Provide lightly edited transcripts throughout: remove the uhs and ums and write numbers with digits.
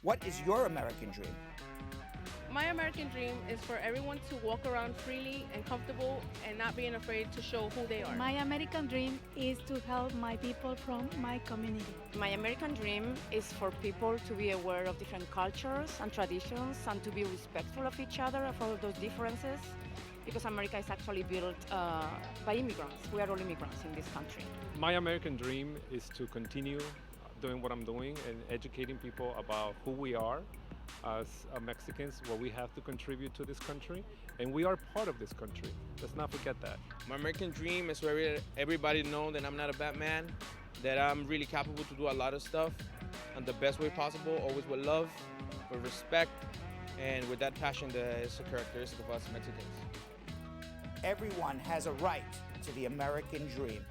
What is your American dream? My American dream is for everyone to walk around freely and comfortable and not being afraid to show who they are. My American dream is to help my people from my community. My American dream is for people to be aware of different cultures and traditions and to be respectful of each other, of all those differences, because America is actually built by immigrants. We are all immigrants in this country. My American dream is to continue doing what I'm doing and educating people about who we are as Mexicans, what we have to contribute to this country, and we are part of this country. Let's not forget that. My American dream is for everybody to know that I'm not a bad man, that I'm really capable to do a lot of stuff in the best way possible, always with love, with respect, and with that passion that is a characteristic of us Mexicans. Everyone has a right to the American dream.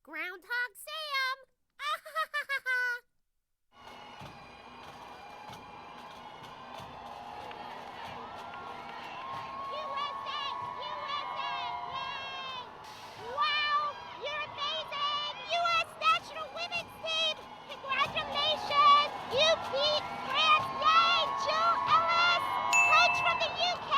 Groundhog Sam! USA! USA! Yay! Wow! You're amazing! U.S. National Women's Team! Congratulations! You beat France! Yay! Jill Ellis! Coach from the UK!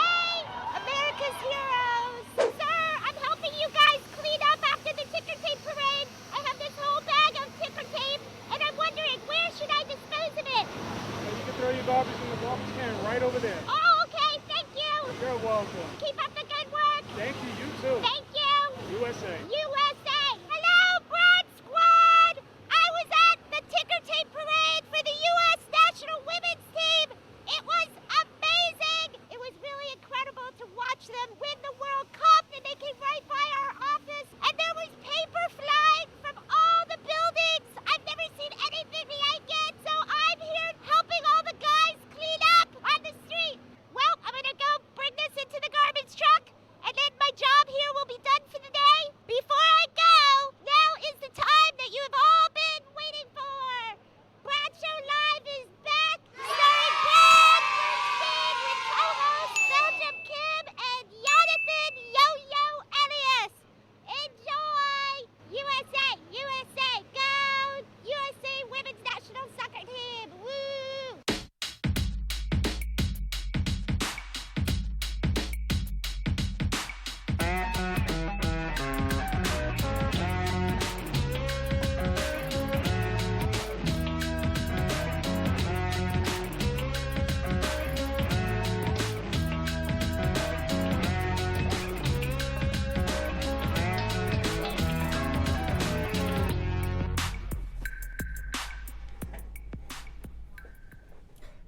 America's heroes! Sir, I'm helping you guys clean up after the ticker tape parade. I have this whole bag of ticker tape, and I'm wondering, where should I dispose of it? You can throw your garbage in the garbage can right over there. Oh, okay, thank you. You're welcome. Keep up the good work. Thank you, you too. Thank you. USA. USA. Hello, Broad Squad. I was at the ticker tape parade for the U.S. National Women's Team. It was amazing. It was really incredible to watch them win the World Cup, and they came right by our office, and there was paper flying from all the buildings. I've never seen anything like it, so I'm here helping all the guys clean up on the street. Well, I'm gonna go bring this into the garbage truck, and then my job here will be done for the day. Before I go, now is the time that you have all been waiting for. Bradshaw Live is back, starring Brad Bernstein with co-hosts Belgium Kim and Yonathan Yo-Yo Elias. Enjoy! USA, USA, go! USA Women's National Soccer Team, woo!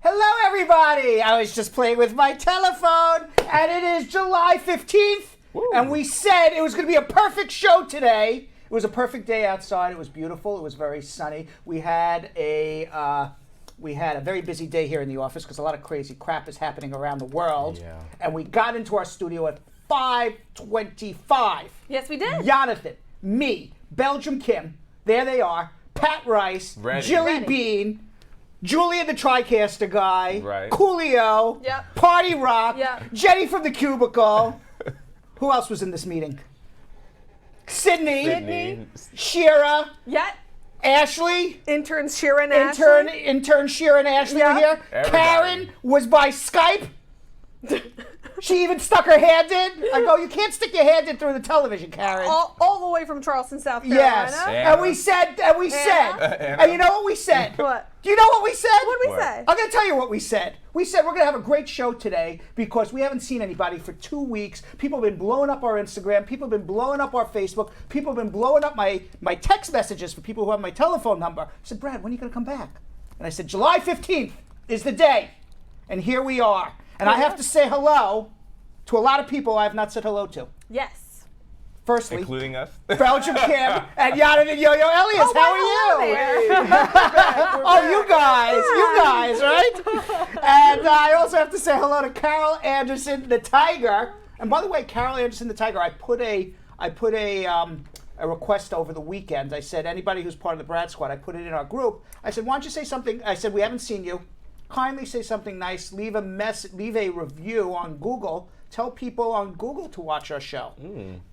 Hello, everybody! I was just playing with my telephone, and it is July 15th, and we said it was going to be a perfect show today. It was a perfect day outside. It was beautiful. It was very sunny. We had a very busy day here in the office because a lot of crazy crap is happening around the world. Yeah. And we got into our studio at 5:25. Yes, we did. Jonathan, me, Belgium Kim, there they are, Pat Rice, Ready. Jilly Ready. Bean, Julia the TriCaster guy, Right. Coolio, Yep. Party Rock, Yep. Jenny from the Cubicle. Who else was in this meeting? Sydney, Shira, Yeah. Ashley, Interns Sheeran intern Shira and Ashley were Yeah. here. Everybody. Karen was by Skype. She even stuck her hand in. I go, you can't stick your hand in through the television, Karen. all the way from Charleston, South Carolina. Yes, Yeah. and we said, and you know what we said? What? Do you know what we said? What did we What? say? I'm going to tell you what we said. We said we're going to have a great show today because we haven't seen anybody for 2 weeks. People have been blowing up our Instagram. People have been blowing up our Facebook. People have been blowing up my text messages for people who have my telephone number. I said, Brad, when are you going to come back? And I said, July 15th is the day. And here we are. And I have to say hello to a lot of people I have not said hello to. Yes. Firstly, Including us. Belgium Kim and Yonathan Yo-Yo Elias. How are you? There. Oh, you guys, right? And I also have to say hello to Carol Anderson, the Tiger. And by the way, Carol Anderson, the Tiger, I put a request over the weekend. I said, anybody who's part of the Brad Squad, I put it in our group. I said, why don't you say something? I said, we haven't seen you. Kindly say something nice. Leave a review on Google tell people on Google to watch our show.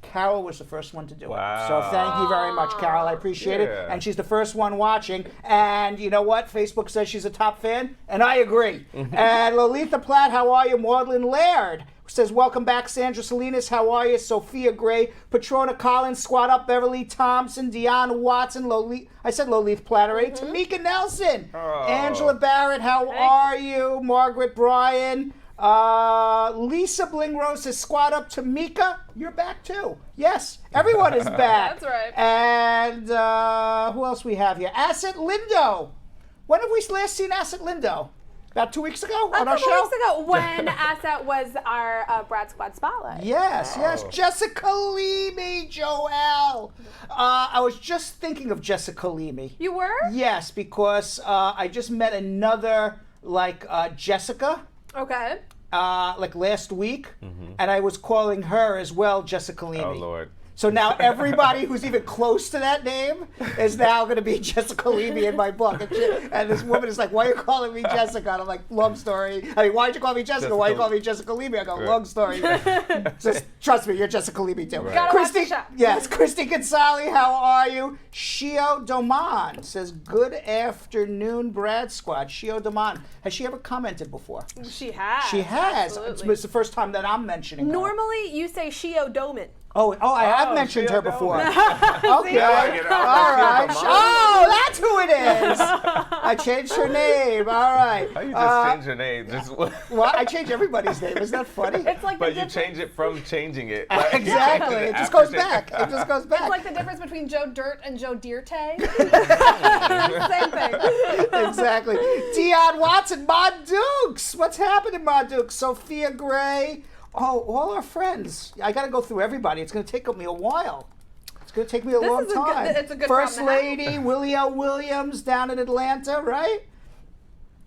Carol was the first one to do it. Wow. So thank you very much, Carol. I appreciate it. Yeah. And she's the first one watching. And you know what? Facebook says she's a top fan, and I agree. And Lolitha Platt, how are you? Maudlin Laird says, welcome back, Sandra Salinas. How are you? Sophia Gray, Patrona Collins, Squad Up, Beverly Thompson, Deanna Watson, I said Lolith Platt already. Tamika Nelson, Angela Barrett, how are you? Margaret Bryan, Lisa Blingrose says, Squad Up. Tamika, you're back too. Yes, everyone is back. That's right. And who else we have here? Asset Lindo. When have we last seen Asset Lindo? About 2 weeks ago on our show? A couple weeks ago when Asset was our Brad Squad Spotlight. Yes, yes. Jessica Leamy, Joelle. I was just thinking of Jessica Leamy. You were? Yes, because I just met another, Jessica, Okay. last week, and I was calling her as well Jessica Leamy. Oh, Lord. So now everybody who's even close to that name is now going to be Jessica Leamy in my book. And this woman is like, why are you calling me Jessica? And I'm like, long story. I mean, why'd you call me Jessica? Why are you calling me Jessica Leamy? I go, long story. Just trust me, you're Jessica Leamy too. Right. Gotta watch the show. Yes, Christy Gonzalez, how are you? Shio Doman says, good afternoon, Brad Squad. Shio Doman. Has she ever commented before? She has. She has. Absolutely. It's the first time that I'm mentioning her. Normally, you say Shio Doman. Oh, I have mentioned her Shio before. Doman. Okay. Now I get it. All right. Shio Doman. Oh, that's who it is. I changed her name. All right. How you just change your name? Just Well, I change everybody's name. Isn't that funny? It's like but the you difference. change it from changing it. Exactly. It just goes back. It just goes back. It's like the difference between Joe Dirt and Joe Dirte. Same thing. Exactly. Dion Watson, Ma Dukes. What's happening, Ma Dukes? Sophia Gray. Oh, all our friends. I got to go through everybody. It's going to take me a while. It's going to take me a long time. It's a good First problem to have. Lady, Willie L. Williams down in Atlanta, right?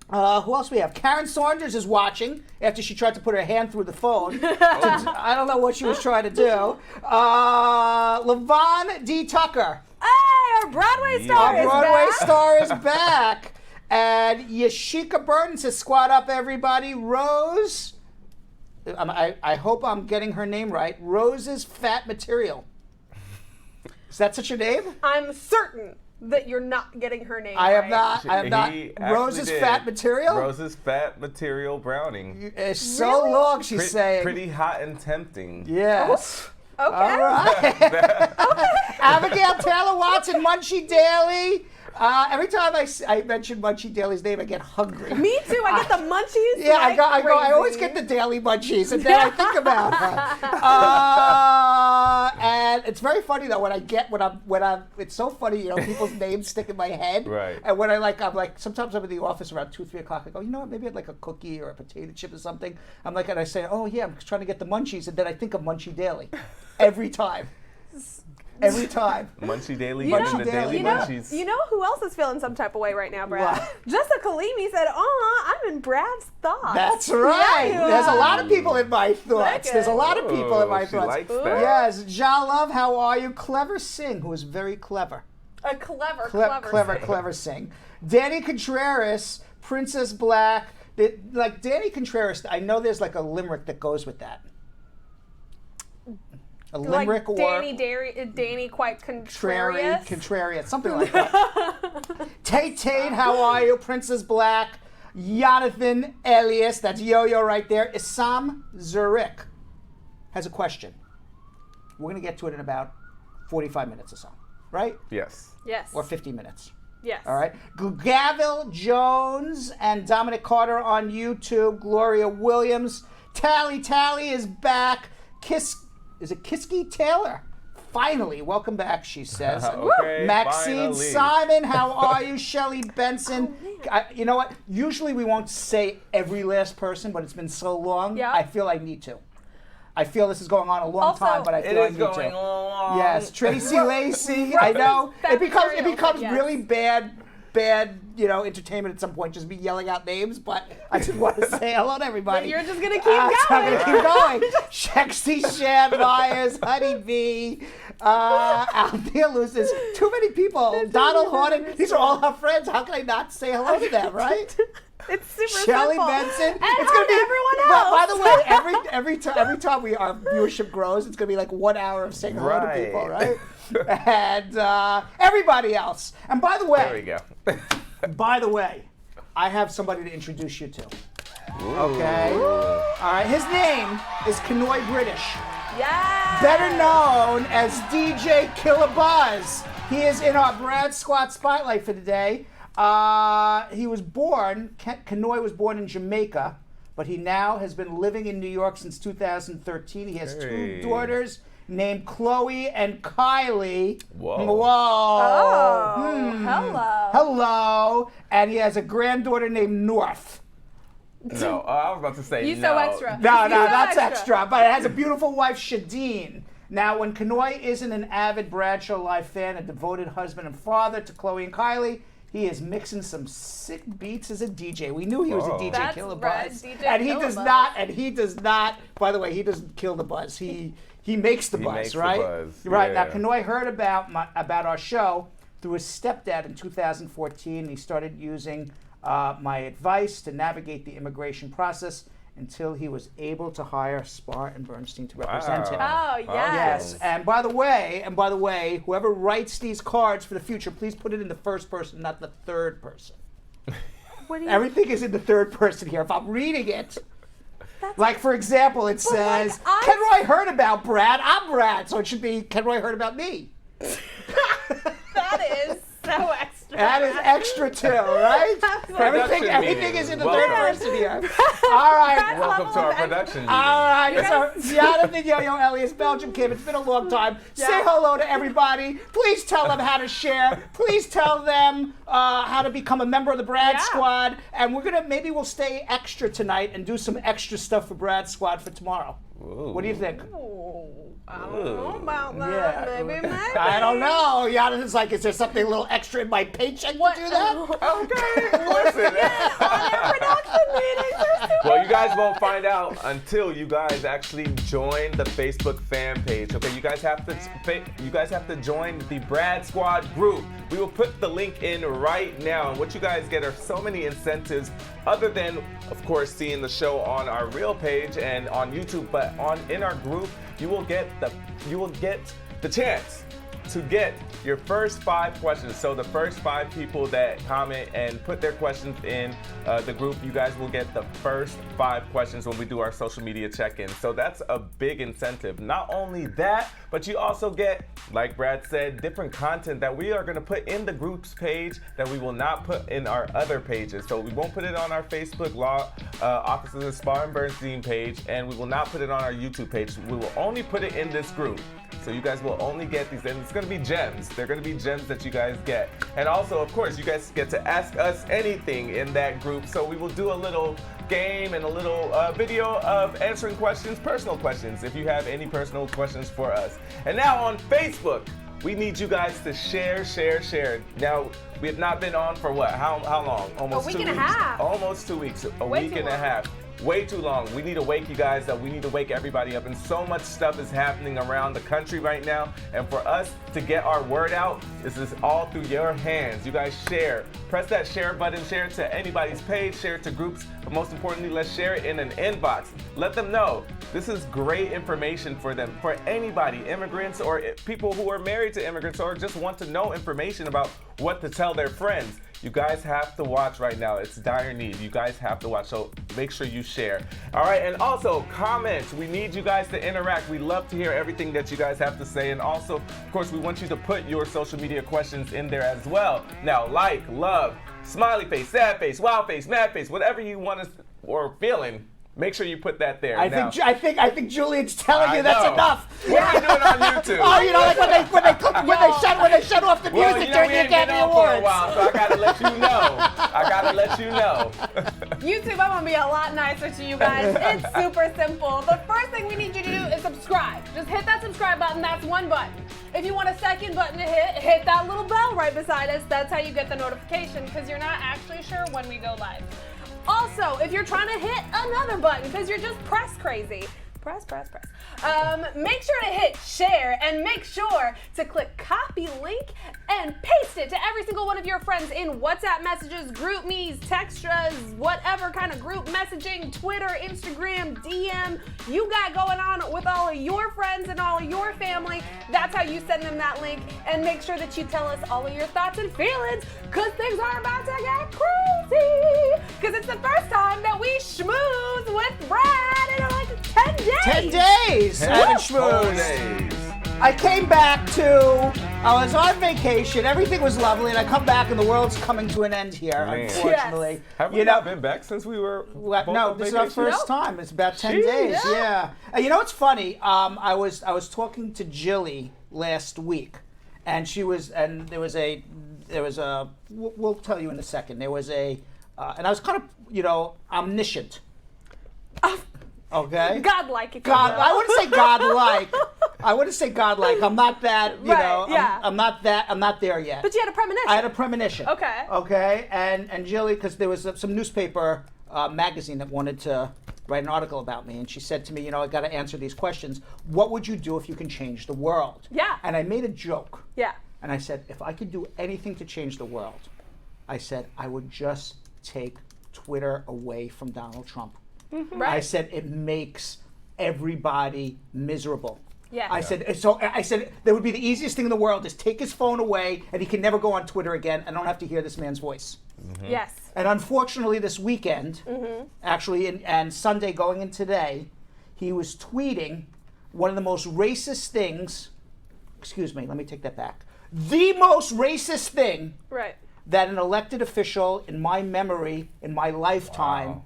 Who else we have? Karen Saunders is watching after she tried to put her hand through the phone. I don't know what she was trying to do. Levon D. Tucker. Hey, our Broadway star Our is Broadway back. star is back. And Yashika Burton says, squad up, everybody. Rose, I hope I'm getting her name right. Rose's Fat Material. Is that such a name? I'm certain that you're not getting her name I am right. not. I am not. He actually Rose's did. Fat Material? Rose's Fat Material Browning. It's so long, she's saying. Pretty hot and tempting. Yes. Okay. All right. Abigail Taylor Watson, Munchie Daily. Every time I mention Munchie Daily's name, I get hungry. Me too. I get the munchies. Yeah, like I always crazy. get the daily munchies, and then I think about her. And it's very funny though when I'm. It's so funny, people's names stick in my head. Right. And when I'm sometimes I'm in the office around 2-3 o'clock. I go, you know what? Maybe I'd like a cookie or a potato chip or something. And I say, oh yeah, I'm trying to get the munchies, and then I think of Munchie Daily, every time. Every time. Munchie Daily, You know- the Daily You know, Munchies. you know who else is feeling some type of way right now, Brad? What? Jessica Leamy said, I'm in Brad's thoughts. That's right. Yeah, you There's a are. lot of people in my thoughts. Look There's a at lot of people in my she thoughts. likes that. Yes, Ja Love, how are you? Clever Singh, who is very clever. A clever Clever Singh. Danny Contreras, Princess Black. Danny Contreras, I know there's a limerick that goes with that. A limerick like or Danny quite contrarious. Contrarious, something like that. Tate, how are you? Princess Black. Yonathan Elias, that's Yo-Yo right there. Issam Zurich has a question. We're going to get to it in about 45 minutes or so, right? Yes. Yes. Or 50 minutes. Yes. All right. Gavil Jones and Dominic Carter on YouTube. Gloria Williams. Tally is back. Is it Kiski Taylor? Finally, welcome back, she says. Okay, Maxine finally. Simon, how are you? Shelley Benson. You know what? Usually we won't say every last person, but it's been so long. Yeah. I feel I need to. I feel this is going on a long Also, time, but I It feel I is need going to. on. Yes, Tracy Lacey. I know it becomes Yes. really bad, entertainment at some point. Just be yelling out names, but I just want to say hello to everybody. But you're just gonna keep So I'm going. gonna keep going. Shexy Shad Myers, Honey Bee, Althea Lucis. Too many people. Donald Horton. These are all our friends. How can I not say hello to them, right? It's super Shelly simple. Benson. And It's gonna be everyone else. By the way, every time our viewership grows, it's gonna be like 1 hour of saying hello to people, right? And everybody else. And by the way, There we go. by the way, I have somebody to introduce you to. Okay. All right. His name is Kanoy British, Yeah. better known as DJ Killabuzz. He is in our Brad Squad Spotlight for today. He was born, Kanoy was born in Jamaica, but he now has been living in New York since 2013. He has Hey. 2 daughters named Chloe and Kylie. Whoa. Whoa. Hello. Hello. And he has a granddaughter named North. No, I was about to say You no. so extra. No, You so that's extra. But it has a beautiful wife, Shadeen. Now, when Kanoy isn't an avid Bradshaw Live fan, a devoted husband and father to Chloe and Kylie, he is mixing some sick beats as a DJ. We knew he was a Whoa. DJ That's Killer right, Buzz. DJ And he Killer does Buzz. not, and he does not, by the way, he doesn't kill the buzz. He makes the He buzz, makes the right? buzz, Right. Now, yeah. Kanoy heard about our show through his stepdad in 2014. He started using my advice to navigate the immigration process until he was able to hire Spar and Bernstein to represent him. Oh, yes. Yes, and by the way, whoever writes these cards for the future, please put it in the first person, not the third person. What do you Everything is in the third person here. If I'm reading it, like for example, it says, like, Kenroy heard about Brad, I'm Brad, so it should be Kenroy heard about me. That is so extra. That is extra too, right? Everything meeting. is in the Welcome. third person here. All right. Welcome to our production meeting. All right, so Yonathan Yo-Yo Elias, Belgium Kim. It's been a long time. Say hello to everybody. Please tell them how to share. Please tell them how to become a member of the Brad Squad. And maybe we'll stay extra tonight and do some extra stuff for Brad Squad for tomorrow. Ooh. What do you think? I don't know about that. Yeah. Maybe. I don't know. Yonathan's like, is there something a little extra in my paycheck to do that? Okay, listen. Production meetings. Well, you guys won't find out until you guys actually join the Facebook fan page. Okay, you guys have to join the Brad Squad group. We will put the link in right now. And what you guys get are so many incentives, other than, of course, seeing the show on our real page and on YouTube. But in our group, you will get the chance to get your first 5 questions. So the first 5 people that comment and put their questions in the group, you guys will get the first 5 questions when we do our social media check-in. So that's a big incentive. Not only that, but you also get, like Brad said, different content that we are gonna put in the group's page that we will not put in our other pages. So we won't put it on our Facebook Offices of Spar and Bernstein page, and we will not put it on our YouTube page. We will only put it in this group. So you guys will only get these, and it's gonna be gems. They're gonna be gems that you guys get. And also, of course, you guys get to ask us anything in that group. So we will do a little game and a little video of answering questions, personal questions, if you have any personal questions for us. And now on Facebook, we need you guys to share. Now, we have not been on for what? How long? Almost 2 weeks. A week and a half. Almost 2 weeks. A Way week too and a long. half. Way too long. We need to wake you guys up. We need to wake everybody up. And so much stuff is happening around the country right now. And for us to get our word out, this is all through your hands. You guys share. Press that share button. Share it to anybody's page. Share it to groups. But most importantly, let's share it in an inbox. Let them know. This is great information for them. For anybody, immigrants or people who are married to immigrants or just want to know information about what to tell their friends. You guys have to watch right now. It's dire need. You guys have to watch. So make sure you share. All right. And also comments. We need you guys to interact. We love to hear everything that you guys have to say. And also, of course, we want you to put your social media questions in there as well. Now, like, love, smiley face, sad face, wild face, mad face, whatever you want to or feeling. Make sure you put that there. I think Julian's telling you that's enough. What are we doing on YouTube? Oh, you know, like when they shut off the music during the Academy Awards. For a while, so I gotta let you know. YouTube, I'm gonna be a lot nicer to you guys. It's super simple. The first thing we need you to do is subscribe. Just hit that subscribe button. That's one button. If you want a second button to hit that little bell right beside us. That's how you get the notification, because you're not actually sure when we go live. Also, if you're trying to hit another button because you're just press crazy, Press. Make sure to hit share and make sure to click copy link and paste it to every single one of your friends in WhatsApp messages, group me's, textras, whatever kind of group messaging, Twitter, Instagram, DM you got going on with all of your friends and all of your family. That's how you send them that link, and make sure that you tell us all of your thoughts and feelings, because things are about to get crazy. Because it's the first time that we schmooze with Brad in like 10 days. 10 days. I haven't schmoozed. I came back I was on vacation, everything was lovely, and I come back and the world's coming to an end here, unfortunately. Yes. Have we not been back since we were both No, on this is vacation? our first time. It's about 10 days, yeah. And you know what's funny? I was talking to Jilly last week, and there was a, we'll tell you in a second, there was a, and I was kind of, omniscient. Okay? Godlike, if you God, will. I wouldn't say godlike. I wouldn't say godlike. I'm not that, I'm not there yet. But you had a premonition. I had a premonition. Okay. Okay, and Jilly, because there was some newspaper magazine that wanted to write an article about me, and she said to me, I got to answer these questions. What would you do if you can change the world? Yeah. And I made a joke. Yeah. And I said, if I could do anything to change the world, I said I would just take Twitter away from Donald Trump. Mm-hmm. I Right. said it makes everybody miserable. Yeah. I said that would be the easiest thing in the world is take his phone away and he can never go on Twitter again. I don't have to hear this man's voice. Mm-hmm. Yes. And unfortunately, this weekend, actually, and Sunday going in today, he was tweeting one of the most racist things. Excuse me, let me take that back. The most racist thing that an elected official in my memory, in my lifetime,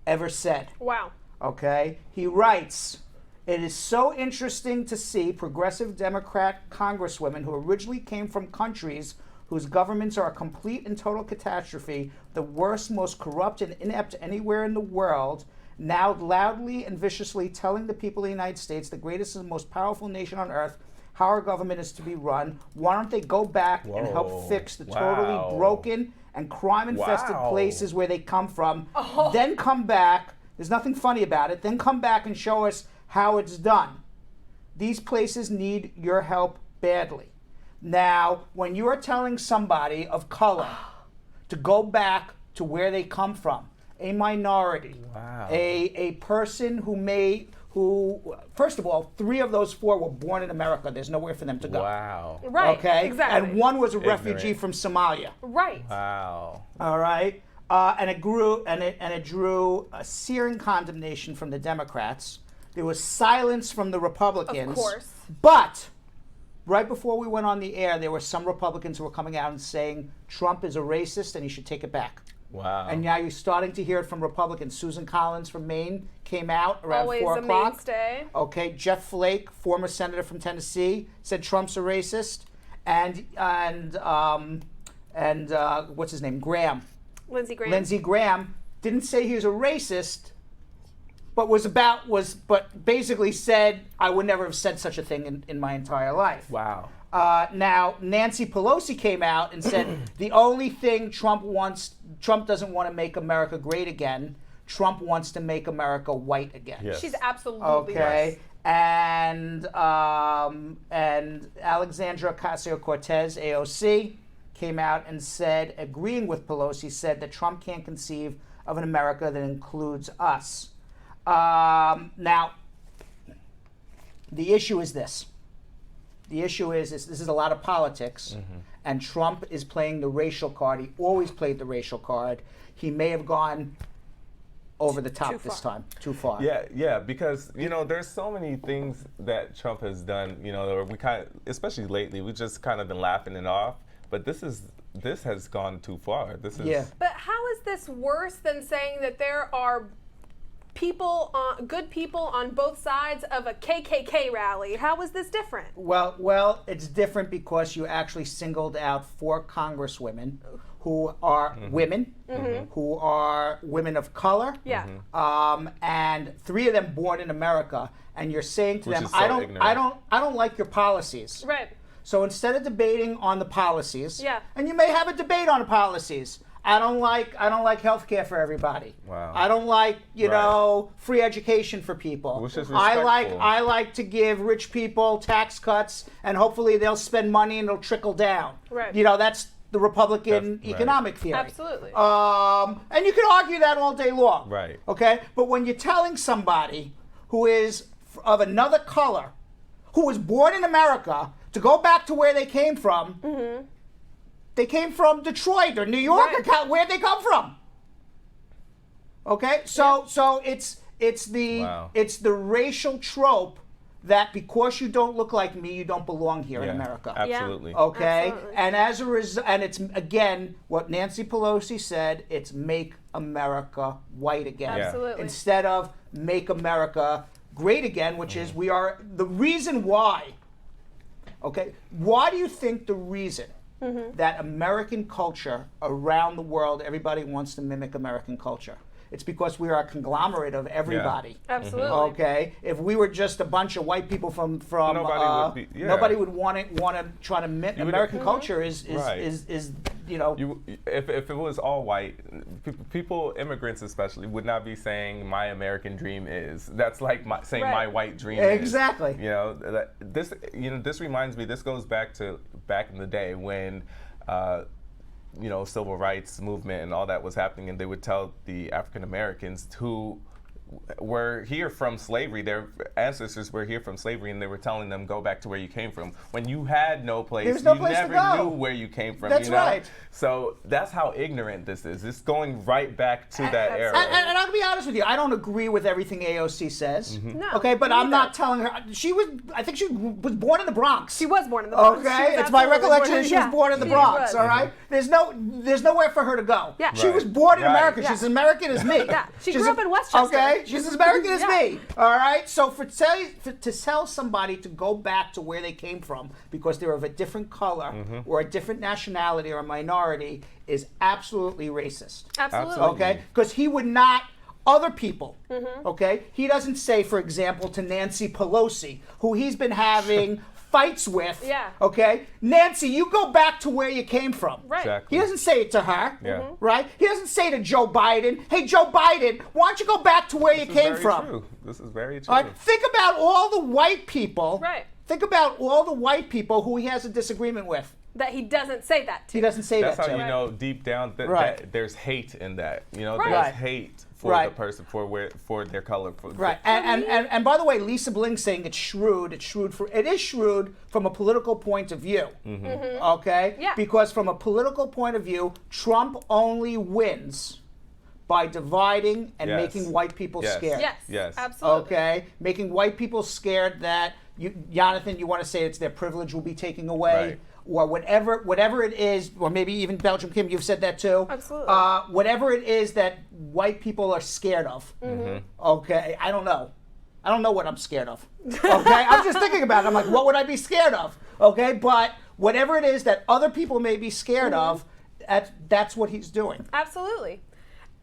ever said. Wow. Okay? He writes, it is so interesting to see progressive Democrat congresswomen who originally came from countries whose governments are a complete and total catastrophe, the worst, most corrupt and inept anywhere in the world, now loudly and viciously telling the people of the United States, the greatest and most powerful nation on earth, how our government is to be run. Why don't they go back and help fix the totally broken and crime-infested places where they come from, then come back, there's nothing funny about it, then come back and show us how it's done. These places need your help badly. Now, when you are telling somebody of color to go back to where they come from, a minority, a person who, first of all, 3 of those 4 were born in America. There's nowhere for them to go. Wow. Right. Okay? Exactly. And 1 was a refugee from Somalia. Right. Wow. All right? And it drew a searing condemnation from the Democrats. There was silence from the Republicans. Of course. But right before we went on the air, there were some Republicans who were coming out and saying Trump is a racist and he should take it back. Wow. And now you're starting to hear it from Republicans. Susan Collins from Maine came out around Always 4 a o'clock. mainstay. Okay, Jeff Flake, former senator from Tennessee, said Trump's a racist. And what's his name? Graham. Lindsey Graham. Lindsey Graham didn't say he was a racist, but basically said I would never have said such a thing in my entire life. Wow. Now Nancy Pelosi came out and said the only thing Trump doesn't want to make America great again. Trump wants to make America white again. Yes. She's absolutely Okay. right. And Alexandra Ocasio-Cortez, AOC, came out and said, agreeing with Pelosi, said that Trump can't conceive of an America that includes us. Now, the issue is this. The issue is this is a lot of politics, and Trump is playing the racial card. He always played the racial card. He may have gone over the top this time, too far. Yeah, because there's so many things that Trump has done. We especially lately, we've just kind of been laughing it off. But this has gone too far. But how is this worse than saying that there are good people on both sides of a KKK rally? How is this different? Well, it's different because you actually singled out 4 congresswomen who are women, who are women of color, and 3 of them born in America. And you're saying to them, I don't like your policies. Right. So instead of debating on the policies, and you may have a debate on the policies, I don't like health care for everybody. Wow. I don't like, you know, free education for people. Which is I respectful. like to give rich people tax cuts, and hopefully they'll spend money and it'll trickle down. Right. You know, that's the Republican That's right. economic theory. Absolutely. And you can argue that all day long. Right. Okay? But when you're telling somebody who is of another color, who was born in America, to go back to where they came from, they came from Detroit or New York, or where'd they come from? Okay? So it's the racial trope that because you don't look like me, you don't belong here in America. Absolutely. Okay? Absolutely. And as a result, and it's again what Nancy Pelosi said, it's make America white again. Absolutely. Instead of make America great again, which is we are the reason why. Okay? Why do you think the reason that American culture around the world, everybody wants to mimic American culture? It's because we are a conglomerate of everybody. Absolutely. Okay, if we were just a bunch of white people from Nobody would want to try to mimic American culture. Is you know. If it was all white, people, immigrants especially, would not be saying my American dream is. That's like saying my white dream is. Exactly. You know, this reminds me. This goes back in the day when. Civil rights movement and all that was happening, and they would tell the African Americans who were here from slavery, their ancestors were here from slavery, and they were telling them, go back to where you came from. When you had no place, There's no you place to never go. knew where you came from. That's right. So that's how ignorant this is. It's going right back to that era. And I'll be honest with you, I don't agree with everything AOC says. No. Okay, but me I'm not neither. telling her. I think she was born in the Bronx. She was born in the Bronx. She Okay, was it's my absolutely recollection born that she was born in the she Bronx. was. All right, there's nowhere for her to go. Yeah. She was born in Right. America. Yeah. She's as American as me. Yeah, she She's grew up in Westchester. Okay, she's as American as Yeah. me. All right, so to tell somebody to go back to where they came from because they're of a different color or a different nationality or a minority is absolutely racist. Absolutely. Okay, because he would not. Other people, okay? He doesn't say, for example, to Nancy Pelosi, who he's been having fights with, Yeah. okay? Nancy, you go back to where you came from. Right. Exactly. He doesn't say it to her, Yeah. right? He doesn't say to Joe Biden, hey, Joe Biden, why don't you go back to where you This is came very from? true. This is very true. All right? Think about all the white people. Right. Think about all the white people who he has a disagreement with. That he doesn't say that to. He doesn't say That's that how to you her. know deep down Right. that there's hate in that. Right. There's Right. hate for Right. the person for their color. Right, and by the way, Lisa Bling's saying it's shrewd. It is shrewd from a political point of view. Okay, Yeah. because from a political point of view, Trump only wins by dividing and Yes. making white people Yes. scared. Yes. Yes. Absolutely. Okay, making white people scared that Yonathan, you want to say it's their privilege will be taken away. Right. Or whatever it is, or maybe even Belgium Kim, you've said that too. Absolutely. Whatever it is that white people are scared of. Okay, I don't know. I don't know what I'm scared of. Okay, I'm just thinking about it. I'm like, what would I be scared of? Okay, but whatever it is that other people may be scared of, that's what he's doing. Absolutely.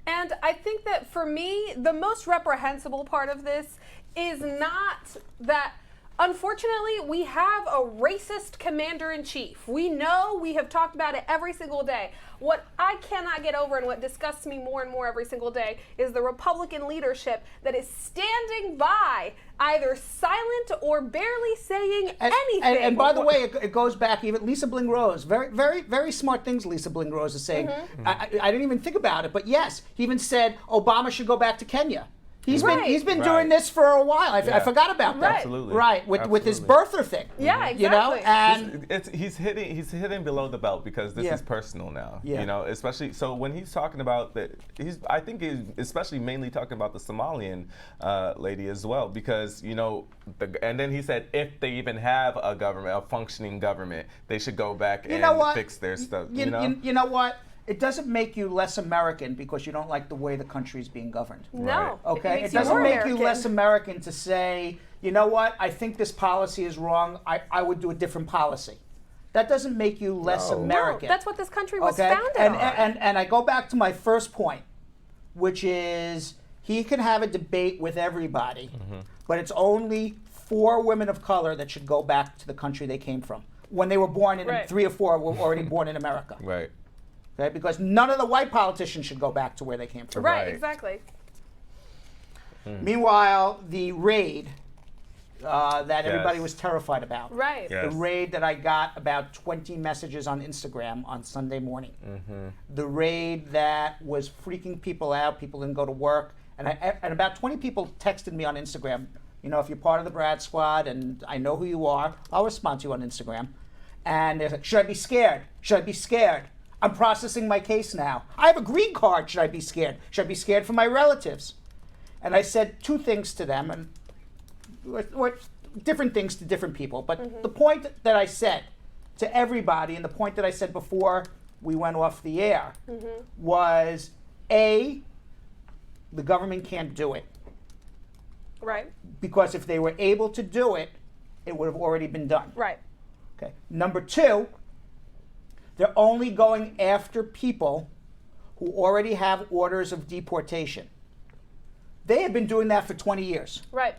And I think that for me, the most reprehensible part of this is not that, unfortunately, we have a racist commander-in-chief. We know, we have talked about it every single day. What I cannot get over and what disgusts me more and more every single day is the Republican leadership that is standing by, either silent or barely saying anything. And by the way, it goes back even Lisa Bling Rose. Very, very, very smart things Lisa Bling Rose is saying. I didn't even think about it, but yes, he even said Obama should go back to Kenya. He's been doing this for a while. I forgot about that. Absolutely. Right, with his birther thing. Yeah, You know, exactly. and He's hitting below the belt because this is personal now. Yeah. Especially so when he's talking about that, I think he's especially mainly talking about the Somalian lady as well because and then he said if they even have a government, a functioning government, they should go back and fix their stuff. You know what? It doesn't make you less American because you don't like the way the country is being governed. No. Okay, makes it doesn't more make American. you less American to say, you know what, I think this policy is wrong. I would do a different policy. That doesn't make you less American. No, that's what this country was okay? founded and, on. and I go back to my first point, which is he can have a debate with everybody, but it's only 4 women of color that should go back to the country they came from. When they were born, 3 or 4 were already born in America. Right. Okay, because none of the white politicians should go back to where they came from. Right, Right. exactly. Meanwhile, the raid that everybody Yes. was terrified about. Right. Yes. The raid that I got about 20 messages on Instagram on Sunday morning. The raid that was freaking people out. People didn't go to work. And about 20 people texted me on Instagram. You know, if you're part of the Brad Squad and I know who you are, I'll respond to you on Instagram. And they're like, should I be scared? Should I be scared? I'm processing my case now. I have a green card. Should I be scared? Should I be scared for my relatives? And I said two things to them, and or different things to different people. But the point that I said to everybody, and the point that I said before we went off the air, was A, the government can't do it. Right. Because if they were able to do it, it would have already been done. Right. Okay. Number two, they're only going after people who already have orders of deportation. They have been doing that for 20 years. Right.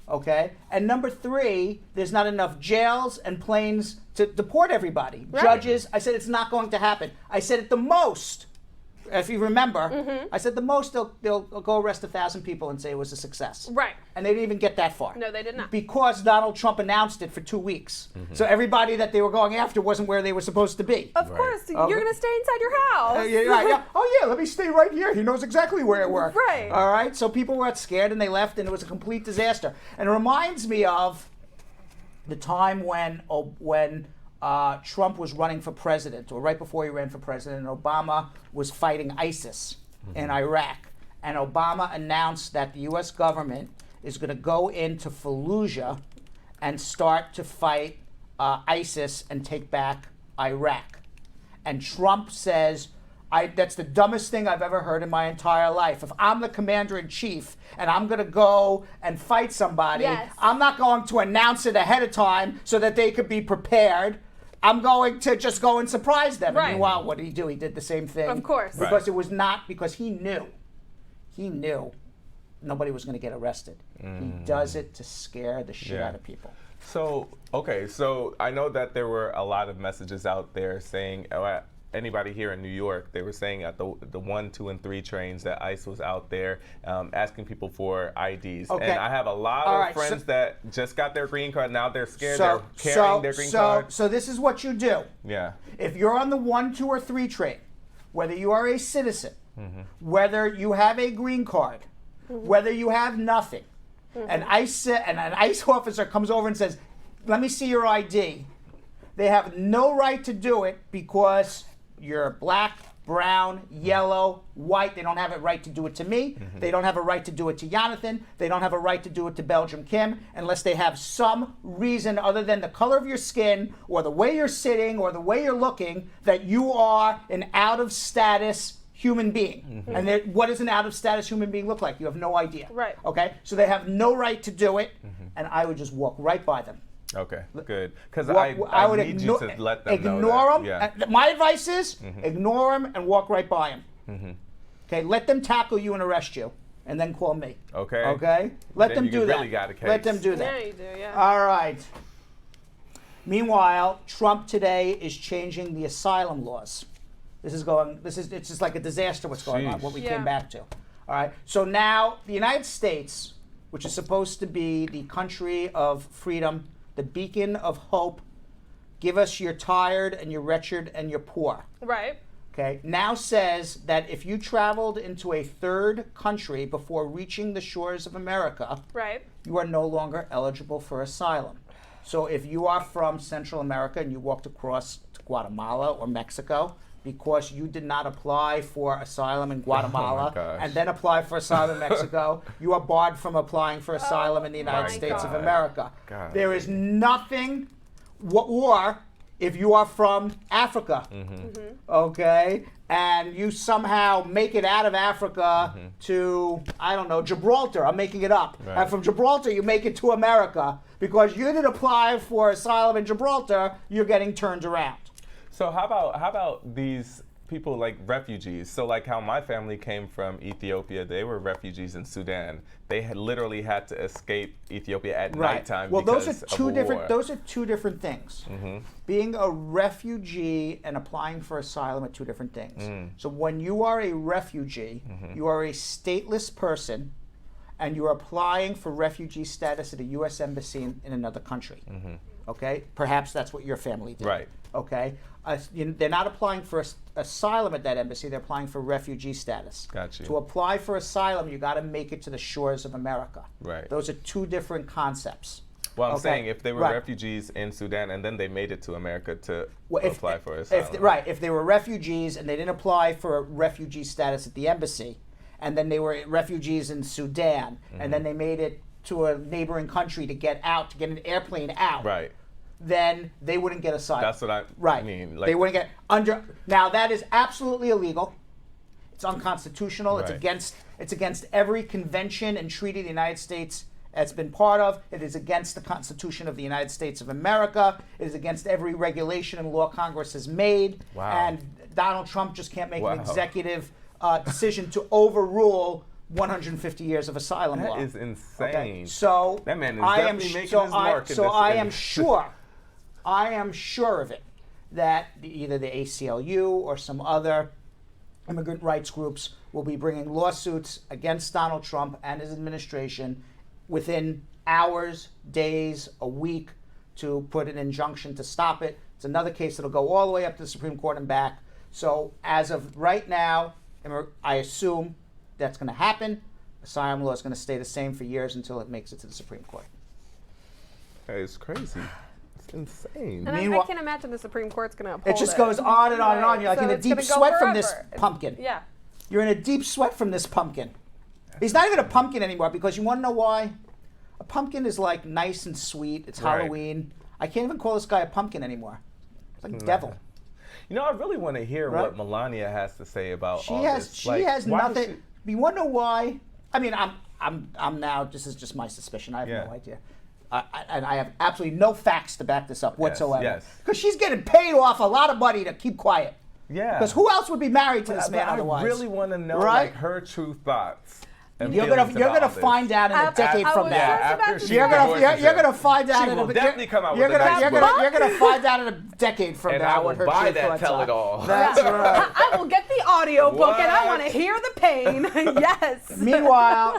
Okay? And number three, there's not enough jails and planes to deport everybody. Right. Judges, I said it's not going to happen. I said at the most, if you remember, I said the most they'll go arrest 1,000 people and say it was a success. Right. And they didn't even get that far. No, they did not. Because Donald Trump announced it for 2 weeks. So everybody that they were going after wasn't where they were supposed to be. Of course, you're going to stay inside your house. Yeah. Oh, yeah, let me stay right here. He knows exactly where it worked. Right. All right? So people were scared and they left, and it was a complete disaster. And it reminds me of the time when Trump was running for president, or right before he ran for president, and Obama was fighting ISIS in Iraq. And Obama announced that the U.S. government is going to go into Fallujah and start to fight ISIS and take back Iraq. And Trump says, that's the dumbest thing I've ever heard in my entire life. If I'm the commander-in-chief and I'm going to go and fight somebody, Yes. I'm not going to announce it ahead of time so that they could be prepared. I'm going to just go and surprise them. Right. And meanwhile, what did he do? He did the same thing. Of course. Because it was not, because he knew nobody was going to get arrested. He does it to scare the shit out of people. So, okay, so I know that there were a lot of messages out there saying, anybody here in New York, they were saying at the 1, 2, and 3 trains that ICE was out there asking people for IDs. Okay. And I have a lot All of right, friends so- that just got their green card. Now they're scared. They're carrying their green card. So this is what you do. Yeah. If you're on the 1, 2, or 3 train, whether you are a citizen, whether you have a green card, whether you have nothing, and an ICE officer comes over and says, "Let me see your ID," they have no right to do it because you're black, brown, yellow, white. They don't have a right to do it to me. They don't have a right to do it to Yonathan. They don't have a right to do it to Belgium Kim unless they have some reason other than the color of your skin or the way you're sitting or the way you're looking that you are an out-of-status human being. And what does an out-of-status human being look like? You have no idea. Right. Okay? So they have no right to do it, and I would just walk right by them. Okay, good. Because Well, I would need you to let them know ignore that. them. My advice is ignore them and walk right by them. Okay, let them tackle you and arrest you, and then call me. Okay. Okay, let Then them you do really that. got a case. Let them do that. Yeah, you do, yeah. All right. Meanwhile, Trump today is changing the asylum laws. It's just like a disaster what's going on, what we Yeah. came back to. All right. So now the United States, which is supposed to be the country of freedom, the beacon of hope, give us you're tired and you're wretched and you're poor. Right. Okay, now says that if you traveled into a third country before reaching the shores of America, Right. you are no longer eligible for asylum. So if you are from Central America and you walked across to Guatemala or Mexico, because you did not apply for asylum in Guatemala gosh. and then apply for asylum in Mexico, you are barred from applying for asylum in the United my States of God. America. God. There is nothing, or if you are from Africa, okay, and you somehow make it out of Africa to, I don't know, Gibraltar, I'm making it up. Right. And from Gibraltar, you make it to America. Because you didn't apply for asylum in Gibraltar, you're getting turned around. So how about these people like refugees. So like how my family came from Ethiopia, they were refugees in Sudan. They had literally had to escape Ethiopia at nighttime. Well, because those are of two a different. war. Those are two different things. Being a refugee and applying for asylum are two different things. So when you are a refugee, you are a stateless person, and you are applying for refugee status at a U.S. embassy in another country. Okay, perhaps that's what your family did. Right. Okay, they're not applying for asylum at that embassy. They're applying for refugee status. Got you. To apply for asylum, you got to make it to the shores of America. Right. Those are two different concepts. Well, I'm Okay, saying if they were right. refugees in Sudan and then they made it to America to Well, apply for asylum. If they were refugees and they didn't apply for a refugee status at the embassy, and then they were refugees in Sudan, and then they made it to a neighboring country to get out, to get an airplane out, Right. then they wouldn't get asylum. That's what I Right. mean. They wouldn't get under. Now that is absolutely illegal. It's unconstitutional. Right. It's against every convention and treaty the United States has been part of. It is against the Constitution of the United States of America. It is against every regulation and law Congress has made. Wow. And Donald Trump just can't make Wow. an executive decision to overrule 150 years of asylum law. That is insane. Okay. So That man is I am definitely making so his mark in so this I am industry. sure, I am sure of it, that either the ACLU or some other immigrant rights groups will be bringing lawsuits against Donald Trump and his administration within hours, days, a week to put an injunction to stop it. It's another case that'll go all the way up to the Supreme Court and back. So as of right now, I assume that's going to happen. Asylum law is going to stay the same for years until it makes it to the Supreme Court. That is crazy. It's insane. And Meanwhile- I can't imagine the Supreme Cour's going to uphold It just goes on and on and on. You're like So in a it's deep gonna go sweat from this forever. pumpkin. Yeah. You're in a deep sweat from this pumpkin. He's not even a pumpkin anymore because you want to know why? A pumpkin is like nice and sweet. It's Right. Halloween. I can't even call this guy a pumpkin anymore. It's like devil. You know, I really want to hear Right. what Melania has to say about She all has this. she Like, has why does nothing. You want to know why? I mean, I'm now. This is just my suspicion. I have Yeah. no idea. And I have absolutely no facts to back this up whatsoever. yes. Because she's getting paid off a lot of money to keep quiet. Yeah. Because who else would be married to this But man I otherwise? really want to know Right? like her true thoughts. And You're feelings gonna about this. find out in a decade I from was now. Yeah, just about after to she say You're that. divorces gonna him. find out. She in will a, definitely come out you're with the gonna, next you're, book. gonna, you're gonna find out in a decade from And now I what will her buy true that thoughts tell-it-all. are. That's right. I will get the audio book and I What? want to hear the pain. Yes. Meanwhile,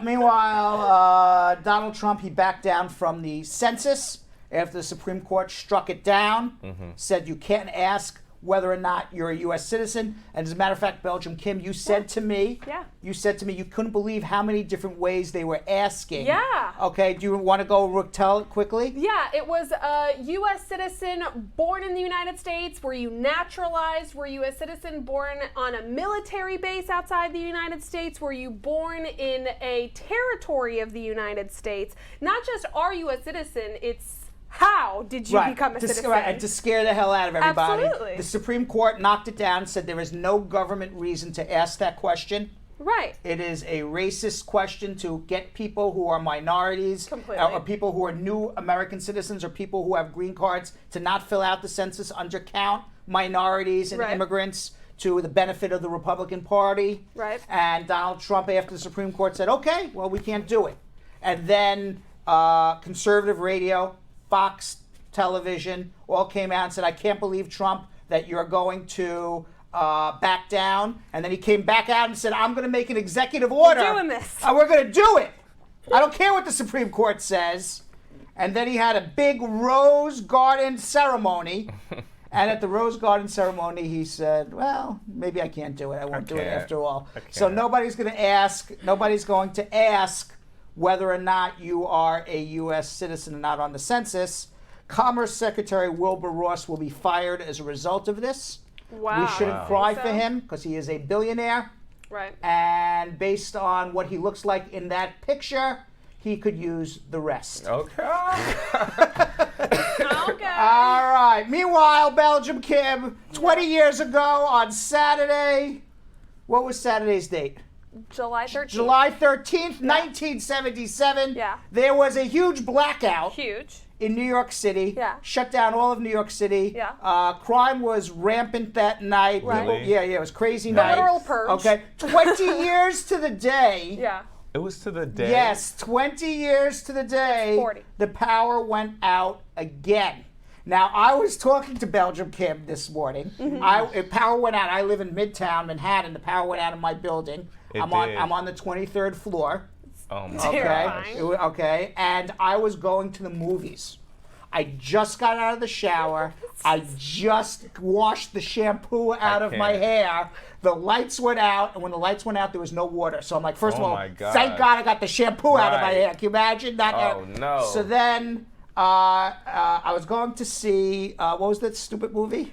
Donald Trump, he backed down from the census after the Supreme Court struck it down, said you can't ask whether or not you're a U.S. citizen. And as a matter of fact, Belgium Kim, you said to me, you said to me you couldn't believe how many different ways they were asking. Yeah. Okay, do you want to go tell it quickly? Yeah, it was a U.S. citizen born in the United States. Were you naturalized? Were you a citizen born on a military base outside the United States? Were you born in a territory of the United States? Not just are you a citizen, it's how did you become a citizen? Right, and to scare the hell out of everybody. Absolutely. The Supreme Court knocked it down, said there is no government reason to ask that question. Right. It is a racist question to get people who are minorities or people who are new American citizens or people who have green cards to not fill out the census, undercount minorities and immigrants to the benefit of the Republican Party. Right. And Donald Trump, after the Supreme Court said, okay, well, we can't do it. And then conservative radio, Fox Television, all came out and said, I can't believe, Trump, that you're going to back down. And then he came back out and said, I'm going to make an executive order. We're doing this. And we're going to do it. I don't care what the Supreme Court says. And then he had a big Rose Garden ceremony. And at the Rose Garden ceremony, he said, well, maybe I can't do it. I won't do it after all. So nobody's going to ask whether or not you are a U.S. citizen and not on the census. Commerce Secretary Wilbur Ross will be fired as a result of this. Wow. We shouldn't cry for him because he is a billionaire. Right. And based on what he looks like in that picture, he could use the rest. Okay. All right. Meanwhile, Belgium Kim, 20 years ago on Saturday, what was Saturday's date? July 13th. July 13th, 1977. Yeah. There was a huge blackout. Huge. in New York City. Yeah. Shut down all of New York City. Yeah. Crime was rampant that night. Right. People, yeah, it was crazy The night. literal purge. Okay. 20 years to the day. Yeah. It was to the day. Yes, 20 years to the day. 40. The power went out again. Now, I was talking to Belgium Kim this morning. Power went out. I live in Midtown Manhattan. The power went out in my building. I'm on the 23rd floor. Oh my Okay. Terrifying. Okay. And I was going to the movies. I just got out of the shower. I just washed the shampoo out of my hair. The lights went out, and when the lights went out, there was no water. So I'm like, first of all, my God. thank God I got the shampoo out of my Right. hair. Can you imagine that? Oh, no. So then I was going to see what was that stupid movie?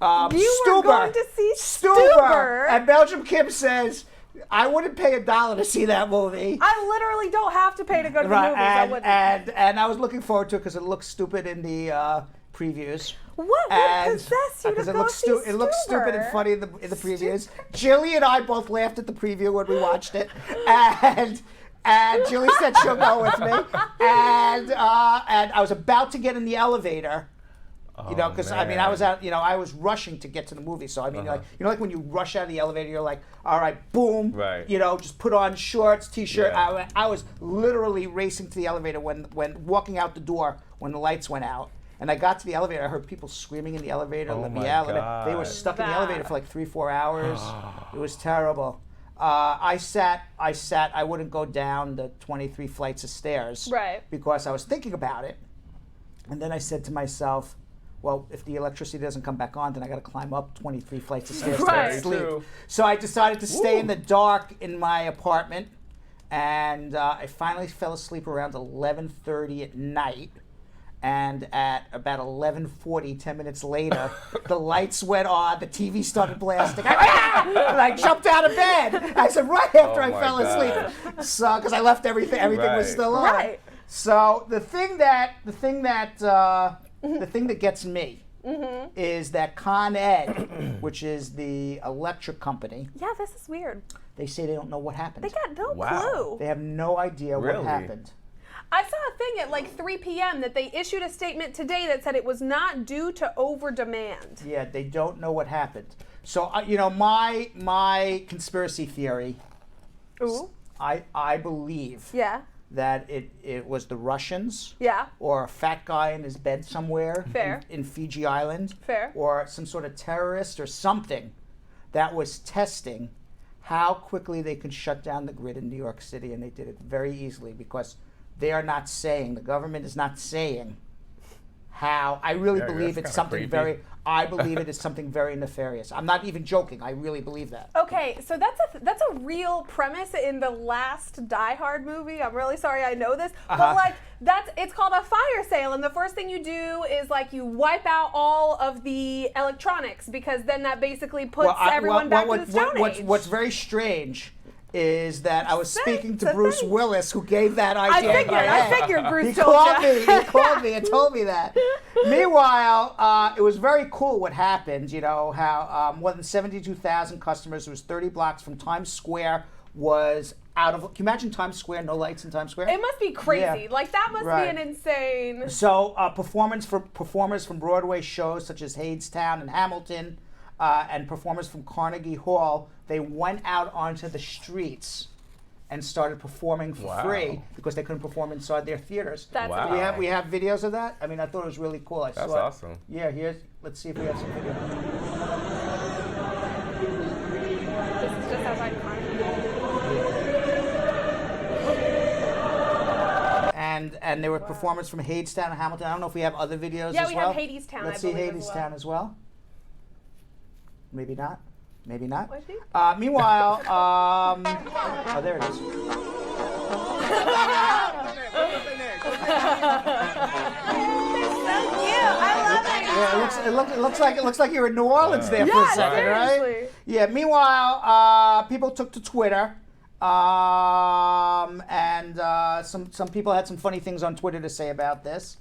You were going to see Stuber. And Belgium Kim says, I wouldn't pay $1 to see that movie. I literally don't have to pay to go to the Right, movies. I wouldn't. and I was looking forward to it because it looked stupid in the previews. What would possess you to Because go see it looked stupid and Stuber? funny in the previews. Jilly and I both laughed at the preview when we watched it, and Jilly said she'll go with me, and I was about to get in the elevator. Because I mean, I was out. I was rushing to get to the movie. So I mean, like when you rush out of the elevator, you're like, all right, boom. Right. Just put on shorts, t-shirt. Yeah. I was literally racing to the elevator when walking out the door when the lights went out. And I got to the elevator. I heard people screaming in the elevator. Oh Let me my out. God. They were stuck in the elevator for like 3-4 hours. It was terrible. I sat. I wouldn't go down the 23 flights of stairs. Right. Because I was thinking about it, and then I said to myself, well, if the electricity doesn't come back on, then I got to climb up 23 flights of stairs Right. to sleep. True. So I decided to stay in the dark in my apartment, and I finally fell asleep around 11:30 at night. And at about 11:40, 10 minutes later, the lights went on, the TV started blasting, and I jumped out of bed. I said right after I my fell God. asleep, so because I left everything was Right. still on. Right. So the thing that gets me is that Con Ed, which is the electric company, Yeah, this is weird. they say they don't know what happened. They got no Wow. clue. They have no idea what Really? happened. I saw a thing at like 3 p.m. that they issued a statement today that said it was not due to over demand. Yeah, they don't know what happened. So my conspiracy theory, Ooh. I believe Yeah. that it was the Russians. Yeah. Or a fat guy in his bed somewhere Fair. in Fiji Island. Fair. Or some sort of terrorist or something that was testing how quickly they could shut down the grid in New York City, and they did it very easily because they are not saying, the government is not saying how. I really Yeah, believe that's it's kinda something creepy. I believe it is something very nefarious. I'm not even joking. I really believe that. Okay, so that's a real premise in the last Die Hard movie. I'm really sorry I know this, but like it's called a fire sale, and the first thing you do is like you wipe out all of the electronics because then that basically puts everyone back to the Stone Age. What's very strange is that I was speaking it's to a Bruce thing. Willis, who gave that idea. I figured Bruce He told called ya. me. He called me and told me that. Meanwhile, it was very cool what happened. How more than 72,000 customers. It was 30 blocks from Times Square. Was out of. Can you imagine Times Square? No lights in Times Square. It must be crazy. Yeah. Like that must Right. be an insane. So performers from Broadway shows such as Hadestown and Hamilton, and performers from Carnegie Hall, they went out onto the streets and started performing for free because they couldn't perform inside their theaters. That's Wow. amazing. We have videos of that. I mean, I thought it was really cool. That's saw it. awesome. Yeah, let's see if we have some video. This is just outside Carnegie. And there were performers from Hadestown and Hamilton. I don't know if we have other videos Yeah, as we well. have Hadestown, Let's I see believe, as well. Hadestown as well. Maybe not. Maybe not. What, Steve? Meanwhile, oh, there it is. Yeah, it looks like you're in New Orleans there for a Yeah, second, right? seriously. Yeah. Meanwhile, people took to Twitter, and some people had some funny things on Twitter to say about this.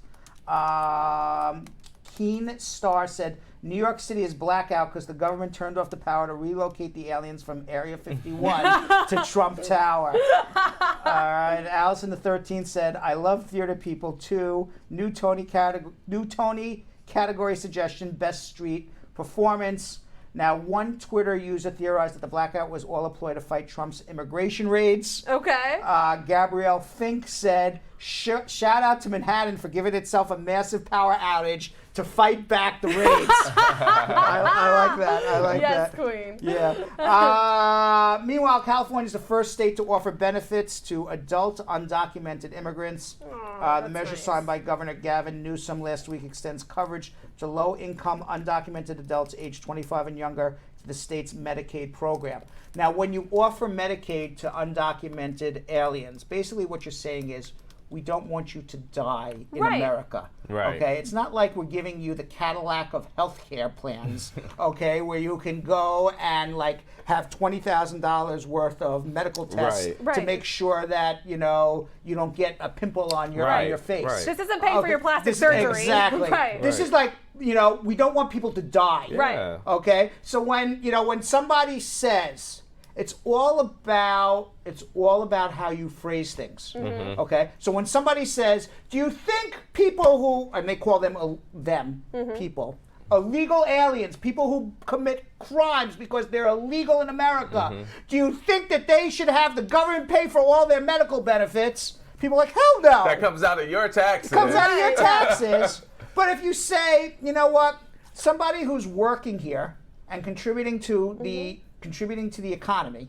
Keen Star said, New York City is blackout because the government turned off the power to relocate the aliens from Area 51 to Trump Tower. All right. Allison the 13th said, I love theater people too. New Tony category suggestion, best street performance. Now, one Twitter user theorized that the blackout was all a ploy to fight Trump's immigration raids. Okay. Gabrielle Fink said, shout out to Manhattan for giving itself a massive power outage to fight back the raids. I like that. I like that. Yes, queen. Yeah. Meanwhile, California is the first state to offer benefits to adult undocumented immigrants. The measure signed by Governor Gavin Newsom last week extends coverage to low-income undocumented adults aged 25 and younger to the state's Medicaid program. Now, when you offer Medicaid to undocumented aliens, basically what you're saying is, we don't want you to die in America. Right. Okay? It's not like we're giving you the Cadillac of healthcare plans, okay, where you can go and like have $20,000 worth of medical tests to make sure that, you know, you don't get a pimple on your face. Right. This isn't paying for your plastic surgery. Exactly. This is like, you know, we don't want people to die. Yeah. Okay? So when, you know, when somebody says, it's all about how you phrase things. Okay? So when somebody says, do you think people who, and they call them people, illegal aliens, people who commit crimes because they're illegal in America, do you think that they should have the government pay for all their medical benefits? People are like, hell no. That comes out of your taxes. It comes out of your taxes. But if you say, you know what, somebody who's working here and contributing to the economy,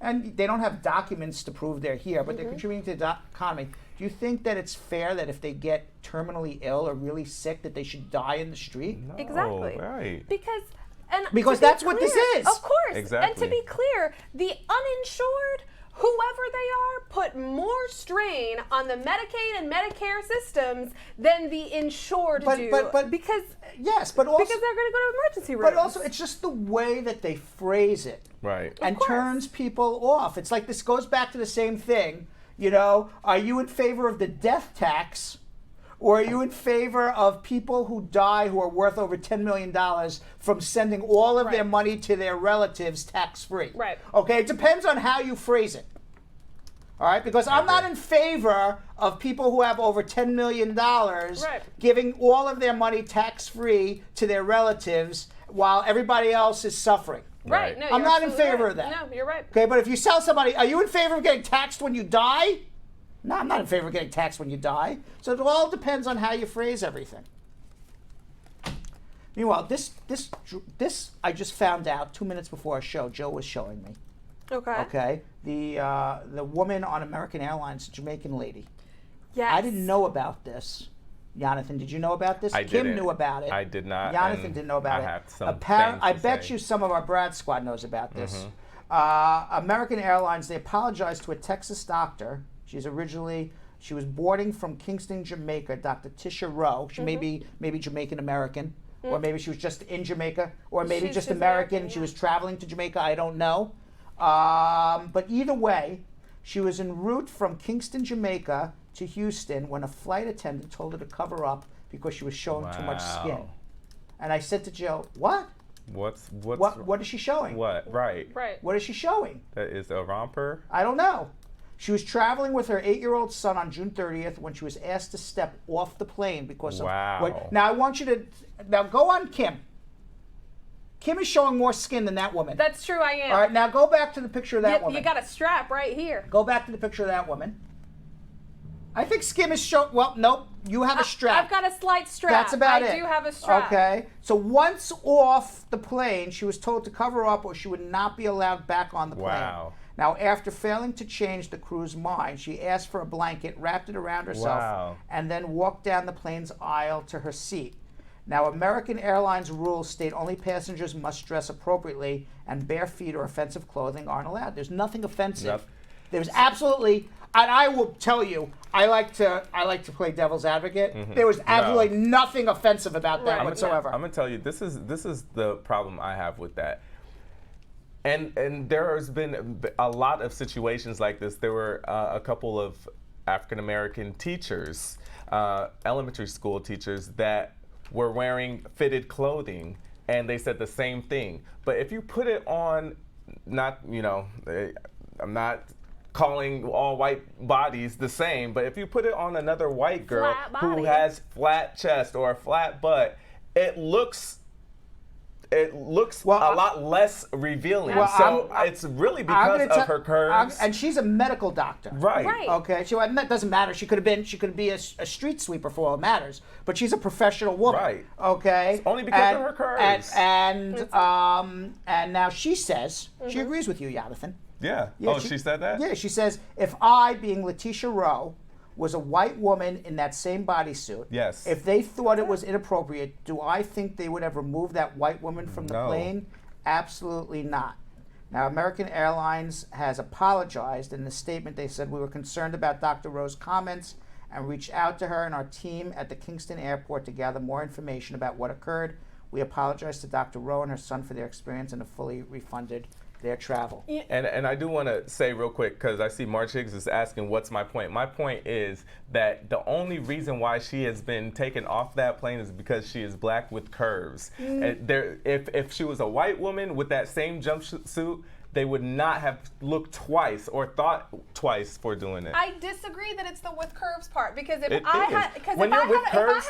and they don't have documents to prove they're here, but they're contributing to the economy. Do you think that it's fair that if they get terminally ill or really sick that they should die in the street? No, Exactly. Right. Because that's what this is. Of course. Exactly. And to be clear, the uninsured, whoever they are, put more strain on the Medicaid and Medicare systems than the insured do. Because yes, but also because they're going to go to emergency rooms. But also, it's just the way that they phrase it, Right. and turns people off. It's like this goes back to the same thing. You know, are you in favor of the death tax? Or are you in favor of people who die who are worth over $10 million from sending all of their money to their relatives tax-free? Right. Okay, it depends on how you phrase it. All right, because I'm not in favor of people who have over $10 million giving all of their money tax-free to their relatives while everybody else is suffering. Right. No, I'm not in favor right. of that. No, you're right. Okay, but if you sell somebody, are you in favor of getting taxed when you die? No, I'm not in favor of getting taxed when you die. So it all depends on how you phrase everything. Meanwhile, this I just found out 2 minutes before our show. Joe was showing me. Okay. Okay, the woman on American Airlines, Jamaican lady. Yes. I didn't know about this. Jonathan, did you know about this? I Kim didn't. knew about it. I did not. Jonathan didn't know about I it. have some I things to bet say. you some of our Brad Squad knows about this. American Airlines, they apologized to a Texas doctor. She was boarding from Kingston, Jamaica, Dr. Tisha Rowe. She may be Jamaican American, or maybe she was just in Jamaica, or maybe just American. She was traveling to Jamaica. I don't know. But either way, she was en route from Kingston, Jamaica to Houston when a flight attendant told her to cover up because she was showing too much skin. And I said to Joe, what? What is she showing? What? Right. What is she showing? That is a romper? I don't know. She was traveling with her 8-year-old son on June 30th when she was asked to step off the plane because of what. Now I want you to go on Kim. Kim is showing more skin than that woman. That's true, I am. All right, now go back to the picture of that woman. You got a strap right here. Go back to the picture of that woman. I think Kim is showing. Well, nope. You have a strap. I've got a slight strap. That's about it. I do have a strap. Okay. So once off the plane, she was told to cover up or she would not be allowed back on the plane. Wow. Now, after failing to change the crew's mind, she asked for a blanket, wrapped it around herself, and then walked down the plane's aisle to her seat. Now, American Airlines rules state only passengers must dress appropriately, and bare feet or offensive clothing aren't allowed. There's nothing offensive. There's absolutely, and I will tell you, I like to play devil's advocate. There was absolutely nothing offensive about that whatsoever. I'm gonna tell you, this is the problem I have with that. And there has been a lot of situations like this. There were a couple of African American teachers, elementary school teachers, that were wearing fitted clothing and they said the same thing. But if you put it on, not, I'm not calling all white bodies the same, but if you put it on another white girl who has flat chest or a flat butt, it looks a lot less revealing. So it's really because of her curves. And she's a medical doctor. Right. Okay. That doesn't matter. She could be a street sweeper for all it matters. But she's a professional woman. Right. Okay. It's only because of her curves. And now she says she agrees with you, Yonathan. Yeah. She said that? Yeah. She says, if I, being Letitia Rowe, was a white woman in that same bodysuit, yes, if they thought it was inappropriate, do I think they would have removed that white woman from the plane? Absolutely not. Now, American Airlines has apologized. In the statement, they said, we were concerned about Dr. Rowe's comments and reached out to her and our team at the Kingston airport to gather more information about what occurred. We apologize to Dr. Rowe and her son for their experience and have fully refunded their travel. And I do want to say real quick, because I see March Higgs is asking, what's my point? My point is that the only reason why she has been taken off that plane is because she is black with curves. And if she was a white woman with that same jumpsuit, they would not have looked twice or thought twice for doing it. I disagree that it's the with curves part, because if It I is. had, because When if I you're with had, curves-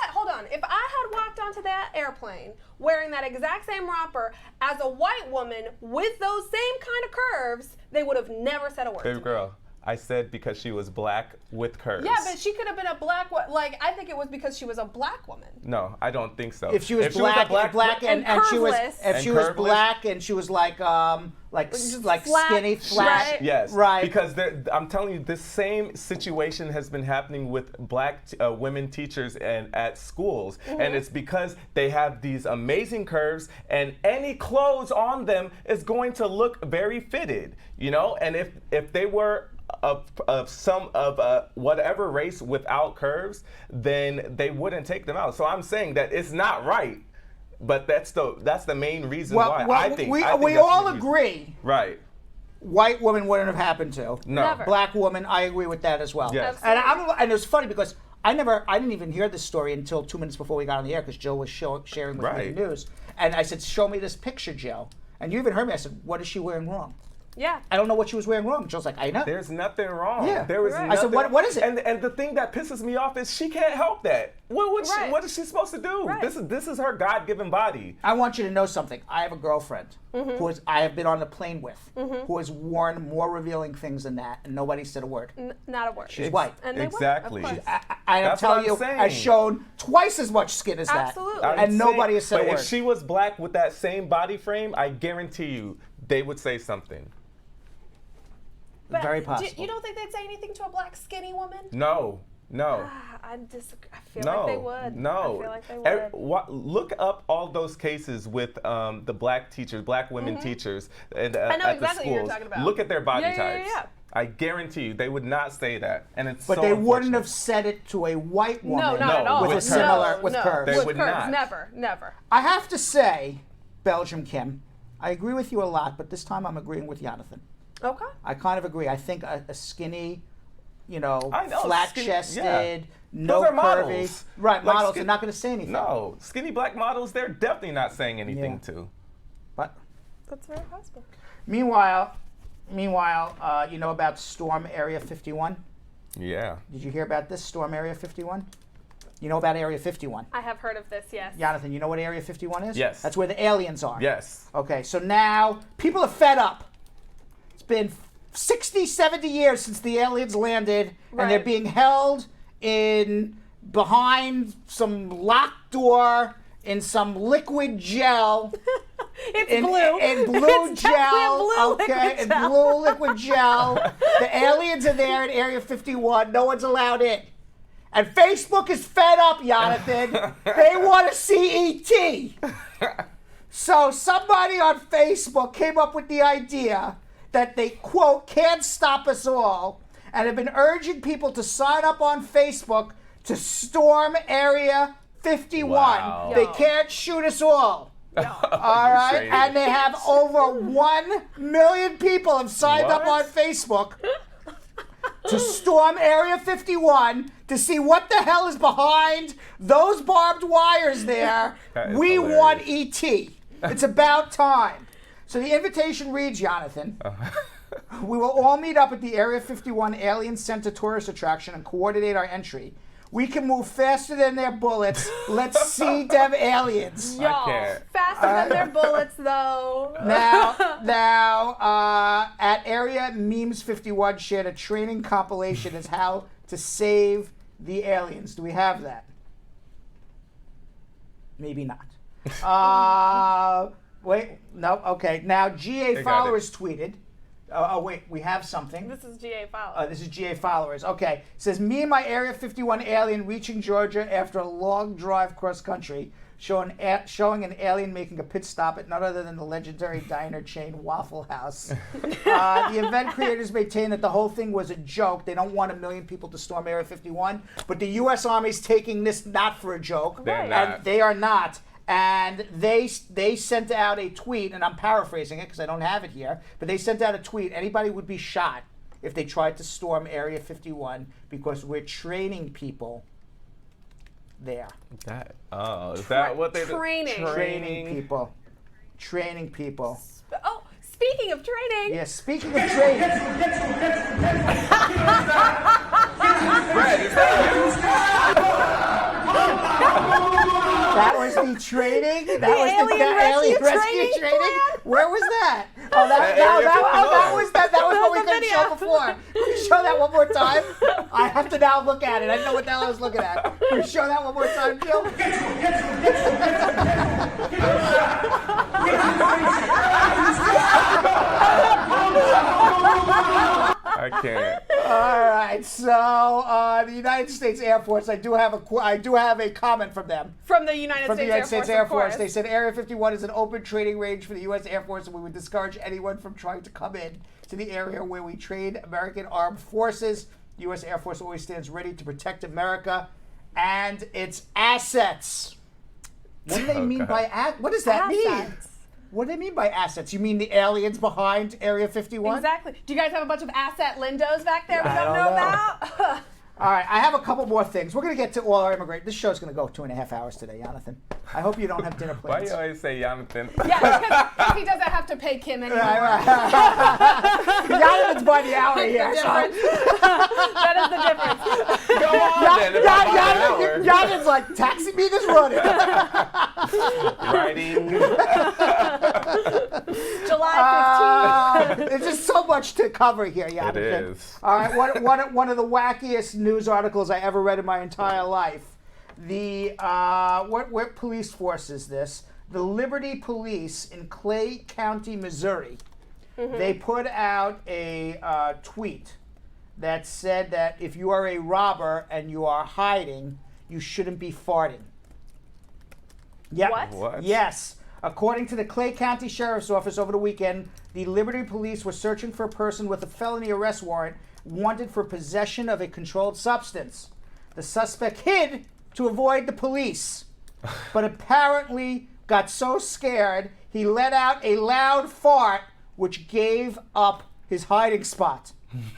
if I had walked onto that airplane wearing that exact same romper as a white woman with those same kind of curves, they would have never said a word. Baby girl, I said because she was black with curves. Yeah, but she could have been a black one. Like, I think it was because she was a black woman. No, I don't think so. If she was black and she was, if she was black and she was like flat, skinny, flat. right? Yes, right. Because I'm telling you, this same situation has been happening with black women teachers and at schools, and it's because they have these amazing curves, and any clothes on them is going to look very fitted, And if they were of some of whatever race without curves, then they wouldn't take them out. So I'm saying that it's not right, but that's the main reason why I think we that's all the reason. agree. Right. White woman wouldn't have happened to. No. Never. Black woman, I agree with that as well. Yes. And it was funny because I didn't even hear this story until 2 minutes before we got on the air because Jill was sharing with me the news. And I said, show me this picture, Jill. And you even heard me. I said, what is she wearing wrong? Yeah. I don't know what she was wearing wrong. Jill's like, I know. There's nothing wrong. Yeah. There was Right. nothing. I said, what is it? And the thing that pisses me off is she can't help that. What is she supposed to do? Right. This is her God-given body. I want you to know something. I have a girlfriend who I have been on the plane with who has worn more revealing things than that, and nobody said a word. Not a word. She's white. And they Exactly. would, of course. I'm That's telling what I'm you, saying. has shown twice as much skin as that. Absolutely. And nobody has said a But word. if she was black with that same body frame, I guarantee you, they would say something. But Very possible. You don't think they'd say anything to a black skinny woman? No. I feel like they would. No. I feel like they would. Look up all those cases with the black teachers, black women teachers, and I know at exactly the what schools. you're talking about. Look at their body Yeah, yeah, types. yeah. I guarantee you, they would not say that, and it's But so they wouldn't unfortunate. have said it to a white woman No, not at all. with a similar with curves. They With would curves, not. never. I have to say, Belgium Kim, I agree with you a lot, but this time I'm agreeing with Yonathan. Okay. I kind of agree. I think a skinny, I know, flat-chested, yeah. no Those are curvy. models. Right, Like models are not going to say anything. No, skinny black models, they're definitely not saying anything to. But That's very possible. meanwhile, you know about Storm Area 51? Yeah. Did you hear about this, Storm Area 51? You know about Area 51? I have heard of this, yes. Jonathan, you know what Area 51 is? Yes. That's where the aliens are. Yes. Okay, so now people are fed up. It's been 60, 70 years since the aliens landed, and they're Right. being held behind some locked door in some liquid gel. It's blue. In blue It's gel. definitely blue Okay, liquid in gel. blue liquid gel. The aliens are there in Area 51. No one's allowed in. And Facebook is fed up, Yonathan. They want to see E.T. So somebody on Facebook came up with the idea that they, quote, can't stop us all, and have been urging people to sign up on Facebook to storm Area 51. Wow. They can't shoot us all. All right, Shady. and they have over 1 million people have signed up on What? Facebook to storm Area 51 to see what the hell is behind those barbed wires there. That is We hilarious. want E.T. It's about time. So the invitation reads, Jonathan, we will all meet up at the Area 51 Alien Center tourist attraction and coordinate our entry. We can move faster than their bullets. Let's see them aliens. Y'all, faster than their bullets, though. Now, at Area Memes 51 shared a training compilation as how to save the aliens. Do we have that? Maybe not. Wait, no, okay. Now, GA Followers tweeted. Wait, we have something. This is GA Followers. This is GA Followers. Okay. It says, me and my Area 51 alien reaching Georgia after a long drive cross country, showing an alien making a pit stop at none other than the legendary diner chain Waffle House. The event creators maintain that the whole thing was a joke. They don't want 1 million people to storm Area 51, but the U.S. Army's taking this not for a joke. They're not. And they are not. And they sent out a tweet, and I'm paraphrasing it because I don't have it here, but they sent out a tweet. Anybody would be shot if they tried to storm Area 51 because we're training people there. Is that what they Training. Training people. Training people. Oh, speaking of training. Yeah, speaking of training. Brad, is that That was the training? That was the alien rescue rescue training? plan? Where was that? Oh, that was what we couldn't show before. Can you show that one more time? I have to now look at it. I didn't know what the hell I was looking at. Can you show that one more time, Jill? I can't. All right, so the United States Air Force, I do have a comment from them. From the United States Air Force. They said Area 51 is an open training range for the U.S. Air Force, and we would discourage anyone from trying to come in to the area where we train American armed forces. The U.S. Air Force always stands ready to protect America and its assets. What do they mean by what does that mean? What do they mean by assets? You mean the aliens behind Area 51? Exactly. Do you guys have a bunch of asset lindos back there we don't know about? All right, I have a couple more things. We're going to get to all our immigrant. This show's going to go 2.5 hours today, Jonathan. I hope you don't have dinner Why plans. do you always say Yonathan? Yeah, because he doesn't have to pay Kim anymore. Jonathan's by the hour here. That is the difference. Go on then, if I'm by an hour. Jonathan's like, taxi me this running. Writing. July 15th. There's just so much to cover here, Jonathan. It is. All right, one of the wackiest news articles I ever read in my entire life. What police force is this? The Liberty Police in Clay County, Missouri. Mm-hmm. They put out a tweet that said that if you are a robber and you are hiding, you shouldn't be farting. Yep. What? Yes. According to the Clay County Sheriff's Office over the weekend, the Liberty Police were searching for a person with a felony arrest warrant wanted for possession of a controlled substance. The suspect hid to avoid the police, but apparently got so scared he let out a loud fart, which gave up his hiding spot.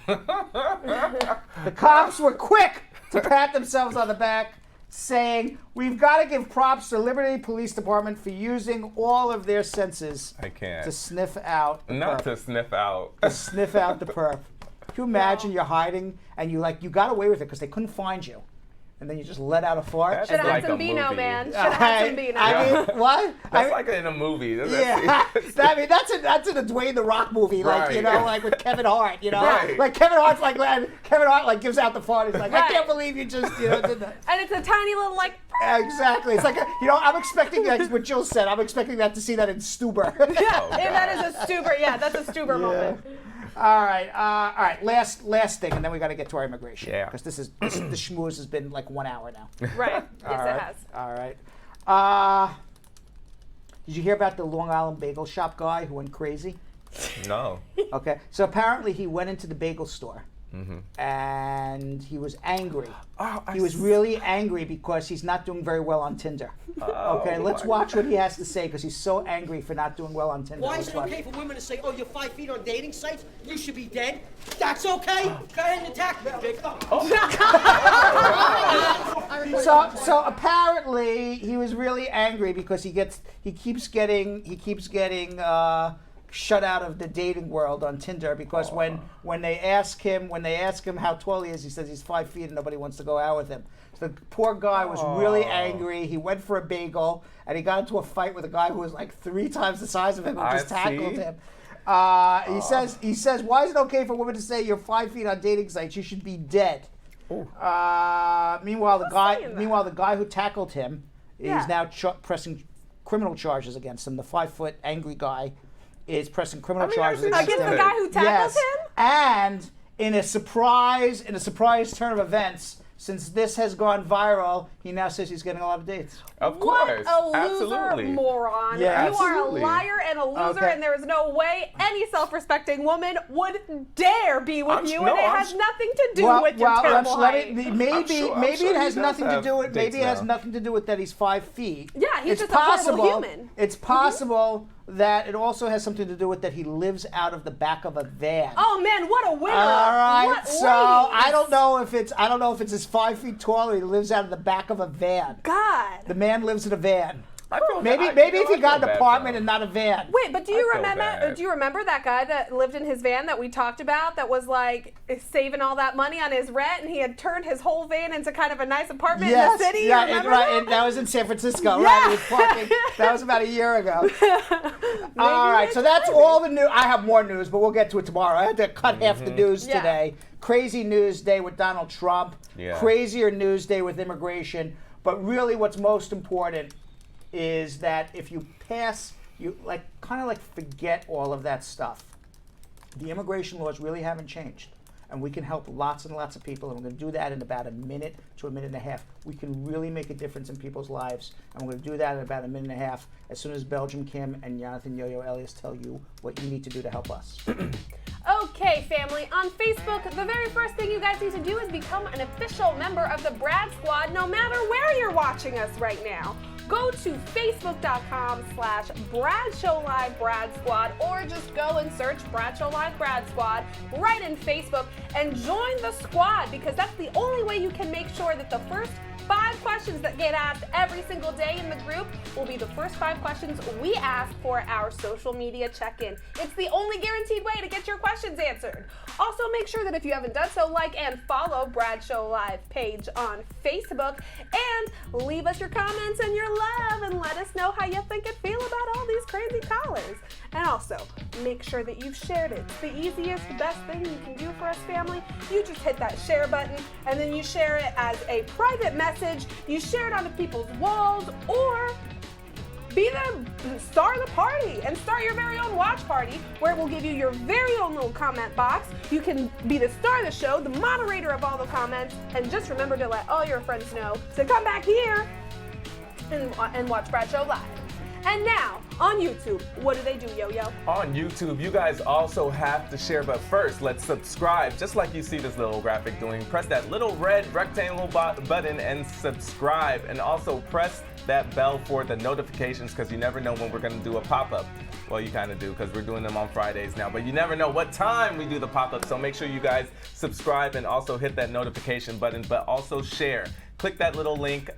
The cops were quick to pat themselves on the back, saying, "We've got to give props to Liberty Police Department for using all of their senses to sniff out the Not perp." to sniff out. To sniff out the perp. Can you imagine you're hiding and you got away with it because they couldn't find you, and then you just let out a fart? That's Should have like had some a Beano, movie. man. Should have had some Beano. I mean, what? That's like in a movie. Yeah, I mean that's in a Dwayne the Rock movie, like Right. like with Kevin Hart, Right. like Kevin Hart gives out the fart. He's like, I can't believe you just did that. And it's a tiny little Exactly. It's like I'm expecting what Jill said. I'm expecting that to see that in Stuber. Yeah, that is a Stuber. Yeah, that's a Stuber moment. All right. Last thing, and then we got to get to our immigration. Yeah. Because the schmooze has been like 1 hour now. Right. Yes, it has. All right. Did you hear about the Long Island bagel shop guy who went crazy? No. Okay. So apparently he went into the bagel store. Mm-hmm. And he was angry. He was really angry because he's not doing very well on Tinder. Okay, let's watch what he has to say because he's so angry for not doing well on Tinder. Why is it okay for women to say, "Oh, you're 5 feet on dating sites? You should be dead"? That's okay. Go ahead and attack me, Jake. So apparently he was really angry because he keeps getting shut out of the dating world on Tinder because when they ask him how tall he is, he says he's 5 feet and nobody wants to go out with him. So the poor guy was really angry. He went for a bagel and he got into a fight with a guy who was like 3 times the size of him who just tackled him. He says, why is it okay for women to say you're 5 feet on dating sites? You should be dead. Meanwhile, the guy who tackled him is now pressing criminal charges against him. The 5-foot angry guy is pressing criminal charges against him. The guy who tackled him? And in a surprise turn of events, since this has gone viral, he now says he's getting a lot of dates. Of course. What a Absolutely. loser, moron. Yeah, you absolutely. are a liar and a loser, Okay. and there is no way any self-respecting woman would dare be with you, and it has nothing to do with your terrible height. Maybe it has nothing to do with. dates Maybe it has now. nothing to do with that he's 5 feet. Yeah, he's It's just a horrible possible. human. It's possible that it also has something to do with that he lives out of the back of a van. Oh man, what a winner! All right, What so ladies. I don't know if it's his 5 feet tall or he lives out of the back of a van. God. The man lives in a van. I feel Maybe bad. if he I got feel an bad, apartment though. and not a van. Wait, but do you I feel remember? bad. Do you remember that guy that lived in his van that we talked about? That was like saving all that money on his rent, and he had turned his whole van into kind of a nice apartment in the city. Yeah, Remember and that was in San Francisco, Yeah. right? He was parking. That was about a year ago. All right, so that's all the news. I have more news, but we'll get to it tomorrow. I had to cut half the news Yeah. today. Crazy news day with Donald Trump. Yeah. Crazier news day with immigration. But really, what's most important is that if you pass, you kind of forget all of that stuff. The immigration laws really haven't changed. And we can help lots and lots of people, and we're going to do that in about a minute to a minute and a half. We can really make a difference in people's lives, and we're going to do that in about a minute and a half as soon as Belgium Kim and Yonathan Yo-Yo Elias tell you what you need to do to help us. Okay, family, on Facebook, the very first thing you guys need to do is become an official member of the Brad Squad, no matter where you're watching us right now. Go to facebook.com/BradShowLive Brad Squad, or just go and search Brad Show Live Brad Squad right in Facebook and join the squad, because that's the only way you can make sure that the first 5 questions that get asked every single day in the group will be the first 5 questions we ask for our social media check-in. It's the only guaranteed way to get your questions answered. Also, make sure that if you haven't done so, like and follow Brad Show Live page on Facebook, and leave us your comments and your love, and let us know how you think and feel about all these crazy callers. And also, make sure that you've shared it. It's the easiest, best thing you can do for us, family. You just hit that share button, and then you share it as a private message. You share it onto people's walls, or be the star of the party and start your very own watch party, where it will give you your very own little comment box. You can be the star of the show, the moderator of all the comments, and just remember to let all your friends know to come back here and watch Brad Show Live. And now, on YouTube, what do they do, Yo-Yo? On YouTube, you guys also have to share, but first, let's subscribe. Just like you see this little graphic doing, press that little red rectangle button and subscribe. And also press that bell for the notifications, because you never know when we're gonna do a pop-up. Well, you kind of do, because we're doing them on Fridays now, but you never know what time we do the pop-up. So make sure you guys subscribe and also hit that notification button, but also share. Click that little link,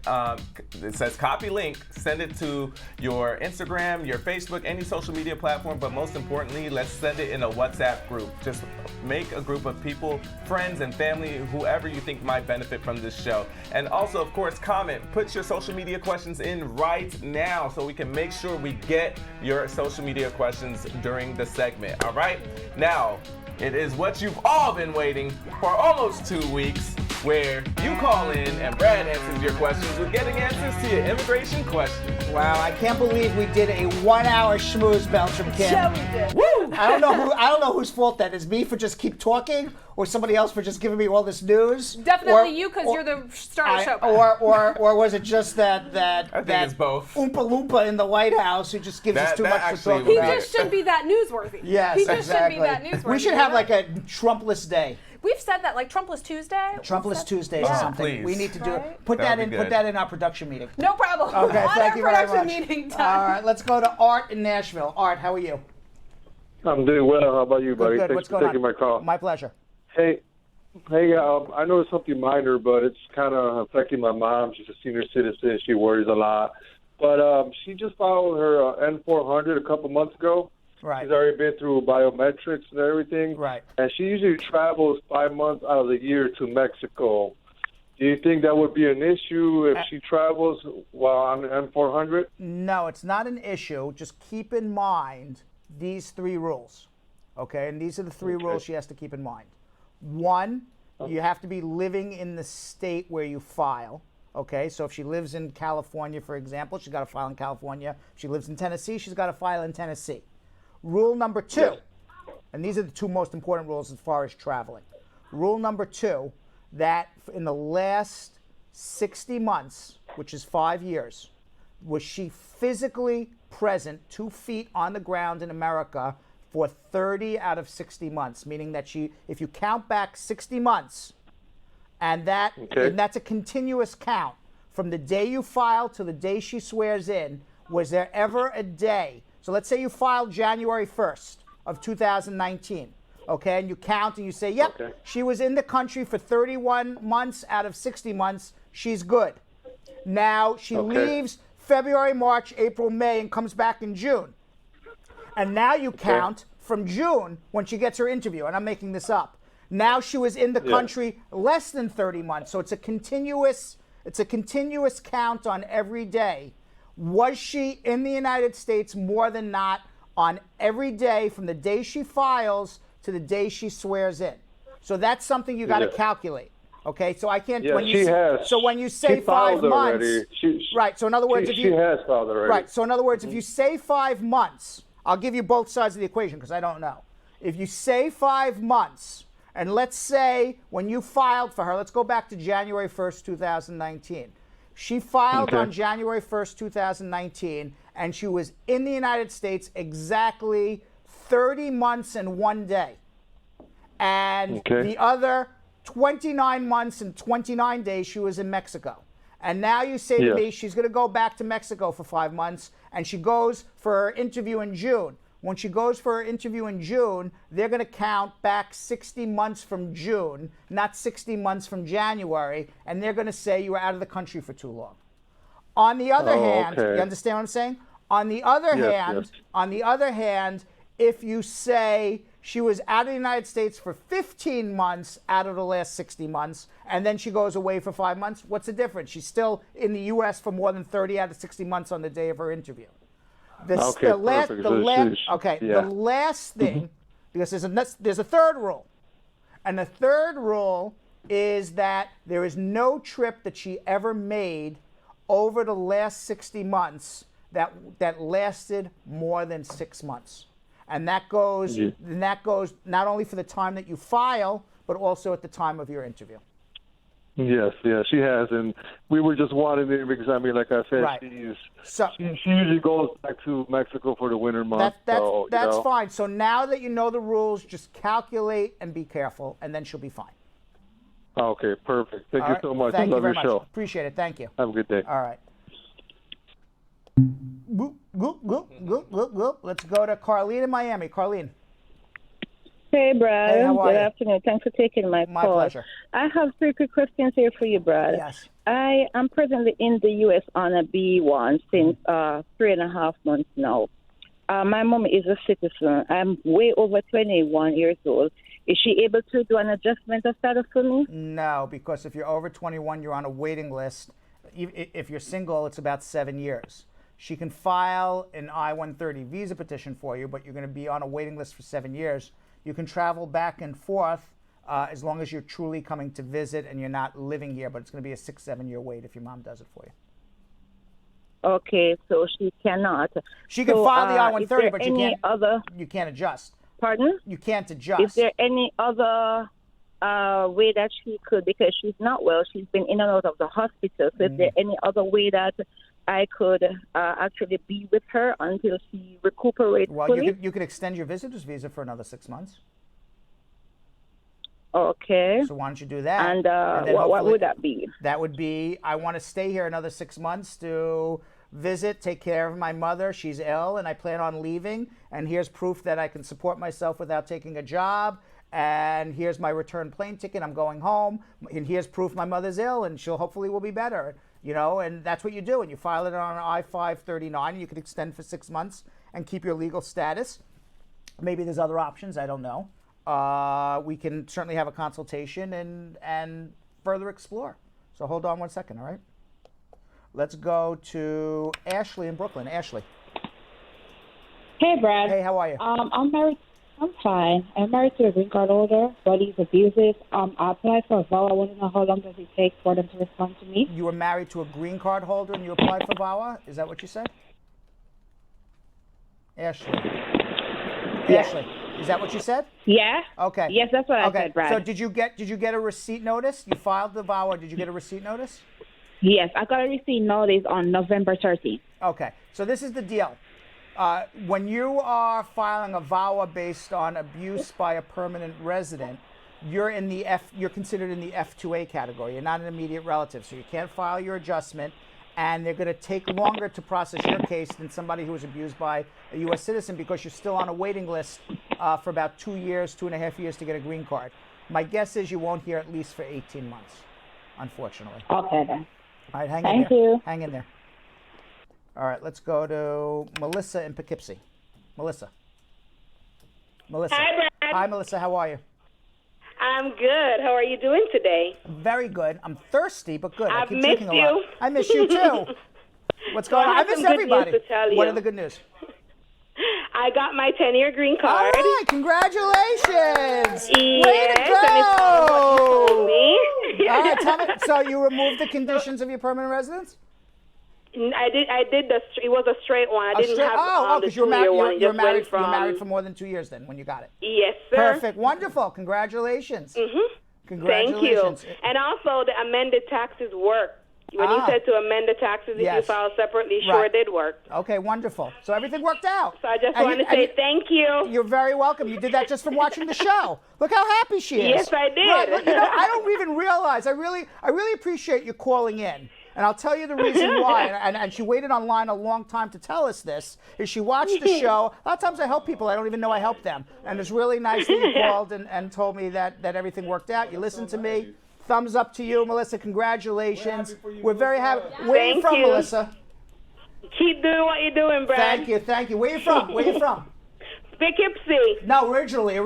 it says copy link, send it to your Instagram, your Facebook, any social media platform, but most importantly, let's send it in a WhatsApp group. Just make a group of people, friends and family, whoever you think might benefit from this show. And also, of course, comment, put your social media questions in right now so we can make sure we get your social media questions during the segment, all right? Now, it is what you've all been waiting for almost 2 weeks, where you call in and Brad answers your questions with getting answers to your immigration questions. Wow, I can't believe we did a 1-hour schmooze, Belgium Kim. Yeah, we did. Woo! I don't know whose fault that is. Me for just keep talking, or somebody else for just giving me all this news. Definitely you, because you're the star of the show. Or was it just that I think it's both. Oompa Loompa in the White House who just gives us too much to actually talk was He about? just should be that newsworthy. Yes, he just exactly. should be that newsworthy. We should have like a Trumpless day. We've said that, like Trumpless Tuesday. Trumpless Tuesdays or something. please. We need to do it. Right? Put That that would in. be Put good. that in our production meeting. No problem. Okay, On thank our you very production much. meeting All time. right, let's go to Art in Nashville. Art, how are you? I'm doing well. How about you, buddy? Good. Thanks What's for going taking on? my call. My pleasure. Hey, Hey, I know it's something minor, but it's kind of affecting my mom. She's a senior citizen. She worries a lot. But she just filed her N400 a couple months ago. Right. She's already been through biometrics and everything. Right. And she usually travels 5 months out of the year to Mexico. Do you think that would be an issue if she travels while on N400? No, it's not an issue. Just keep in mind these 3 rules, okay? And these are the 3 rules she has to keep in mind. 1, you have to be living in the state where you file, okay? So if she lives in California, for example, she's got to file in California. If she lives in Tennessee, she's got to file in Tennessee. Rule number 2, and these are the 2 most important rules as far as traveling. Rule number 2, that in the last 60 months, which is 5 years, was she physically present 2 feet on the ground in America for 30 out of 60 months, meaning that if you count back 60 months, and that's a continuous count from the day you file to the day she swears in, was there ever a day? So let's say you filed January 1st of 2019, okay, and you count and you say, yep, she was in the country for 31 months out of 60 months, she's good. Now she leaves February, March, April, May, and comes back in June. And now you count from June when she gets her interview, and I'm making this up. Now she was in the country less than 30 months, so it's a continuous count on every day. Was she in the United States more than not on every day from the day she files to the day she swears in? So that's something you got to calculate. Okay, so I can't. Yeah, when you, she has. So when you say she 5 months, right? So in other words, she has filed already. Right. So in other words, if you say 5 months, I'll give you both sides of the equation because I don't know. If you say 5 months, and let's say when you filed for her, let's go back to January 1st, 2019. She filed on January 1st, 2019, and she was in the United States exactly 30 months and 1 day. And the other 29 months and 29 days she was in Mexico. And now you say to me she's going to go back to Mexico for 5 months, and she goes for her interview in June. When she goes for her interview in June, they're going to count back 60 months from June, not 60 months from January, and they're going to say you were out of the country for too long. On the other hand, you understand what I'm saying? On the other hand, if you say she was out of the United States for 15 months out of the last 60 months, and then she goes away for 5 months, what's the difference? She's still in the U.S. for more than 30 out of 60 months on the day of her interview. The last thing, because there's a third rule, and the third rule is that there is no trip that she ever made over the last 60 months that lasted more than 6 months, and that goes not only for the time that you file, but also at the time of your interview. Yes, she has, and we were just wanting it because, I mean, like I said, she usually goes back to Mexico for the winter months. That's fine. So now that you know the rules, just calculate and be careful, and then she'll be fine. Okay, perfect. Thank you so much. Thank I love you very your much. show. Appreciate it. Thank you. Have a good day. All right. Let's go to Carlene in Miami. Carlene. Hey, Brad. Hey, how are Good you? afternoon. Thanks for taking my call. My pleasure. I have 3 quick questions here for you, Brad. Yes. I am presently in the U.S. on a B1 since 3.5 months now. My mom is a citizen. I'm way over 21 years old. Is she able to do an adjustment of status for me? No, because if you're over 21, you're on a waiting list. If you're single, it's about 7 years. She can file an I-130 visa petition for you, but you're going to be on a waiting list for 7 years. You can travel back and forth as long as you're truly coming to visit and you're not living here, but it's going to be a 6-7 year wait if your mom does it for you. Okay, so she cannot. She can file the I-130, but you can't adjust. Pardon? You can't adjust. Is there any other way that she could, because she's not well, she's been in and out of the hospital, so is there any other way that I could actually be with her until she recuperates fully? You could extend your visitor's visa for another 6 months. Okay. So why don't you do that? And what would that be? That would be, I want to stay here another 6 months to visit, take care of my mother. She's ill, and I plan on leaving. And here's proof that I can support myself without taking a job. and here's my return plane ticket. I'm going home, and here's proof my mother's ill, and she'll hopefully will be better. You know, and that's what you do. And you file it on an I-539, and you could extend for 6 months and keep your legal status. Maybe there's other options. I don't know. We can certainly have a consultation and further explore. So hold on 1 second, all right? Let's go to Ashley in Brooklyn. Ashley. Hey, Brad. Hey, how are you? I'm married. I'm fine. I'm married to a green card holder, but he's abusive. I applied for a VAWA. I want to know how long does it take for them to respond to me. You were married to a green card holder and you applied for VAWA? Is that what you said? Ashley. Yeah. Ashley, is that what you said? Yeah. Okay. Yes, that's what I said, Brad. So did you get a receipt notice? You filed the VAWA. Did you get a receipt notice? Yes, I got a receipt notice on November 13th. Okay. So this is the deal. When you are filing a VAWA based on abuse by a permanent resident, you're considered in the F2A category. You're not an immediate relative, so you can't file your adjustment, and they're going to take longer to process your case than somebody who was abused by a U.S. citizen because you're still on a waiting list for about 2 years, 2.5 years to get a green card. My guess is you won't hear at least for 18 months, unfortunately. Okay, then. All right, hang in Thank there. you. Hang in there. All right, let's go to Melissa in Poughkeepsie. Melissa. Hi, Brad. Hi, Melissa. How are you? I'm good. How are you doing today? Very good. I'm thirsty, but good. I I've keep missed drinking a lot. you. I miss you too. What's going on? I miss everybody. Good news to tell you. What are the good news? I got my 10-year green All card. right, congratulations! Yes, Way to go! and it's told me. All right, tell me. So you removed the conditions of your permanent residence? I did it was a straight one. I didn't have the because you were 2-year one. It you're just went married. from, You're married for more than 2 years then when you got it. Yes, sir. Perfect. Wonderful. Congratulations. Mm-hmm. Congratulations. Thank you. And also, the amended taxes work. When you said to amend the taxes if you file separately, sure Right. did work. Okay, wonderful. So everything worked out. So I just wanted to say thank you. You're very welcome. You did that just from watching the show. Look how happy she is. Yes, I did. Right, look, I don't even realize. I really appreciate you calling in. And I'll tell you the reason why. And she waited online a long time to tell us this. Is she watched the show. A lot of times I help people. I don't even know I help them. And it's really nice that you called and told me that everything worked out. You listened to me. Thumbs up to you, Melissa. Congratulations. We're very happy. Where are you from, Melissa? Keep doing what you're doing, Brad. Thank you, thank you. Where are you from? Where are you from? Poughkeepsie. No, originally.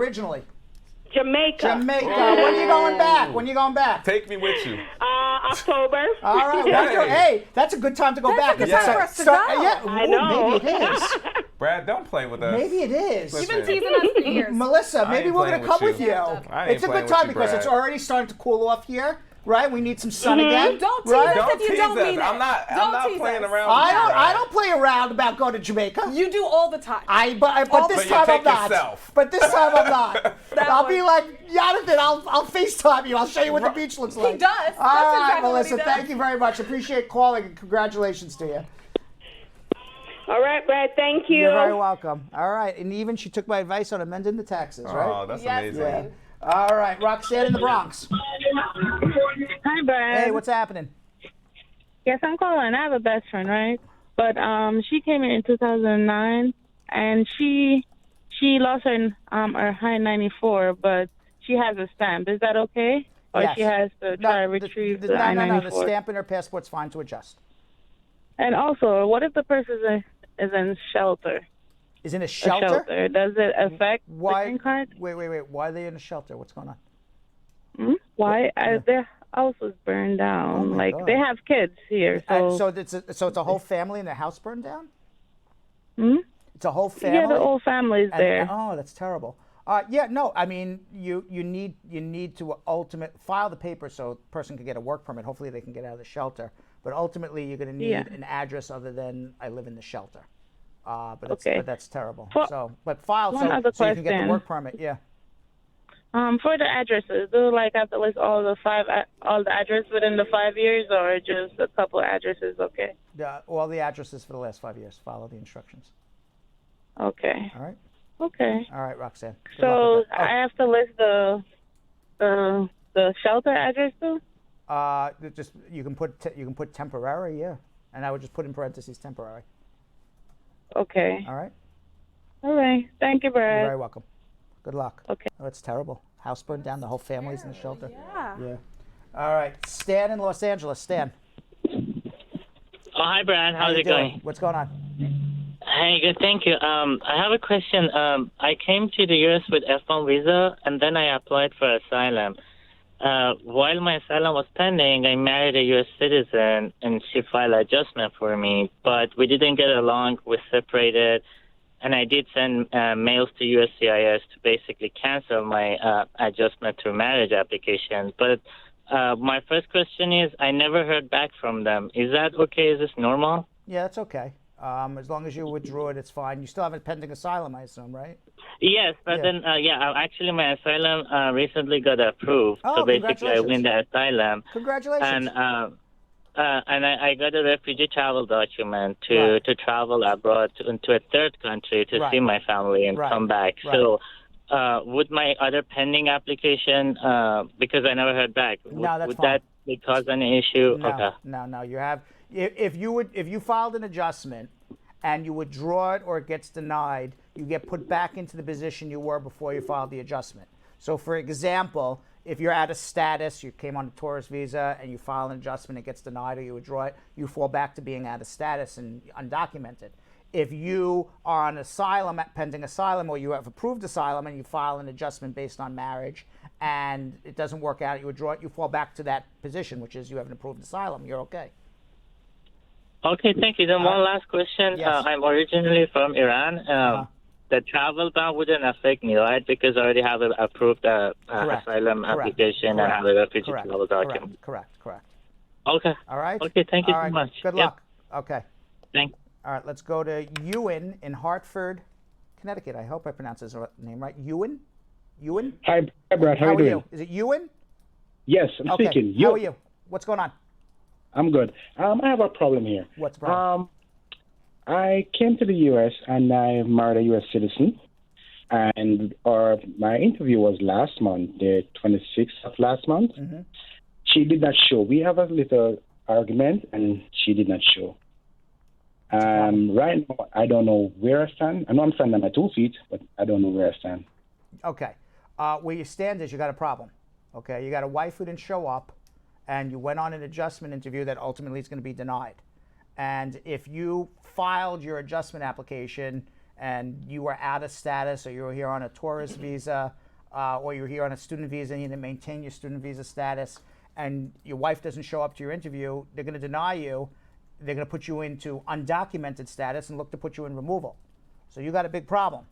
Jamaica. Jamaica. When are you going back? When are you going back? Take me with you. October. All right. Well, hey, that's a good time to go back. That's a good time for us to go. Yeah, I know. Maybe it is. Brad, don't play with us. Maybe it is. You've been teasing us for years. Melissa, maybe we're going to come with you. I ain't It's a playing good time with you, because Brad. it's already starting to cool off here. Right, we need some sun again. Don't tease right? us if you tease don't us. mean it. I'm not tease playing us. around. I don't play around about going to Jamaica. You do all the time. But this time I'm not. Yourself. But this time I'm not. I'll be one. like, Jonathan, I'll FaceTime you. I'll show you what the beach looks like. He does. All That's right, exactly what he Melissa, does. thank you very much. Appreciate calling and congratulations to you. All right, Brad. Thank you. You're very welcome. All right, and even she took my advice on amending the taxes, right? Oh, that's Yes, amazing. Yeah. All right, Roxanne in the Bronx. Hi, Brad. Hey, what's happening? Yes, I'm calling. I have a best friend, right? But she came in 2009, and she lost her high 94, but she has a stamp. Is that okay? Or Yes. she has to try to retrieve the No, I-94? the stamp in her passport's fine to adjust. And also, what if the person is in shelter? Is in a shelter? Does it affect Why? the green card? Wait. Why are they in a shelter? What's going on? Why? Their house was burned down. Oh my God. They have kids here, so. So it's a whole family and their house burned down? Hmm? It's a whole family? Yeah, the whole family's there. Oh, that's terrible. Yeah, no, I mean, you need to file the paper so a person can get a work permit. Hopefully they can get out of the shelter. But ultimately, you're going to need an address other than I live in the shelter. But that's terrible. But file so you can get the work permit. Yeah. For the addresses, do I have to list all the addresses within the 5 years, or just a couple of addresses? Okay. All the addresses for the last 5 years. Follow the instructions. Okay. All right. Okay. All right, Roxanne. Good So luck with that. I have to list the shelter address too. You can put temporary, yeah, and I would just put in parentheses temporary. Okay. All right. All right. Thank you, Brad. You're very welcome. Good luck. Okay. Oh, it's terrible. House burned down. The whole family's in the shelter. Yeah. Yeah. All right. Stan in Los Angeles. Stan. Oh, hi, Brad. How's you it going? What's going on? Hey, good. Thank you. I have a question. I came to the U.S. with F1 visa, and then I applied for asylum. While my asylum was pending, I married a U.S. citizen, and she filed adjustment for me. But we didn't get along. We separated, and I did send mails to USCIS to basically cancel my adjustment to marriage application. But my first question is, I never heard back from them. Is that okay? Is this normal? Yeah, that's okay. As long as you withdraw it, it's fine. You still have a pending asylum, I assume, right? Yes, but then, actually my asylum recently got approved. Oh, so basically I win the asylum. Congratulations. And I got a refugee travel document to travel abroad into a third country to see my family and come back. So would my other pending application, because I never heard back, would that cause any issue? No, Okay. no. You have if you filed an adjustment and you withdraw it or it gets denied, you get put back into the position you were before you filed the adjustment. So, for example, if you're out of status, you came on a tourist visa and you file an adjustment, it gets denied or you withdraw it, you fall back to being out of status and undocumented. If you are on asylum, pending asylum, or you have approved asylum and you file an adjustment based on marriage and it doesn't work out, you withdraw it, you fall back to that position, which is you have an approved asylum. You're okay. Okay, thank you. Then one last question. Yes. I'm originally from Iran. The travel ban wouldn't affect me, right? Because I already have an approved asylum application and have a refugee travel document. Correct. Okay. All right. Okay, thank you All so right. much. Good luck. Okay. Thanks. All right, let's go to Ewan in Hartford, Connecticut. I hope I pronounced his name right. Ewan? Hi, Brad. How are you doing? Is it Ewan? Yes, I'm speaking. How are you? What's going on? I'm good. I have a problem here. What's the problem? I came to the U.S. and I married a U.S. citizen, and my interview was last month, the 26th of last month. Mm-hmm. She did not show. We have a little argument, and she did not show. Right now, I don't know where I stand. I know I'm standing on my 2 feet, but I don't know where I stand. Okay. Where you stand is you got a problem. Okay. You got a wife who didn't show up, and you went on an adjustment interview that ultimately is going to be denied. And if you filed your adjustment application and you were out of status, or you were here on a tourist visa, or you were here on a student visa and you didn't maintain your student visa status, and your wife doesn't show up to your interview, they're going to deny you. They're going to put you into undocumented status and look to put you in removal. So you got a big problem.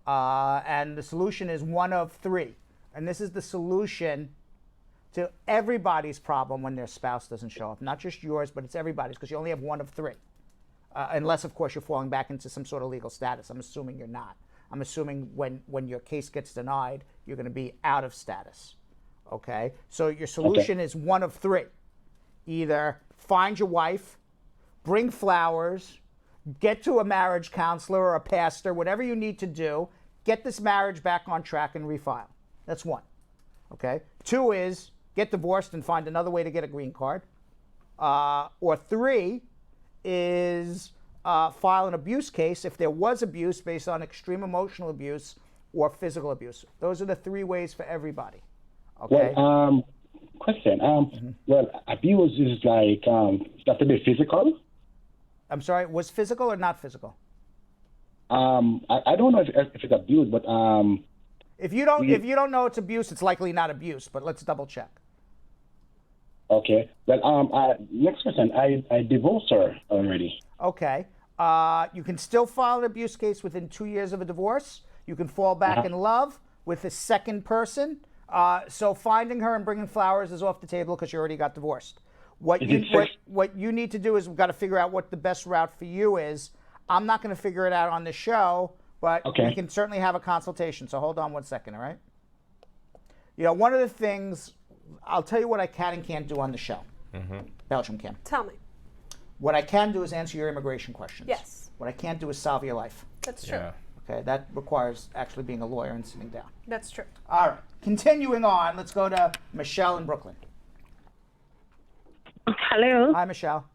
And the solution is one of three. And this is the solution to everybody's problem when their spouse doesn't show up. Not just yours, but it's everybody's, because you only have one of three. Unless, of course, you're falling back into some sort of legal status. I'm assuming you're not. I'm assuming when your case gets denied, you're going to be out of status. Okay? So your solution is one of three. Either find your wife, bring flowers, get to a marriage counselor or a pastor, whatever you need to do, get this marriage back on track and refile. That's one. Okay? Two is get divorced and find another way to get a green card. Or three is file an abuse case if there was abuse based on extreme emotional abuse or physical abuse. Those are the three ways for everybody. Okay? Well, question. Well, abuse is like, that to be physical? I'm sorry, was physical or not physical? I don't know if it's abuse, but if you don't know it's abuse, it's likely not abuse. But let's double check. Okay. Well, next question. I divorced her already. Okay. You can still file an abuse case within 2 years of a divorce. You can fall back in love with a second person. So finding her and bringing flowers is off the table because you already got divorced. What you need to do is we've got to figure out what the best route for you is. I'm not going to figure it out on the show, but we can certainly have a consultation. So hold on 1 second, all right? You know, one of the things, I'll tell you what I can and can't do on the show. Belgium can. Tell me. What I can do is answer your immigration questions. Yes. What I can't do is solve your life. That's true. Yeah. Okay, that requires actually being a lawyer and sitting down. That's true. All right, continuing on, let's go to Michelle in Brooklyn. Hello. Hi, Michelle.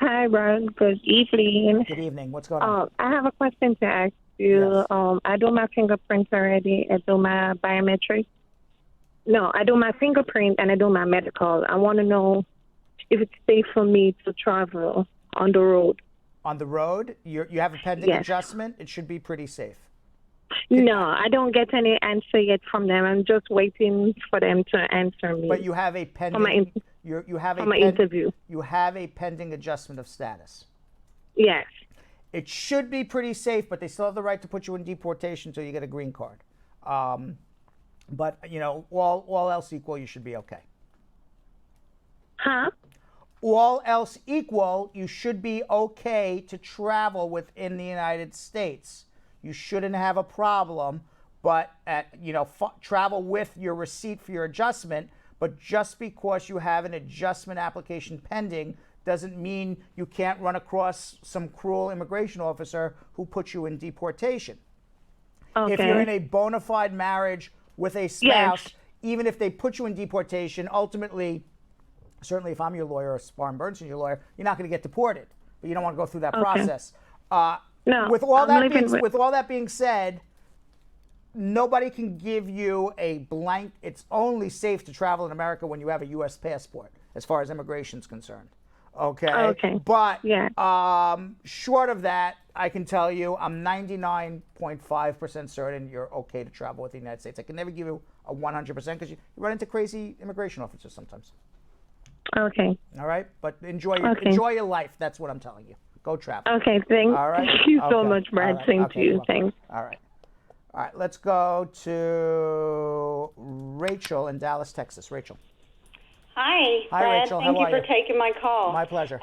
Hi, Brian. Good evening. Good evening. What's going on? I have a question to ask you. Yes. I do my fingerprints already. I do my biometrics. No, I do my fingerprint and I do my medical. I want to know if it's safe for me to travel on the road. On the road, you have a pending Yes. adjustment. It should be pretty safe. No, I don't get any answer yet from them. I'm just waiting for them to answer me. But you have a pending. You have a for my interview. You have a pending adjustment of status. Yes. It should be pretty safe, but they still have the right to put you in deportation until you get a green card. But all else equal, you should be okay. Huh? All else equal, you should be okay to travel within the United States. You shouldn't have a problem, but travel with your receipt for your adjustment. But just because you have an adjustment application pending doesn't mean you can't run across some cruel immigration officer who puts you in deportation. Okay. If you're in a bona fide marriage with a spouse, even if they put you in deportation, ultimately, certainly if I'm your lawyer or Sparn Bernstein your lawyer, you're not going to get deported. But you don't want to go through that process. No. With all that being said, nobody can give you a blank. It's only safe to travel in America when you have a U.S. passport, as far as immigration is concerned. Okay. Okay. But short of that, I can tell you, I'm 99.5% certain you're okay to travel with the United States. I can never give you a 100% because you run into crazy immigration officers sometimes. Okay. All right, but enjoy your life. That's what I'm telling you. Go travel. Okay. All right? Thank you so Okay. much, Brad. All right. Thank Okay, you. you're welcome. Thanks. All right. All right. Let's go to Rachel in Dallas, Texas. Rachel. Hi, Hi, Brad. Rachel. Thank How you are for you? taking my call. My pleasure.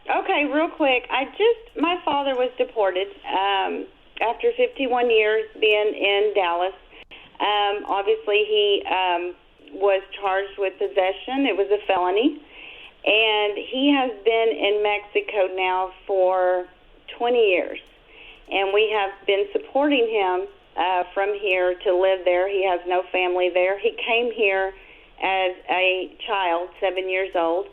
Okay, real quick. My father was deported after 51 years being in Dallas. Obviously, he was charged with possession. It was a felony. And he has been in Mexico now for 20 years. And we have been supporting him from here to live there. He has no family there. He came here as a child, 7 years old,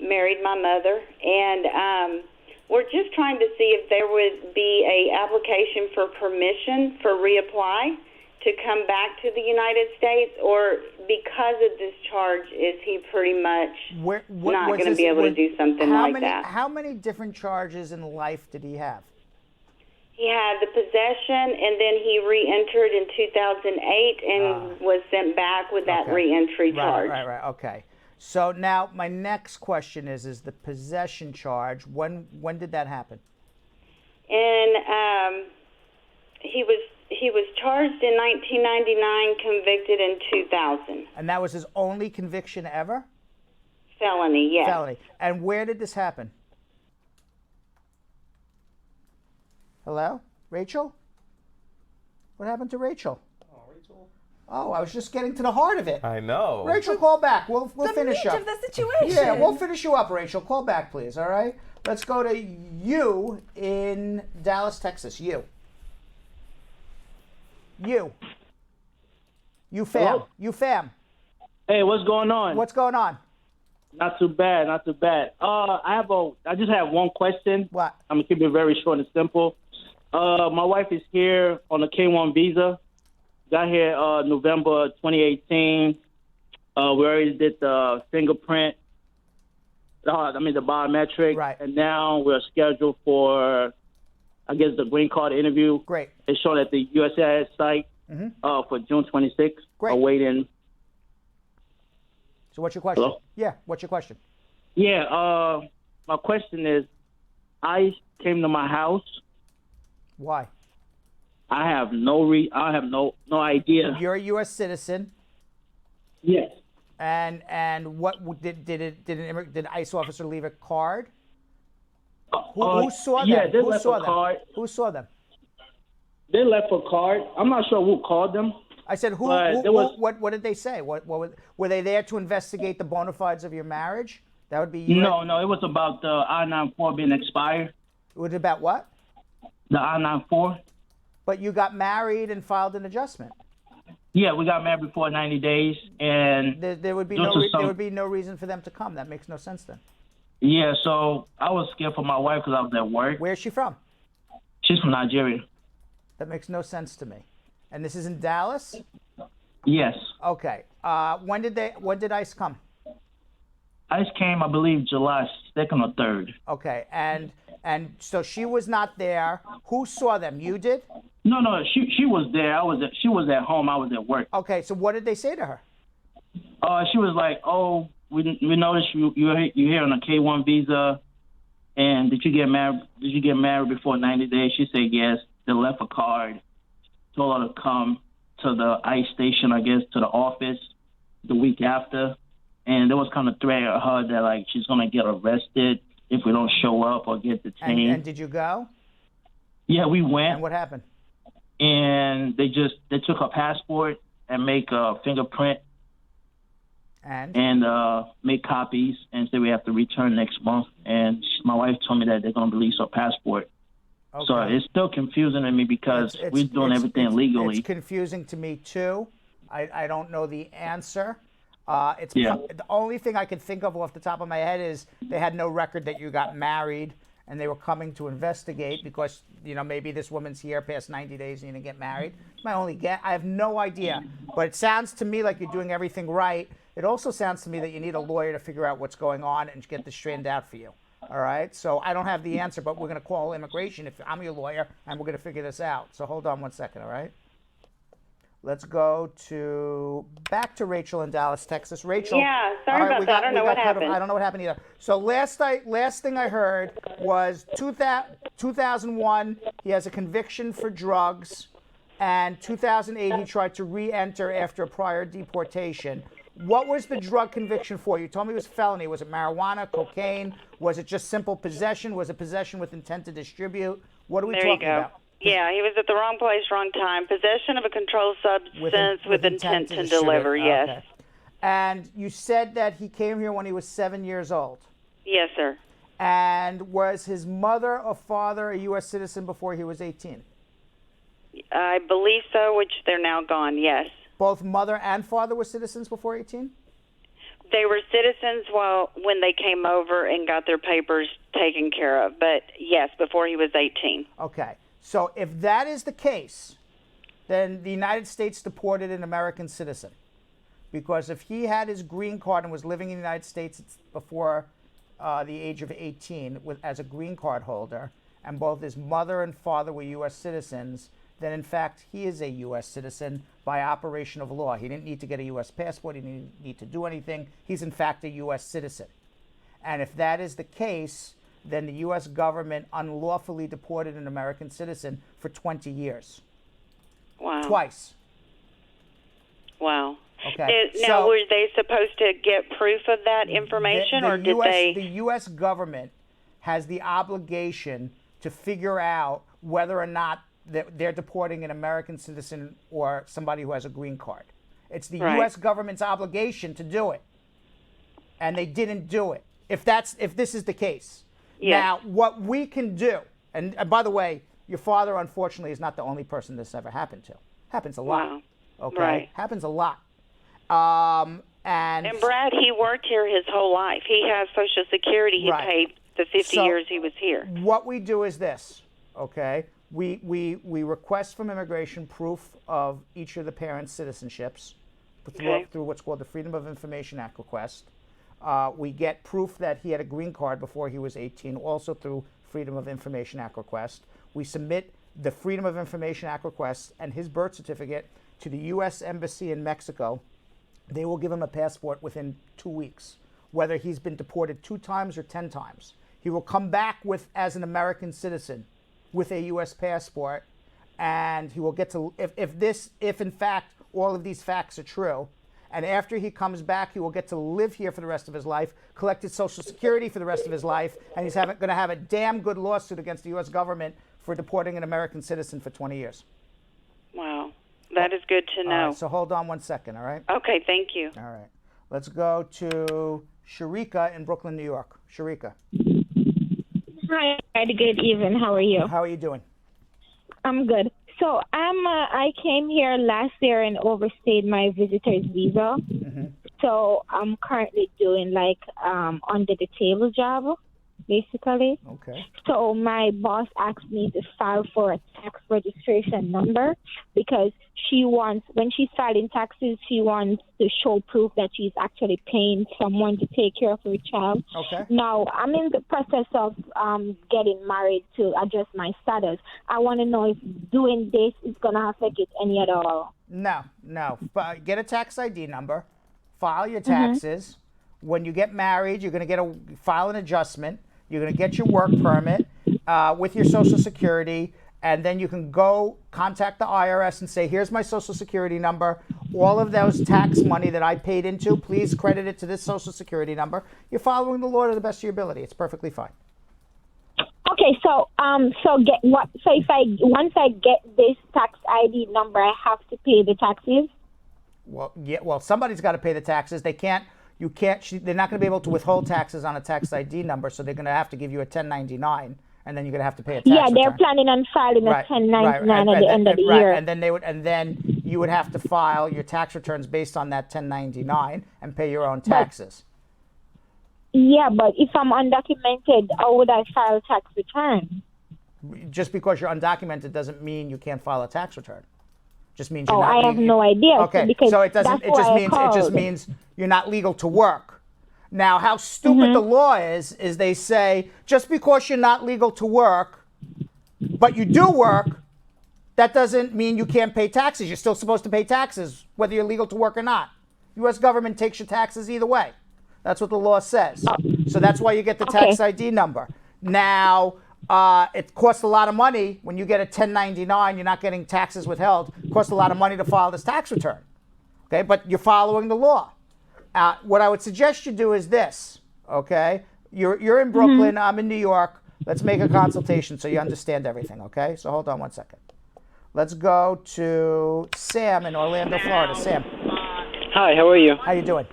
married my mother, and we're just trying to see if there would be a application for permission for reapply to come back to the United States, or because of this charge, is he pretty much not going to be able to do something like that? How many different charges in life did he have? He had the possession, and then he re-entered in 2008 and was sent back with that re-entry charge. Right. Okay. So now my next question is the possession charge, when did that happen? And he was charged in 1999, convicted in 2000. And that was his only conviction ever? Felony, yes. Felony. And where did this happen? Hello? Rachel? What happened to Rachel? Oh, I was just getting to the heart of it. I know. Rachel, call back. We'll finish meat up. of the situation. Yeah, we'll finish you up, Rachel. Call back, please, all right? Let's go to you in Dallas, Texas. You fam. Hello? You fam. Hey, what's going on? What's going on? Not too bad, not too bad. I just have one question. What? I'm gonna keep it very short and simple. My wife is here on a K-1 visa. Got here November 2018. We already did the fingerprint. The biometric. Right. And now we're scheduled for, I guess, the green card interview. Great. It's shown at the USCIS site for June 26th. Great. Awaiting. So what's your question? Hello? Yeah, what's your question? Yeah, my question is, ICE came to my house. Why? I have no idea. You're a U.S. citizen. Yes. And what did an ICE officer leave a card? Who saw them? Yeah, they Who left saw a them? card. Who saw them? They left a card. I'm not sure who called them. I said, what did they say? Were they there to investigate the bona fides of your marriage? That would be you. No, it was about the I-94 being expired. It was about what? The I-94. But you got married and filed an adjustment. Yeah, we got married before 90 days, and there would be no reason for them to come. That makes no sense then. Yeah, so I was scared for my wife because I was at work. Where's she from? She's from Nigeria. That makes no sense to me. And this is in Dallas? Yes. Okay. When did ICE come? ICE came, I believe, July 2nd or 3rd. Okay. And so she was not there. Who saw them? You did? No, she was there. She was at home. I was at work. Okay. So what did they say to her? She was like, "Oh, we noticed you're here on a K-1 visa, and did you get married? Did you get married before 90 days?" She said yes. They left a card, told her to come to the ICE station, I guess, to the office the week after, and they was kind of threatening her that like she's gonna get arrested if we don't show up or get detained. And did you go? Yeah, we went. And what happened? And they took her passport and make a fingerprint. And make copies and say we have to return next month. And my wife told me that they're going to release her passport. Okay. So it's still confusing to me because we're doing everything legally. It's confusing to me too. I don't know the answer. The only thing I can think of off the top of my head is they had no record that you got married and they were coming to investigate because, maybe this woman's here past 90 days and you didn't get married. It's my only guess. I have no idea. But it sounds to me like you're doing everything right. It also sounds to me that you need a lawyer to figure out what's going on and get this straightened out for you. All right? So I don't have the answer, but we're going to call immigration if I'm your lawyer, and we're going to figure this out. So hold on one second, all right? Let's go back to Rachel in Dallas, Texas. Rachel. Yeah, sorry about that. I don't know what happened. I don't know what happened either. So last thing I heard was 2001, he has a conviction for drugs, and 2008, he tried to re-enter after a prior deportation. What was the drug conviction for? You told me it was felony. Was it marijuana, cocaine? Was it just simple possession? Was it possession with intent to distribute? What are we talking about? Yeah, he was at the wrong place, wrong time. Possession of a controlled substance with intent to deliver, yes. Okay. And you said that he came here when he was 7 years old. Yes, sir. And was his mother or father a U.S. citizen before he was 18? I believe so, which they're now gone, yes. Both mother and father were citizens before 18? They were citizens when they came over and got their papers taken care of. But, yes, before he was 18. Okay. So if that is the case, then the United States deported an American citizen. Because if he had his green card and was living in the United States before the age of 18 as a green card holder, and both his mother and father were U.S. citizens, then in fact he is a U.S. citizen by operation of law. He didn't need to get a U.S. passport. He didn't need to do anything. He's in fact a U.S. citizen. And if that is the case, then the U.S. government unlawfully deported an American citizen for 20 years. Wow. Twice. Wow. Okay. Now, were they supposed to get proof of that information, or did they? The U.S. government has the obligation to figure out whether or not they're deporting an American citizen or somebody who has a green card. It's the U.S. government's obligation to do it, and they didn't do it. If this is the case, now what we can do, and by the way, your father unfortunately is not the only person this ever happened to. Happens a lot. Wow. Okay, right. Happens a lot. And Brad, he worked here his whole life. He has Social Security. He paid the 50 years he was here. What we do is this, okay? We request from immigration proof of each of the parents' citizenships through what's called the Freedom of Information Act request. We get proof that he had a green card before he was 18, also through Freedom of Information Act request. We submit the Freedom of Information Act request and his birth certificate to the U.S. Embassy in Mexico. They will give him a passport within 2 weeks, whether he's been deported 2 times or 10 times. He will come back as an American citizen with a U.S. passport, and he will get to, if in fact all of these facts are true, and after he comes back, he will get to live here for the rest of his life, collect his Social Security for the rest of his life, and he's going to have a damn good lawsuit against the U.S. government for deporting an American citizen for 20 years. Wow. That is good to know. So hold on one second, all right? Okay, thank you. All right. Let's go to Sharika in Brooklyn, New York. Sharika. Hi, good evening. How are you? How are you doing? I'm good. So I came here last year and overstayed my visitor's visa. Mm-hmm. So I'm currently doing under the table job. basically. Okay. So my boss asked me to file for a tax registration number because she wants, when she's filing taxes, she wants to show proof that she's actually paying someone to take care of her child. Okay. Now, I'm in the process of getting married to adjust my status. I want to know if doing this is going to affect it any at all. No. Get a tax ID number, file your taxes. When you get married, you're going to file an adjustment. You're going to get your work permit with your Social Security, and then you can go contact the IRS and say, here's my Social Security number. All of those tax money that I paid into, please credit it to this Social Security number. You're following the law to the best of your ability. It's perfectly fine. Okay, so once I get this tax ID number, I have to pay the taxes? Well, yeah. Well, somebody's got to pay the taxes. They're not going to be able to withhold taxes on a tax ID number, so they're going to have to give you a 1099, and then you're going to have to pay a tax return. They're planning on filing a 1099 at the end of the year. And then you would have to file your tax returns based on that 1099 and pay your own taxes. But if I'm undocumented, how would I file tax return? Just because you're undocumented doesn't mean you can't file a tax return. Just means you're I not. have no idea. Okay, so it doesn't. It just means you're not legal to work. Now, how stupid the law is they say just because you're not legal to work, but you do work, that doesn't mean you can't pay taxes. You're still supposed to pay taxes whether you're legal to work or not. U.S. government takes your taxes either way. That's what the law says. So that's why you get the tax ID number. Now, it costs a lot of money when you get a 1099. You're not getting taxes withheld. It costs a lot of money to file this tax return. Okay, but you're following the law. What I would suggest you do is this. Okay, you're in Brooklyn. I'm in New York. Let's make a consultation so you understand everything. Okay, so hold on one second. Let's go to Sam in Orlando, Florida. Sam. Hi, how are you? How you doing?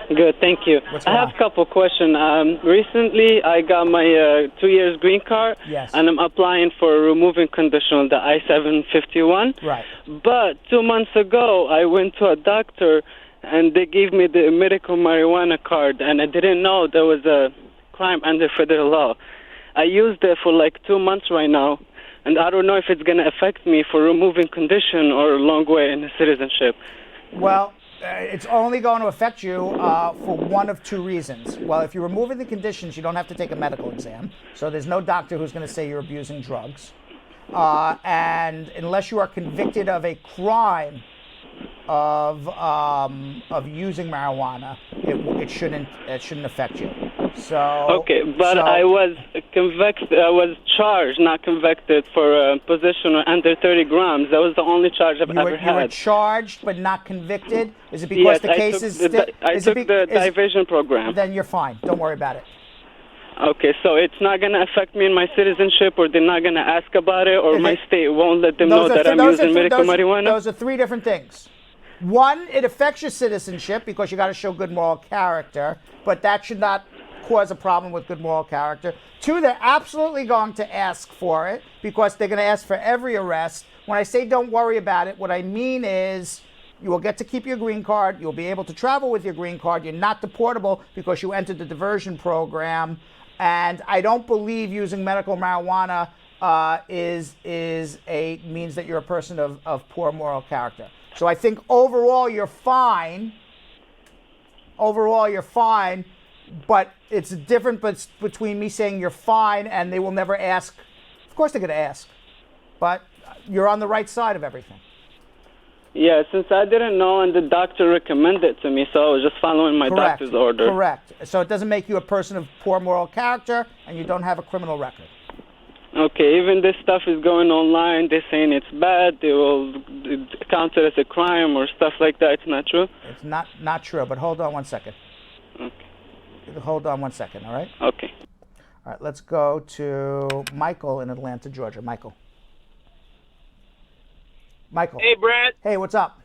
Good, thank you. I have a couple questions. Recently, I got my 2 years green card, and I'm applying for a removing condition on the I-751. Right. But 2 months ago, I went to a doctor, and they gave me the medical marijuana card, and I didn't know there was a crime under federal law. I used it for like 2 months right now, and I don't know if it's going to affect me for removing condition or a long way in the citizenship. Well, it's only going to affect you for one of two reasons. Well, if you're removing the conditions, you don't have to take a medical exam. So there's no doctor who's going to say you're abusing drugs. And unless you are convicted of a crime of using marijuana, it shouldn't affect you. So okay, but I was convicted. I was charged, not convicted, for a possession under 30 grams. That was the only charge I've ever had. You were charged but not convicted. Is it because the case is? I took the diversion program. Then you're fine. Don't worry about it. Okay, so it's not going to affect me in my citizenship, or they're not going to ask about it, or my state won't let them know that I'm using medical marijuana? Those are three different things. One, it affects your citizenship because you got to show good moral character, but that should not cause a problem with good moral character. Two, they're absolutely going to ask for it because they're going to ask for every arrest. When I say don't worry about it, what I mean is you will get to keep your green card. You'll be able to travel with your green card. You're not deportable because you entered the diversion program. And I don't believe using medical marijuana means that you're a person of poor moral character. So I think overall you're fine. Overall you're fine, but it's a difference between me saying you're fine and they will never ask. Of course they're going to ask, but you're on the right side of everything. Yeah, since I didn't know and the doctor recommended it to me, so I was just following my doctor's order. Correct. So it doesn't make you a person of poor moral character and you don't have a criminal record. Okay, even this stuff is going online. They're saying it's bad. They will count it as a crime or stuff like that. It's not true? It's not true, but hold on one second. Okay. Hold on one second, all right? Okay. All right, let's go to Michael in Atlanta, Georgia. Michael. Hey, Brad. Hey, what's up?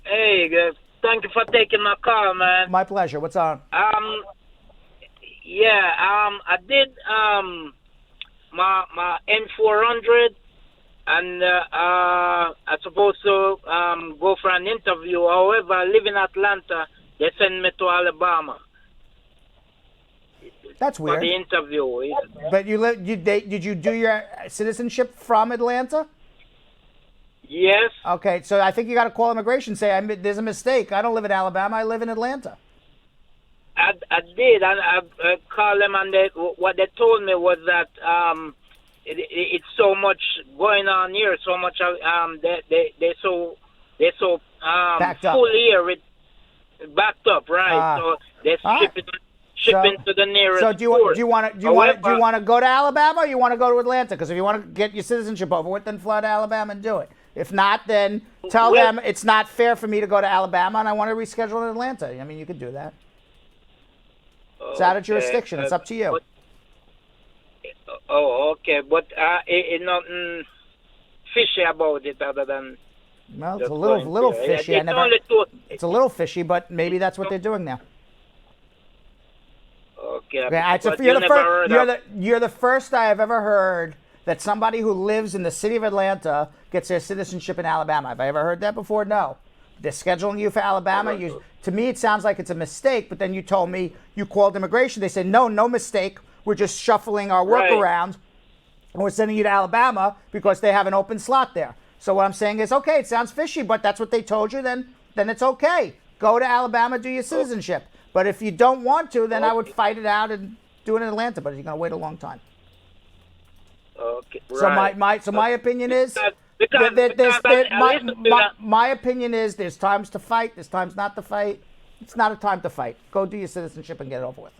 Hey, thank you for taking my call, man. My pleasure. What's on? I did my N400, and I'm supposed to go for an interview. However, I live in Atlanta. They send me to Alabama. That's for weird. the interview. But did you do your citizenship from Atlanta? Yes. Okay, so I think you got to call immigration. Say there's a mistake. I don't live in Alabama. I live in Atlanta. I did, and I called them, and what they told me was that it's so much going on here, so much they're so backed up. full here with backed up, right? So they're shipping to the nearest. So do you want to go to Alabama, or you want to go to Atlanta? Because if you want to get your citizenship over with, then fly to Alabama and do it. If not, then tell them it's not fair for me to go to Alabama and I want to reschedule in Atlanta. I mean, you could do that. It's out of jurisdiction. It's up to you. Okay. But it's nothing fishy about it other than. Well, it's a little fishy. It's a little fishy, but maybe that's what they're doing now. Okay. You're the first I have ever heard that somebody who lives in the city of Atlanta gets their citizenship in Alabama. Have I ever heard that before? No. They're scheduling you for Alabama. To me, it sounds like it's a mistake, but then you told me you called immigration. They said, no mistake. We're just shuffling our work around, and we're sending you to Alabama because they have an open slot there. So what I'm saying is, okay, it sounds fishy, but that's what they told you, then it's okay. Go to Alabama, do your citizenship. But if you don't want to, then I would fight it out and do it in Atlanta, but you're going to wait a long time. Okay, right. So my opinion is, my opinion is there's times to fight, there's times not to fight. It's not a time to fight. Go do your citizenship and get it over with.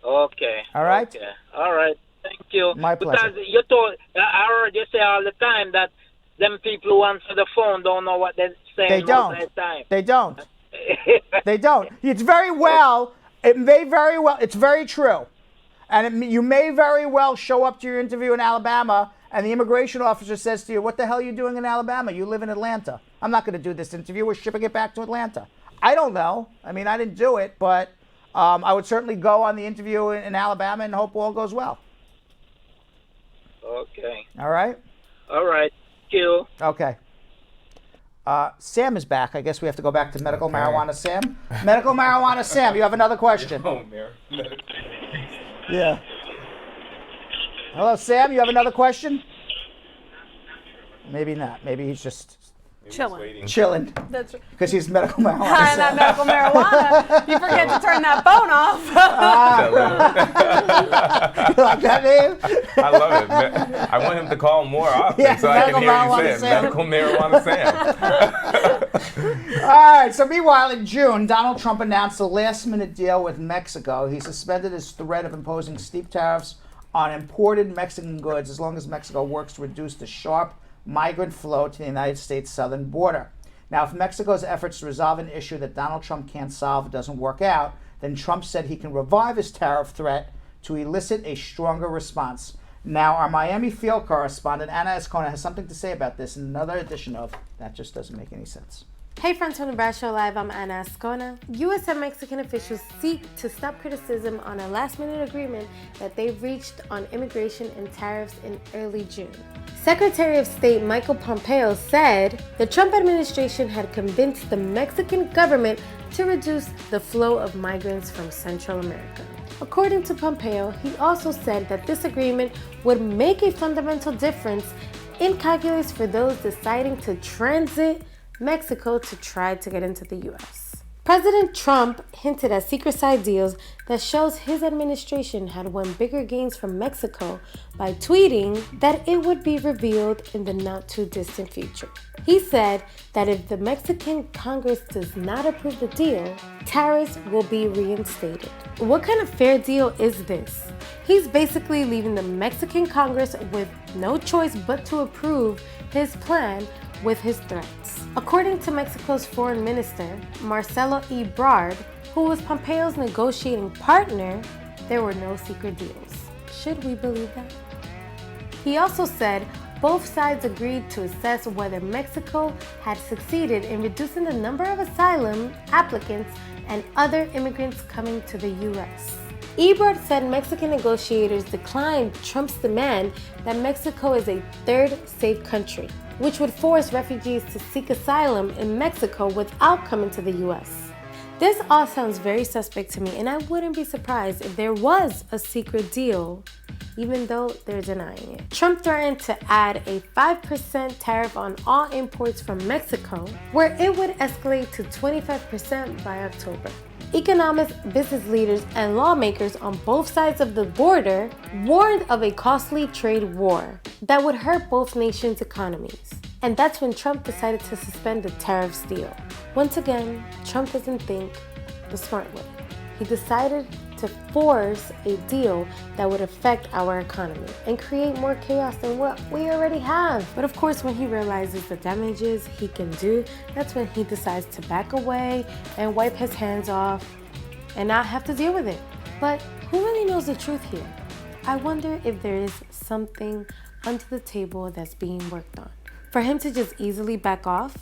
Okay. All right? Okay. All right. Thank you. My pleasure. Because I heard you say all the time that them people who answer the phone don't know what they're saying. They don't. Most of the time. They don't. They don't. It's very true. And you may very well show up to your interview in Alabama and the immigration officer says to you, what the hell are you doing in Alabama? You live in Atlanta. I'm not going to do this interview. We're shipping it back to Atlanta. I don't know. I mean, I didn't do it, but I would certainly go on the interview in Alabama and hope all goes well. Okay. All right? All right. Thank you. Okay. Sam is back. I guess we have to go back to medical marijuana Sam. Medical marijuana Sam, you have another question. Yeah. Hello, Sam. You have another question? Maybe not. Maybe he's just chilling. That's right. Because he's medical marijuana. Not medical marijuana. You forget to turn that phone off. You like that name? I love it. I want him to call more often so I can hear you say it. Medical marijuana Sam. All right. So meanwhile, in June, Donald Trump announced a last-minute deal with Mexico. He suspended his threat of imposing steep tariffs on imported Mexican goods as long as Mexico works to reduce the sharp migrant flow to the United States southern border. Now, if Mexico's efforts to resolve an issue that Donald Trump can't solve doesn't work out, then Trump said he can revive his tariff threat to elicit a stronger response. Now, our Miami field correspondent, Anna Escona, has something to say about this in another edition of That Just Doesn't Make Any Sense. Hey friends from the Brad Show Live, I'm Anna Escona. U.S. and Mexican officials seek to stop criticism on a last-minute agreement that they've reached on immigration and tariffs in early June. Secretary of State Michael Pompeo said the Trump administration had convinced the Mexican government to reduce the flow of migrants from Central America. According to Pompeo, he also said that this agreement would make a fundamental difference in calculus for those deciding to transit Mexico to try to get into the U.S. President Trump hinted at secret side deals that shows his administration had won bigger gains from Mexico by tweeting that it would be revealed in the not too distant future. He said that if the Mexican Congress does not approve the deal, tariffs will be reinstated. What kind of fair deal is this? He's basically leaving the Mexican Congress with no choice but to approve his plan with his threats. According to Mexico's foreign minister, Marcelo Ebrard, who was Pompeo's negotiating partner, there were no secret deals. Should we believe that? He also said both sides agreed to assess whether Mexico had succeeded in reducing the number of asylum applicants and other immigrants coming to the U.S. Ebrard said Mexican negotiators declined Trump's demand that Mexico is a third safe country, which would force refugees to seek asylum in Mexico without coming to the U.S. This all sounds very suspect to me, and I wouldn't be surprised if there was a secret deal, even though they're denying it. Trump threatened to add a 5% tariff on all imports from Mexico, where it would escalate to 25% by October. Economists, business leaders, and lawmakers on both sides of the border warned of a costly trade war that would hurt both nations' economies. And that's when Trump decided to suspend the tariffs deal. Once again, Trump doesn't think the smart way. He decided to force a deal that would affect our economy and create more chaos than what we already have. But of course, when he realizes the damages he can do, that's when he decides to back away and wipe his hands off and not have to deal with it. But who really knows the truth here? I wonder if there is something under the table that's being worked on. For him to just easily back off?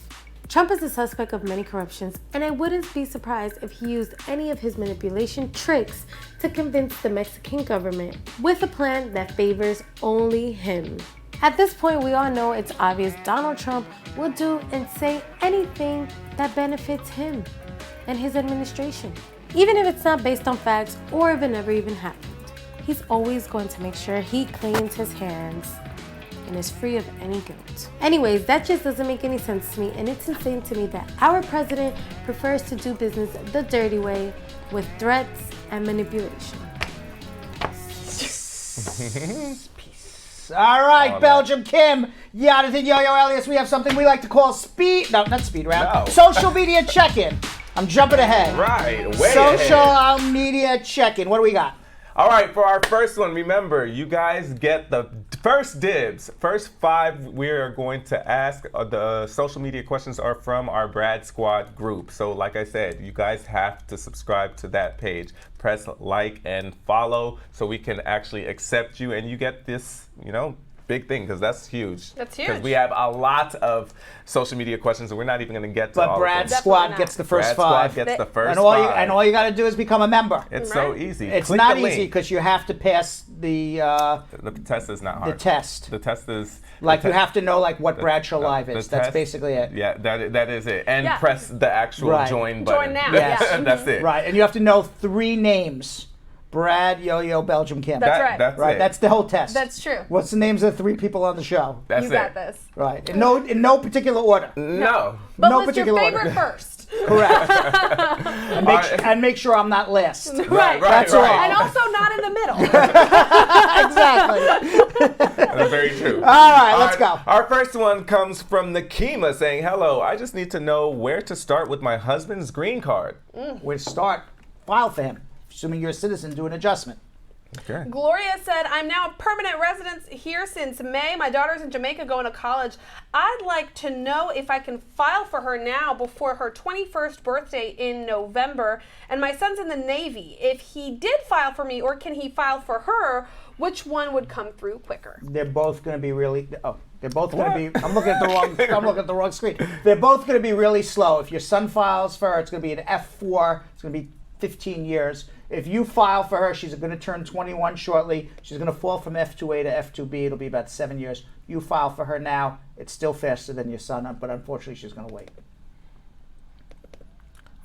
Trump is a suspect of many corruptions, and I wouldn't be surprised if he used any of his manipulation tricks to convince the Mexican government with a plan that favors only him. At this point, we all know it's obvious Donald Trump will do and say anything that benefits him and his administration, even if it's not based on facts or if it never even happened. He's always going to make sure he cleans his hands and is free of any guilt. Anyways, that just doesn't make any sense to me, and it's insane to me that our president prefers to do business the dirty way with threats and manipulation. Peace. All right, Belgium Kim, Yonathan Yo-Yo Elias, we have something we like to call not speed round, social media check-in. I'm jumping ahead. Right, way social ahead. Media check-in. What do we got? All right, for our first one, remember, you guys get the first dibs. First 5 we are going to ask. The social media questions are from our Brad Squad group. So like I said, you guys have to subscribe to that page. Press like and follow so we can actually accept you and you get this, big thing, because that's huge. That's huge. Because we have a lot of social media questions and we're not even going to get to all But of Brad them. Squad gets the first 5. Brad Squad gets the first and 5. And all you got to do is become a member. It's so easy. It's Click not the easy link. because you have to pass the test is not hard. The test. The test is... you have to know what Bradshaw Live is. That's basically it. Yeah, that is it. And press the actual join Join button. now. Yes. That's it. Right, and you have to know 3 names. Brad, Yo-Yo, Belgium Kim. That's right. That's right. it. That's the whole test. That's true. What's the names of the 3 people on the show? That's you got this. Right. In no particular order. No. But no list particular your favorite order. first. Correct. and make sure I'm not last. Right. That's all. And also not in the middle. Exactly. That's very true. All right, let's go. Our first one comes from Nakima saying, hello, I just need to know where to start with my husband's green card. Where to start? File for him. Assuming you're a citizen, do an adjustment. Okay. Gloria said, I'm now a permanent resident here since May. My daughter's in Jamaica going to college. I'd like to know if I can file for her now before her 21st birthday in November. And my son's in the Navy. If he did file for me, or can he file for her, which one would come through quicker? They're both going to be really... they're both going to be... I'm looking at the wrong screen. They're both going to be really slow. If your son files for her, it's going to be an F4. It's going to be 15 years. If you file for her, she's going to turn 21 shortly. She's going to fall from F2A to F2B. It'll be about 7 years. You file for her now. It's still faster than your son, but unfortunately, she's going to wait.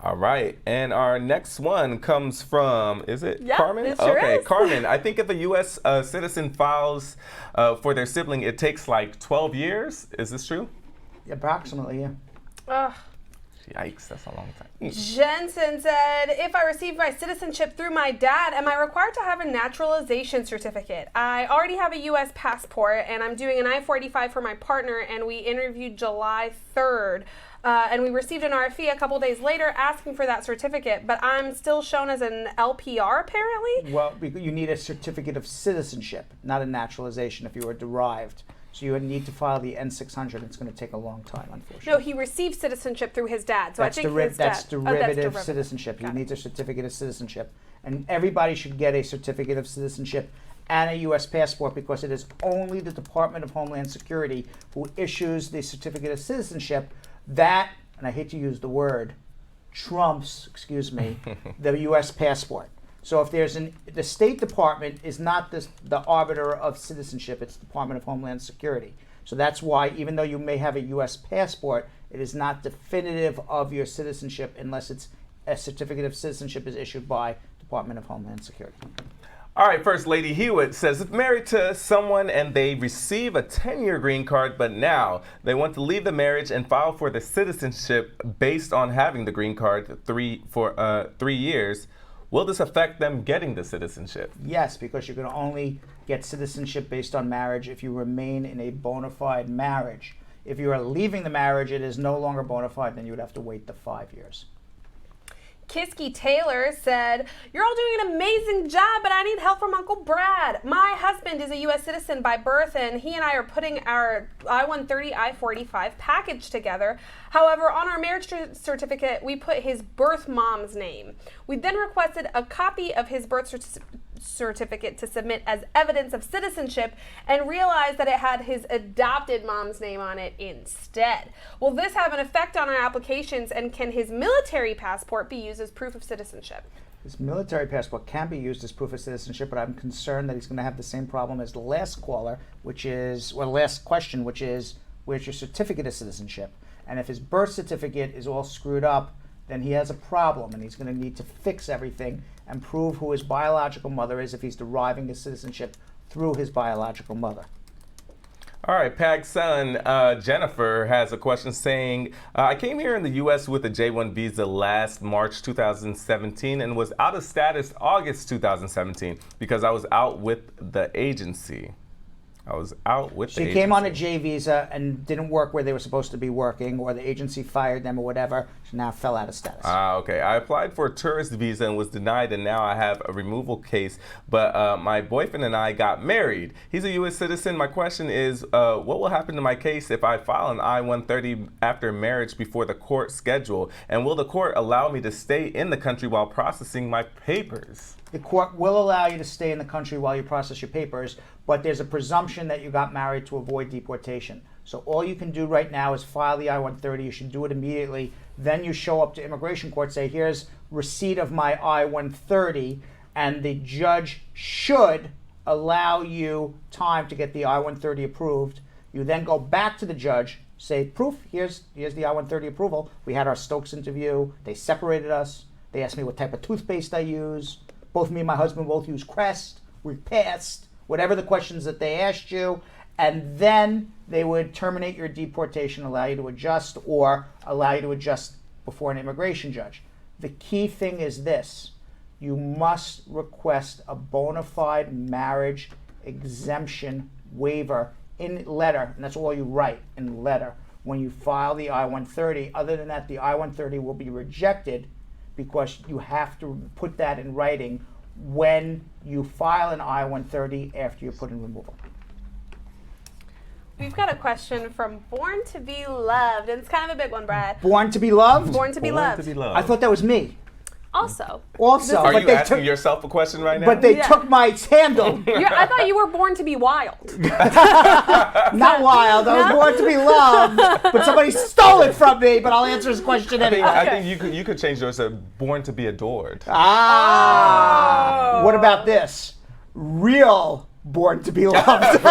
All right. And our next one comes from, is it Carmen? It sure okay, is. Carmen. I think if a U.S. Citizen files for their sibling, it takes like 12 years. Is this true? Approximately, yeah. Ugh. Yikes, that's a long time. Jensen said, if I received my citizenship through my dad, am I required to have a naturalization certificate? I already have a U.S. passport, and I'm doing an I-485 for my partner, and we interviewed July 3rd. And we received an RFE a couple days later asking for that certificate, but I'm still shown as an LPR, apparently? Well, you need a certificate of citizenship, not a naturalization if you were derived. So you would need to file the N-600. It's going to take a long time, unfortunately. No, he received citizenship through his dad, so That's I think his dad... That's derivative citizenship. He needs a certificate of citizenship. And everybody should get a certificate of citizenship and a U.S. passport because it is only the Department of Homeland Security who issues the certificate of citizenship that, and I hate to use the word, trumps, the U.S. passport. So if there's the State Department is not the arbiter of citizenship, it's the Department of Homeland Security. So that's why even though you may have a U.S. passport, it is not definitive of your citizenship unless it's a certificate of citizenship is issued by Department of Homeland Security. All right, First Lady Hewitt says, if married to someone and they receive a 10-year green card, but now they want to leave the marriage and file for the citizenship based on having the green card for 3 years, will this affect them getting the citizenship? Yes, because you're going to only get citizenship based on marriage if you remain in a bona fide marriage. If you are leaving the marriage, it is no longer bona fide, then you would have to wait the 5 years. Kiski Taylor said, you're all doing an amazing job, but I need help from Uncle Brad. My husband is a U.S. citizen by birth, and he and I are putting our I-130, I-45 package together. However, on our marriage certificate, we put his birth mom's name. We then requested a copy of his birth certificate to submit as evidence of citizenship and realized that it had his adopted mom's name on it instead. Will this have an effect on our applications, and can his military passport be used as proof of citizenship? His military passport can be used as proof of citizenship, but I'm concerned that he's going to have the same problem as the last caller, last question, which is, where's your certificate of citizenship? And if his birth certificate is all screwed up, then he has a problem, and he's going to need to fix everything and prove who his biological mother is if he's deriving his citizenship through his biological mother. All right, Pag's son, Jennifer, has a question saying, I came here in the U.S. with a J-1 visa last March 2017 and was out of status August 2017 because I was out with the agency. She came on a J visa and didn't work where they were supposed to be working, or the agency fired them or whatever. She now fell out of status. Okay. I applied for a tourist visa and was denied, and now I have a removal case. But my boyfriend and I got married. He's a U.S. citizen. My question is, what will happen to my case if I file an I-130 after marriage before the court schedule? And will the court allow me to stay in the country while processing my papers? The court will allow you to stay in the country while you process your papers, but there's a presumption that you got married to avoid deportation. So all you can do right now is file the I-130. You should do it immediately. Then you show up to immigration court, say, here's receipt of my I-130, and the judge should allow you time to get the I-130 approved. You then go back to the judge, say, proof, here's the I-130 approval. We had our Stokes interview. They separated us. They asked me what type of toothpaste I use. Both me and my husband both use Crest. We passed whatever the questions that they asked you, and then they would terminate your deportation, allow you to adjust, or allow you to adjust before an immigration judge. The key thing is this: you must request a bona fide marriage exemption waiver in letter, and that's all you write in letter when you file the I-130. Other than that, the I-130 will be rejected, because you have to put that in writing when you file an I-130 after you put in removal. We've got a question from Born to Be Loved, and it's kind of a big one, Brad. Born to be loved? Born to be loved. I thought that was me. Also. Are you asking yourself a question right now? But they took my handle. I thought you were born to be wild. Not wild. I was born to be loved, but somebody stole it from me. But I'll answer his question anyway. I think you could change yours to born to be adored. What about this? Real born to be loved.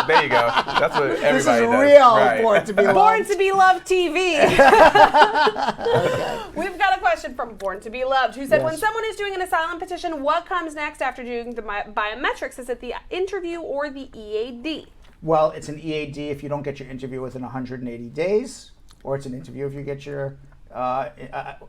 There you go. That's what everybody This is does. real Right. born to be loved. Born to be Loved TV. We've got a question from Born to Be Loved, who said, when someone is doing an asylum petition, what comes next after doing the biometrics? Is it the interview or the EAD? Well, it's an EAD if you don't get your interview within 180 days, or it's an interview if you get your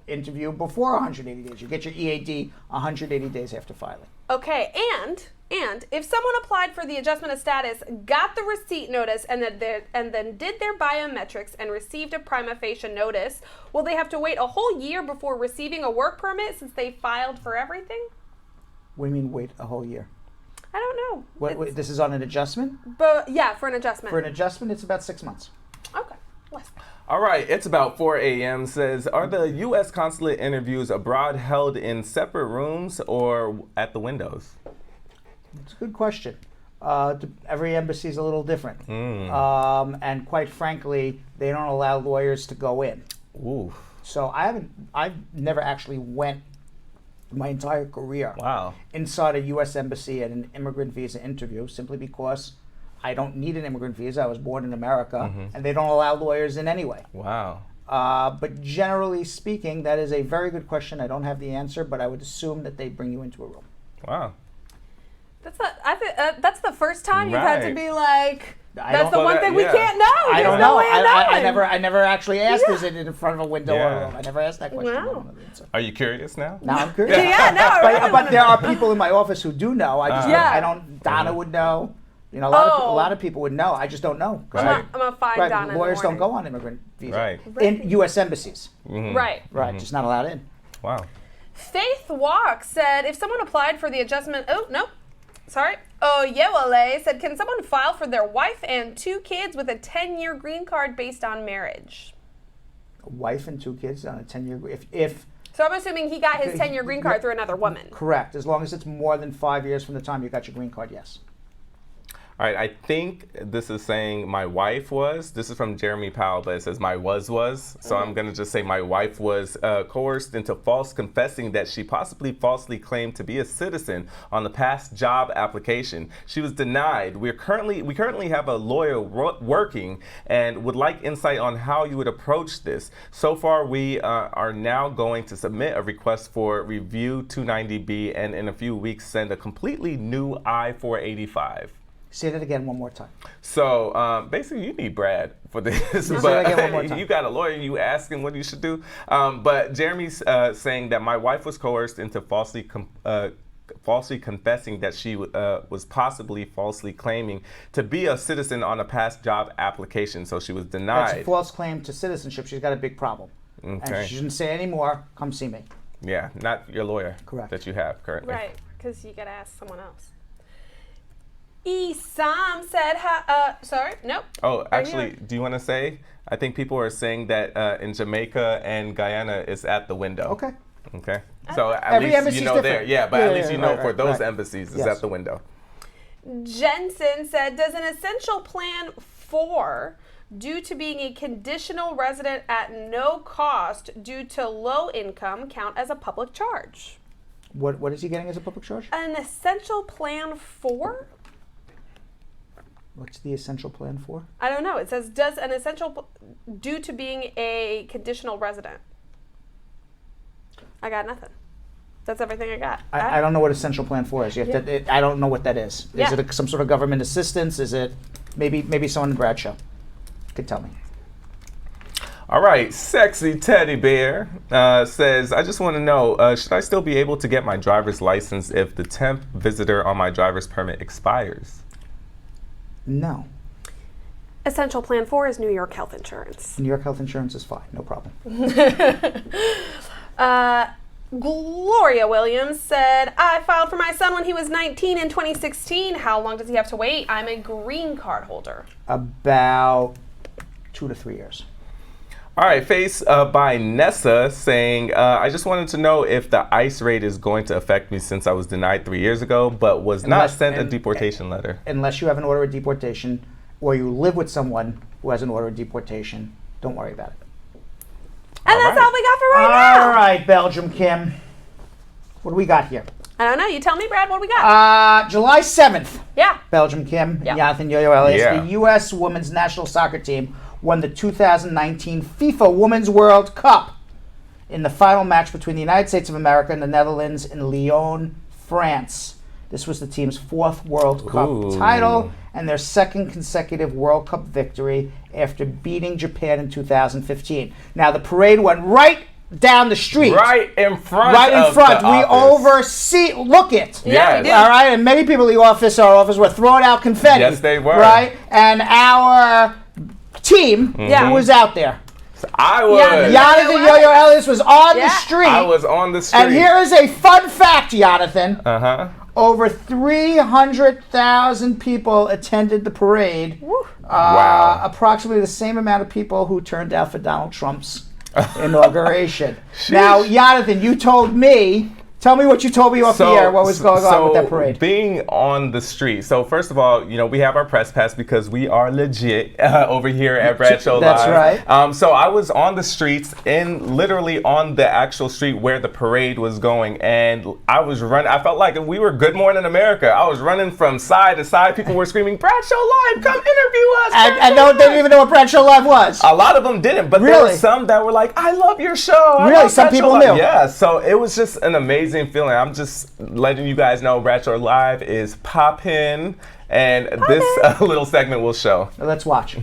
interview before 180 days. You get your EAD 180 days after filing. Okay, and if someone applied for the adjustment of status, got the receipt notice, and then did their biometrics and received a prima facie notice, will they have to wait a whole year before receiving a work permit since they filed for everything? What do you mean wait a whole year? I don't know. Wait, this is on an adjustment? But yeah, for an adjustment. For an adjustment, it's about 6 months. Okay. All right, it's about 4 a.m. Says, are the U.S. consulate interviews abroad held in separate rooms or at the windows? It's a good question. Every embassy is a little different. And quite frankly, they don't allow lawyers to go in. Ooh. So I've never actually went my entire career inside a U.S. embassy at an immigrant visa interview, simply because I don't need an immigrant visa. I was born in America, and they don't allow lawyers in anyway. Wow. But generally speaking, that is a very good question. I don't have the answer, but I would assume that they bring you into a room. Wow. That's the first time you've had to be like, that's the Well, one thing we can't know. I There's don't no know. way of I knowing. never actually asked, Yeah. is it in front of a window or a room? I never asked that question. I don't know the answer. Are you curious now? Now I'm curious. Yeah, no, I really but wanna there are know. people in my office who do know. I just Yeah. I don't. Donna would know. You know, a lot of people would know. I just don't know. 'Cause I'm gonna find right, Donna in the lawyers don't morning. go on immigrant visa. Right. In U.S. embassies. Right. Right. Just not allowed in. Wow. Faith Walk said if someone applied for the adjustment, Yo-Yo said, can someone file for their wife and 2 kids with a 10-year green card based on marriage? A wife and 2 kids on a 10-year. If So I'm assuming he got his 10-year green card through another woman. correct, as long as it's more than 5 years from the time you got your green card, yes. All right, I think this is saying my wife was. This is from Jeremy Powell, but it says my was. So I'm going to just say my wife was coerced into false confessing that she possibly falsely claimed to be a citizen on the past job application. She was denied. We currently have a lawyer working and would like insight on how you would approach this. So far, we are now going to submit a request for review 290B and in a few weeks send a completely new I-485. Say that again one more time. So basically, you need Brad for this. Say that again one more time. You got a lawyer. You asking what you should do. But Jeremy's saying that my wife was coerced into falsely confessing that she was possibly falsely claiming to be a citizen on a past job application. So she was denied. That's a false claim to citizenship. She's got a big problem. Okay. And she shouldn't say any more. Come see me. Yeah, not your lawyer. Correct. That you have currently. Right, because you got to ask someone else. Esam said, Oh, actually, do you want to say? I think people are saying that in Jamaica and Guyana is at the window. Okay. Okay. So at Every least embassy's you know different. there. Yeah, but at least you know right, for those right. embassies is Yes. at the window. Jensen said, does an essential plan 4, due to being a conditional resident at no cost due to low income, count as a public charge? What is he getting as a public charge? An essential plan 4? What's the essential plan for? I don't know. It says, does an essential, due to being a conditional resident. I got nothing. That's everything I got. I don't know what essential plan for is. You have to, I don't know what that is. Yeah. Is it some sort of government assistance? Is it maybe someone in Bradshaw could tell me? All right, Sexy Teddy Bear says, I just want to know, should I still be able to get my driver's license if the temp visitor on my driver's permit expires? No. Essential plan 4 is New York health insurance. New York health insurance is fine. No problem. Gloria Williams said, I filed for my son when he was 19 in 2016. How long does he have to wait? I'm a green card holder. About 2 to 3 years. All right, Face by Nessa saying, I just wanted to know if the ICE raid is going to affect me since I was denied 3 years ago, but was not sent a deportation letter. Unless you have an order of deportation or you live with someone who has an order of deportation, don't worry about it. And that's all we got for right now. All right, Belgium Kim. What do we got here? I don't know. You tell me, Brad, what do we got? July 7th. Yeah. Belgium Kim, Yeah. Yonathan Yo-Yo Elias. Yeah. The U.S. women's national soccer team won the 2019 FIFA Women's World Cup in the final match between the United States of America and the Netherlands in Lyon, France. This was the team's 4th World Cup title and their 2nd consecutive World Cup victory after beating Japan in 2015. Now, the parade went right down the street. Right in front. We oversee. Look it. Yeah, we do. All right. And many people in our office were throwing out confetti. Yes, they were. Right. And our team who was out there. I was. Jonathan Yo-Yo Elias was on the street. I was on the street. And here is a fun fact, Jonathan. Uh-huh. Over 300,000 people attended the parade. Wow. Approximately the same amount of people who turned out for Donald Trump's inauguration. Now, Jonathan, you told me Tell me what you told me off the air. What was going on with that parade? Being on the street. So first of all, we have our press pass because we are legit over here at Bradshaw Live. That's right. So I was on the streets, literally on the actual street where the parade was going, and I was running. I felt like we were Good Morning America. I was running from side to side. People were screaming, "Bradshaw Live, come interview us!" And they didn't even know what Bradshaw Live was. A lot of them didn't, but there were some that were like, "I love your show." Really, some people knew. Yeah, so it was just an amazing feeling. I'm just letting you guys know Bradshaw Live is poppin', and this little segment will show. Let's watch.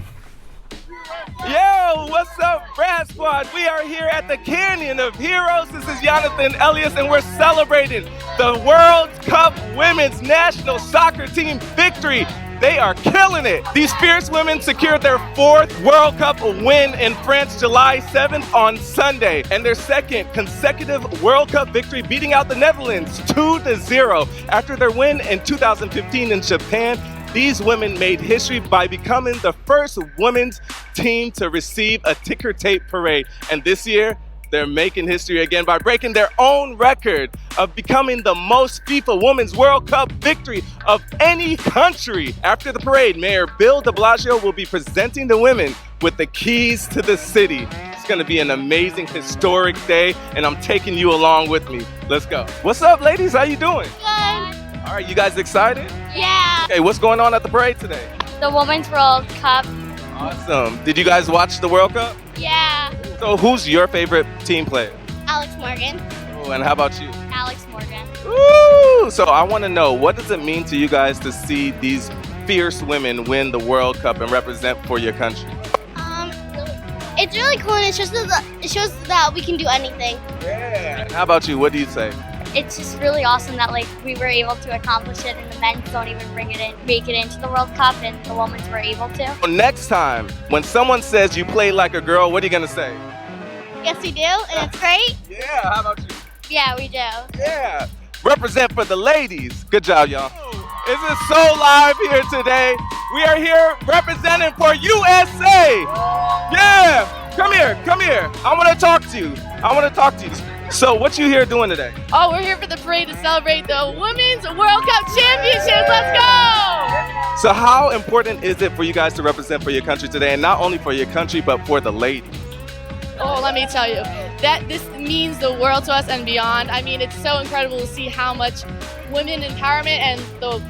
Yo, what's up, Brad Squad? We are here at the Canyon of Heroes. This is Yonathan Elias, and we're celebrating the World Cup Women's National Soccer Team victory. They are killing it. These fierce women secured their 4th World Cup win in France July 7th on Sunday, and their 2nd consecutive World Cup victory, beating out the Netherlands 2-0. After their win in 2015 in Japan, these women made history by becoming the first women's team to receive a ticker tape parade. And this year, they're making history again by breaking their own record of becoming the most FIFA Women's World Cup victory of any country. After the parade, Mayor Bill de Blasio will be presenting the women with the keys to the city. It's gonna be an amazing, historic day, and I'm taking you along with me. Let's go. What's up, ladies? How you doing? Good. All right, you guys excited? Yeah. Okay, what's going on at the parade today? The Women's World Cup. Awesome. Did you guys watch the World Cup? Yeah. So who's your favorite team player? Alex Morgan. Oh, and how about you? Alex Morgan. Woo! So I want to know, what does it mean to you guys to see these fierce women win the World Cup and represent for your country? It's really cool, and it shows that we can do anything. Yeah. And how about you? What do you say? It's just really awesome that we were able to accomplish it, and the men don't even make it into the World Cup, and the women's were able to. Well, next time, when someone says you play like a girl, what are you gonna say? Yes, we do, and it's great. Yeah. How about you? Yeah, we do. Yeah. Represent for the ladies. Good job, y'all. This is so live here today. We are here representing for USA. Yeah. Come here. I want to talk to you. So what you here doing today? Oh, we're here for the parade to celebrate the Women's World Cup Championships. Let's go! So how important is it for you guys to represent for your country today, and not only for your country, but for the ladies? Oh, let me tell you, that this means the world to us and beyond. I mean, it's so incredible to see how much women empowerment and the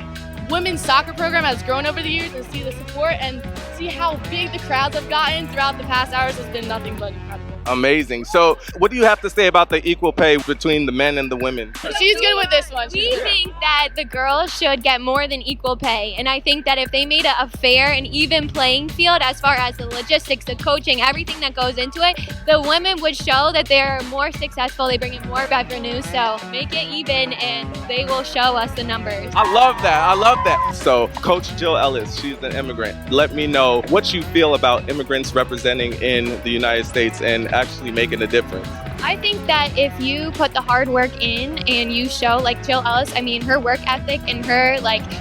women's soccer program has grown over the years, and see the support and see how big the crowds have gotten throughout the past hours has been nothing but incredible. Amazing. So what do you have to say about the equal pay between the men and the women? She's good with this one. We think that the girls should get more than equal pay. And I think that if they made a fair and even playing field as far as the logistics, the coaching, everything that goes into it, the women would show that they're more successful, they bring in more revenue. So make it even and they will show us the numbers. I love that. So Coach Jill Ellis, she's an immigrant. Let me know what you feel about immigrants representing in the United States and actually making a difference. I think that if you put the hard work in and you show, like Jill Ellis, I mean, her work ethic and her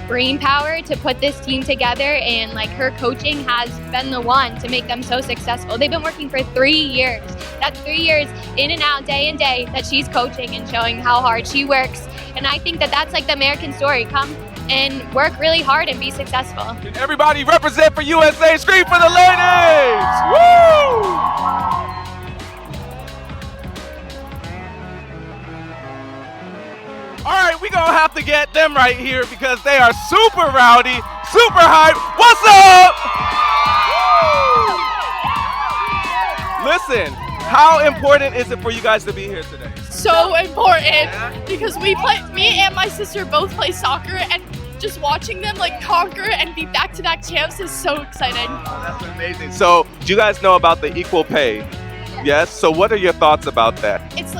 brain power to put this team together, and her coaching has been the one to make them so successful. They've been working for 3 years. That's 3 years in and out, day and day, that she's coaching and showing how hard she works. And I think that that's the American story. Come and work really hard and be successful. Can everybody represent for USA? Scream for the ladies! Woo! All right, we're gonna have to get them right here because they are super rowdy, super hype. What's up? Listen, how important is it for you guys to be here today? So important, because me and my sister both play soccer, and just watching them conquer and be back-to-back champs is so exciting. Oh, that's amazing. So, do you guys know about the equal pay? Yes. So, what are your thoughts about that? It's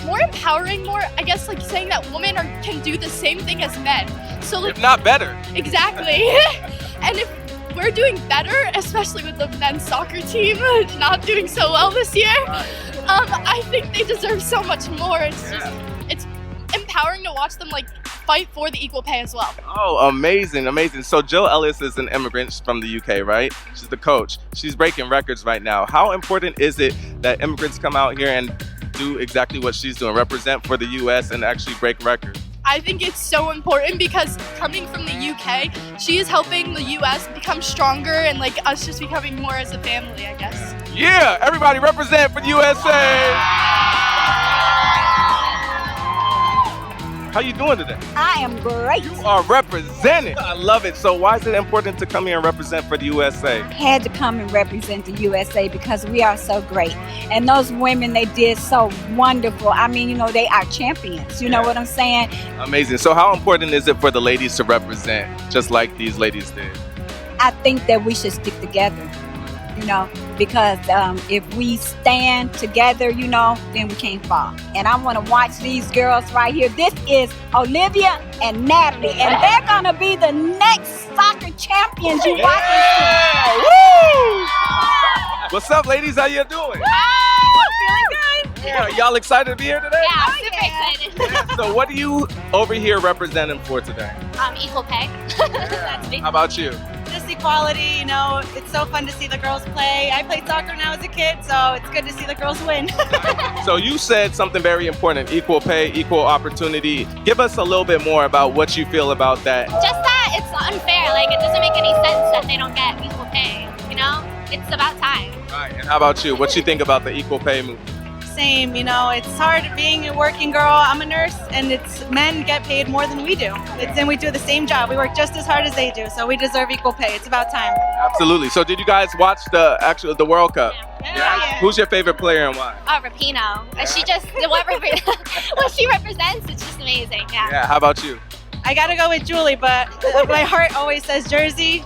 more empowering, I guess, saying that women can do the same thing as men. So if not better. Exactly. And if we're doing better, especially with the men's soccer team not doing so well this year, I think they deserve so much more. It's empowering to watch them fight for the equal pay as well. Oh, amazing. So Jill Ellis is an immigrant from the UK, right? She's the coach. She's breaking records right now. How important is it that immigrants come out here and do exactly what she's doing, represent for the U.S. and actually break records? I think it's so important because coming from the UK, she is helping the US become stronger and like us just becoming more as a family, I guess. Yeah, everybody represent for the USA. How you doing today? I am great. You are representing. I love it. So why is it important to come here and represent for the USA? Had to come and represent the USA because we are so great. And those women, they did so wonderful. I mean, you know, they are champions. You know what I'm saying? Amazing. So how important is it for the ladies to represent just like these ladies did? I think that we should stick together, you know, because if we stand together, you know, then we can't fall. And I want to watch these girls right here. This is Olivia and Natalie, and they're going to be the next soccer champions you watch. Woo! What's up, ladies? How you doing? Feeling good. Yeah, y'all excited to be here today? Yeah, super excited. So what are you over here representing for today? Equal pay. That's me. How about you? Just equality, you know, it's so fun to see the girls play. I played soccer when I was a kid, so it's good to see the girls win. So you said something very important, equal pay, equal opportunity. Give us a little bit more about what you feel about that. Just that it's unfair. Like, it doesn't make any sense that they don't get equal pay, you know? It's about time. Right, and how about you? What you think about the equal pay movement? Same, you know, it's hard being a working girl. I'm a nurse, and it's men get paid more than we do. And we do the same job. We work just as hard as they do, so we deserve equal pay. It's about time. Absolutely. So did you guys watch the World Cup? Yeah. Who's your favorite player and why? Rapinoe. She just, what she represents, it's just amazing. Yeah, how about you? I gotta go with Julie, but my heart always says Jersey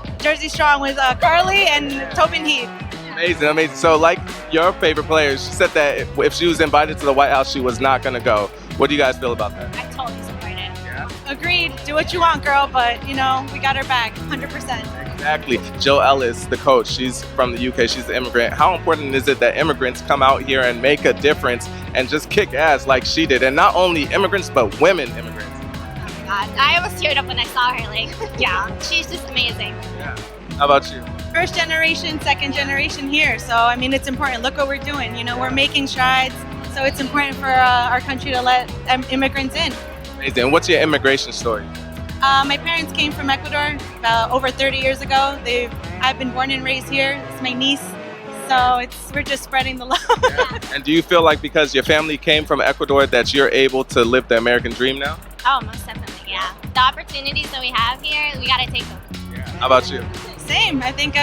Strong with Carly and Tobin Heath. Amazing, amazing. So like your favorite player, she said that if she was invited to the White House, she was not going to go. What do you guys feel about that? I totally support it. Yeah. Agreed. Do what you want, girl, but, you know, we got her back 100%. Exactly. Jill Ellis, the coach, she's from the UK, she's an immigrant. How important is it that immigrants come out here and make a difference and just kick ass like she did? And not only immigrants, but women immigrants. Oh my God. I almost teared up when I saw her. Like, yeah, she's just amazing. Yeah. How about you? First generation, second generation here. So, I mean, it's important. Look what we're doing. You know, we're making strides. So it's important for our country to let immigrants in. Amazing. What's your immigration story? My parents came from Ecuador over 30 years ago. I've been born and raised here. It's my niece. So we're just spreading the love. Yeah. And do you feel like because your family came from Ecuador that you're able to live the American dream now? Oh, most definitely, yeah. The opportunities that we have here, we got to take them. Yeah. How about you? Same. I think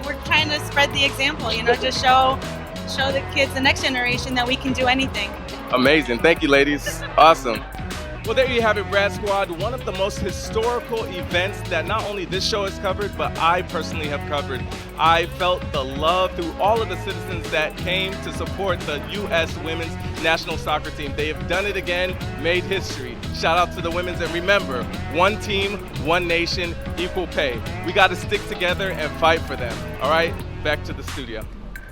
we're trying to spread the example, you know, just show the kids, the next generation, that we can do anything. Amazing. Thank you, ladies. Awesome. Well, there you have it, Brad Squad. One of the most historical events that not only this show has covered, but I personally have covered. I felt the love through all of the citizens that came to support the U.S. women's national soccer team. They have done it again, made history. Shout out to the women's, and remember, one team, one nation, equal pay. We got to stick together and fight for them. All right, back to the studio.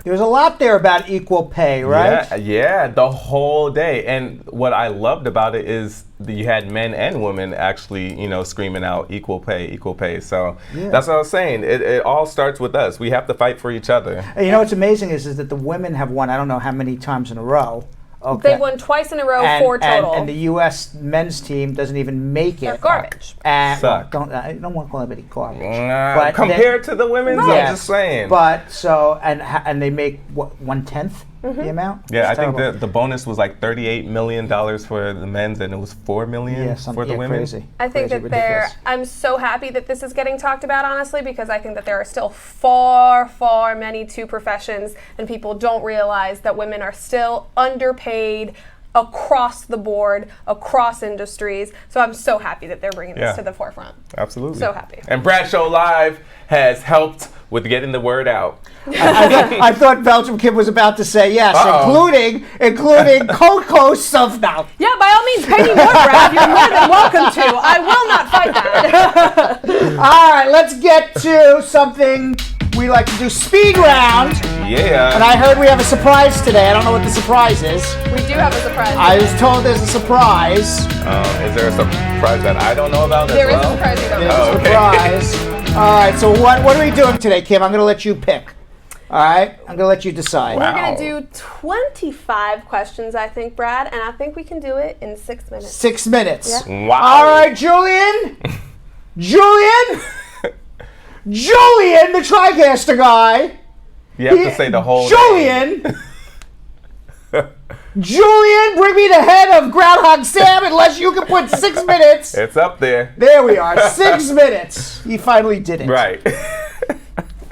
There's a lot there about equal pay, right? Yeah, the whole day. And what I loved about it is that you had men and women actually, you know, screaming out equal pay, equal pay. So that's what I was saying. It all starts with us. We have to fight for each other. And you know what's amazing is that the women have won, I don't know how many times in a row. Okay. They've won twice in a row, 4 total. And the U.S. men's team doesn't even make it. They're garbage. I don't want to call anybody garbage. But compared to the women's, I'm just saying. But so, and they make, what, 1/10 the amount? Yeah, It's I think terrible. the bonus was like $38 million for the men's, and it was $4 million for the women. Crazy. I think Crazy, that I'm so happy that this is getting talked about, honestly, because I think that there are still far, far many two professions, and people don't realize that women are still underpaid across the board, across industries. So I'm so happy that they're bringing this to the forefront. Absolutely. So happy. And Bradshaw Live has helped with getting the word out. I thought Belgium Kid was about to say yes, including co-hosts of now. Yeah, by all means, pay me more, Brad. You're more than welcome to. I will not fight that. All right, let's get to something we like to do, speed round. Yeah. And I heard we have a surprise today. I don't know what the surprise is. We do have a surprise. I was told there's a surprise. Is there a surprise that I don't know about There as is well? a surprise you don't There's know. a surprise. All right, so what are we doing today, Kim? I'm going to let you pick. All right, I'm gonna let you decide. We're gonna do 25 questions, I think, Brad, and I think we can do it in 6 minutes. 6 minutes. Yeah. Wow. All right, Julian. Julian, the TriCaster guy. You have to say the whole Julian. Julian, bring me the head of Groundhog Sam unless you can put 6 minutes. It's up there. There we are, 6 minutes. He finally did it. Right.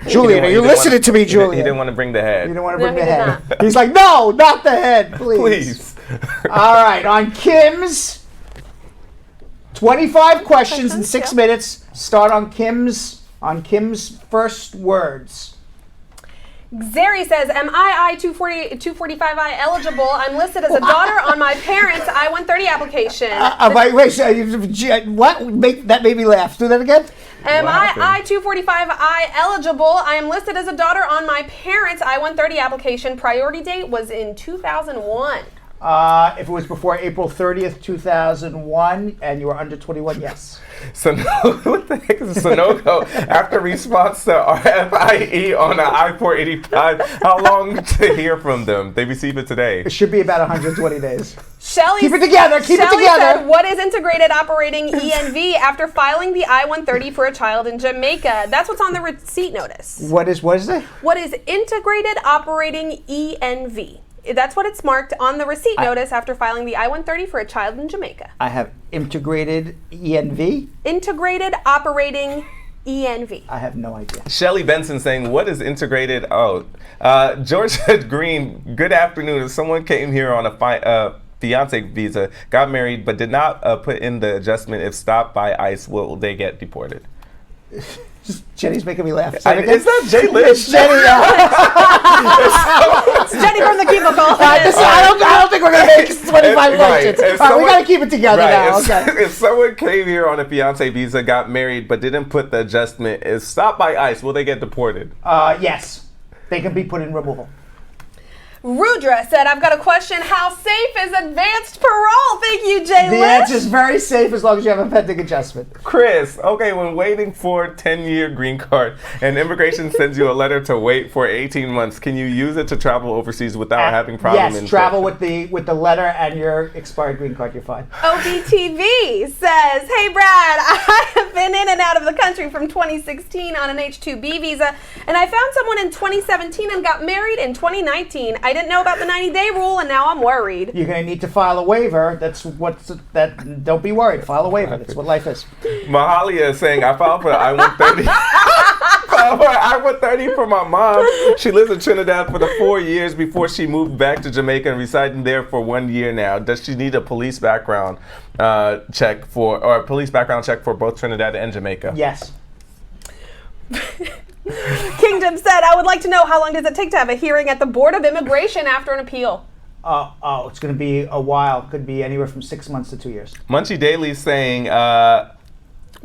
Julian, are you listening to me, Julian? He didn't want to bring the head. You didn't want to bring the head. He's like, no, not the head, please. Please. All right, on Kim's 25 questions in 6 minutes. Start on Kim's first words. Xeri says, am I I-245I eligible? I'm listed as a daughter on my parents' I-130 application. What? That made me laugh. Do that again. Am I I-245I eligible? I am listed as a daughter on my parents' I-130 application. Priority date was in 2001. If it was before April 30th, 2001, and you were under 21, yes. So what the heck is Sunoco? After response to RFIE on the I-485, how long to hear from them? They receive it today. It should be about 120 days. Shelly, keep it together. Shelley said, what is integrated operating ENV after filing the I-130 for a child in Jamaica? That's what's on the receipt notice. What is it? What is integrated operating ENV? That's what it's marked on the receipt notice after filing the I-130 for a child in Jamaica. I have integrated ENV. Integrated operating ENV. I have no idea. Shelly Benson saying, what is integrated? Georgia Green, good afternoon. If someone came here on a fiance visa, got married, but did not put in the adjustment, if stopped by ICE, will they get deported? Jenny's making me laugh. Is that Jay Lynch? It's Jenny. It's Jenny from the cubicle. I don't think we're going to make 25 questions. All right, we got to keep it together now. If someone came here on a fiance visa, got married, but didn't put the adjustment, is stopped by ICE, will they get deported? Yes. They can be put in removal. Rudra said, I've got a question. How safe is advanced parole? Thank you, Jay The Lynch. answer is very safe as long as you have a pending adjustment. Chris, okay, when waiting for a 10-year green card and immigration sends you a letter to wait for 18 months, can you use it to travel overseas without having problems? Yes, travel with the letter and your expired green card, you're fine. OBTV says, hey Brad, I have been in and out of the country from 2016 on an H-2B visa, and I found someone in 2017 and got married in 2019. I didn't know about the 90-day rule, and now I'm worried. You're going to need to file a waiver. Don't be worried. File a waiver. That's what life is. Mahalia is saying, I filed for the I-130. I-130 for my mom. She lives in Trinidad for the 4 years before she moved back to Jamaica and residing there for 1 year now. Does she need a police background check for both Trinidad and Jamaica? Yes. Kingdom said, I would like to know how long does it take to have a hearing at the Board of Immigration after an appeal? It's going to be a while. Could be anywhere from 6 months to 2 years. Munchie Daily saying,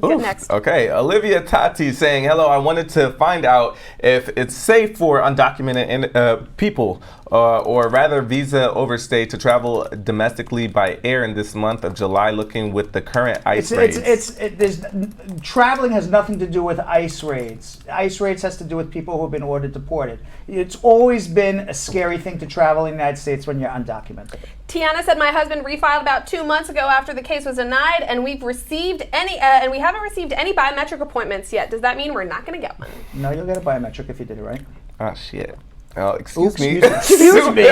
next. Okay, Olivia Tati saying, hello, I wanted to find out if it's safe for undocumented people or rather visa overstay to travel domestically by air in this month of July, looking with the current ICE raids. Traveling has nothing to do with ICE raids. ICE raids has to do with people who have been ordered deported. It's always been a scary thing to travel in the United States when you're undocumented. Tiana said, my husband refiled about 2 months ago after the case was denied, and we haven't received any biometric appointments yet. Does that mean we're not going to get one? No, you'll get a biometric if you did it right. Oh, shit. Oh, excuse me. Excuse me.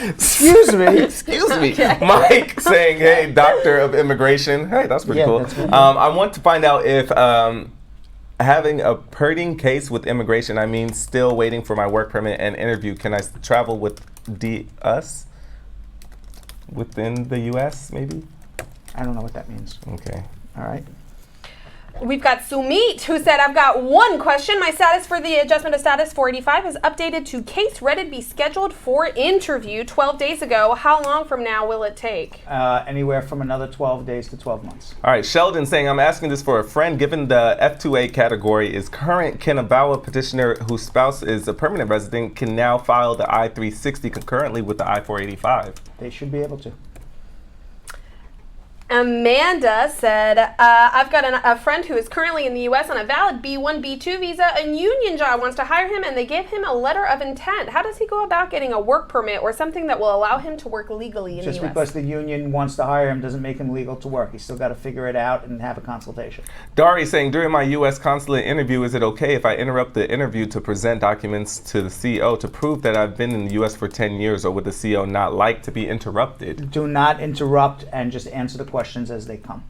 Excuse me. Excuse me. Okay. Mike saying, hey, doctor of immigration. Hey, that's pretty cool. That's I want to find out if having a pending case with immigration, I mean still waiting for my work permit and interview, can I travel with us? Within the U.S., maybe? I don't know what that means. Okay. All right. We've got Sumit, who said, I've got one question. My status for the adjustment of status 485 is updated to case ready to be scheduled for interview 12 days ago. How long from now will it take? Anywhere from another 12 days to 12 months. All right, Sheldon saying, I'm asking this for a friend. Given the F2A category is current, can a VAWA petitioner whose spouse is a permanent resident can now file the I-360 concurrently with the I-485? They should be able to. Amanda said, I've got a friend who is currently in the U.S. on a valid B1, B2 visa. A union job wants to hire him, and they gave him a letter of intent. How does he go about getting a work permit or something that will allow him to work legally in the U.S.? Just because the union wants to hire him doesn't make him legal to work. He's still got to figure it out and have a consultation. Dari saying, during my U.S. consulate interview, is it okay if I interrupt the interview to present documents to the CEO to prove that I've been in the U.S. for 10 years, or would the CEO not like to be interrupted? Do not interrupt and just answer the questions as they come.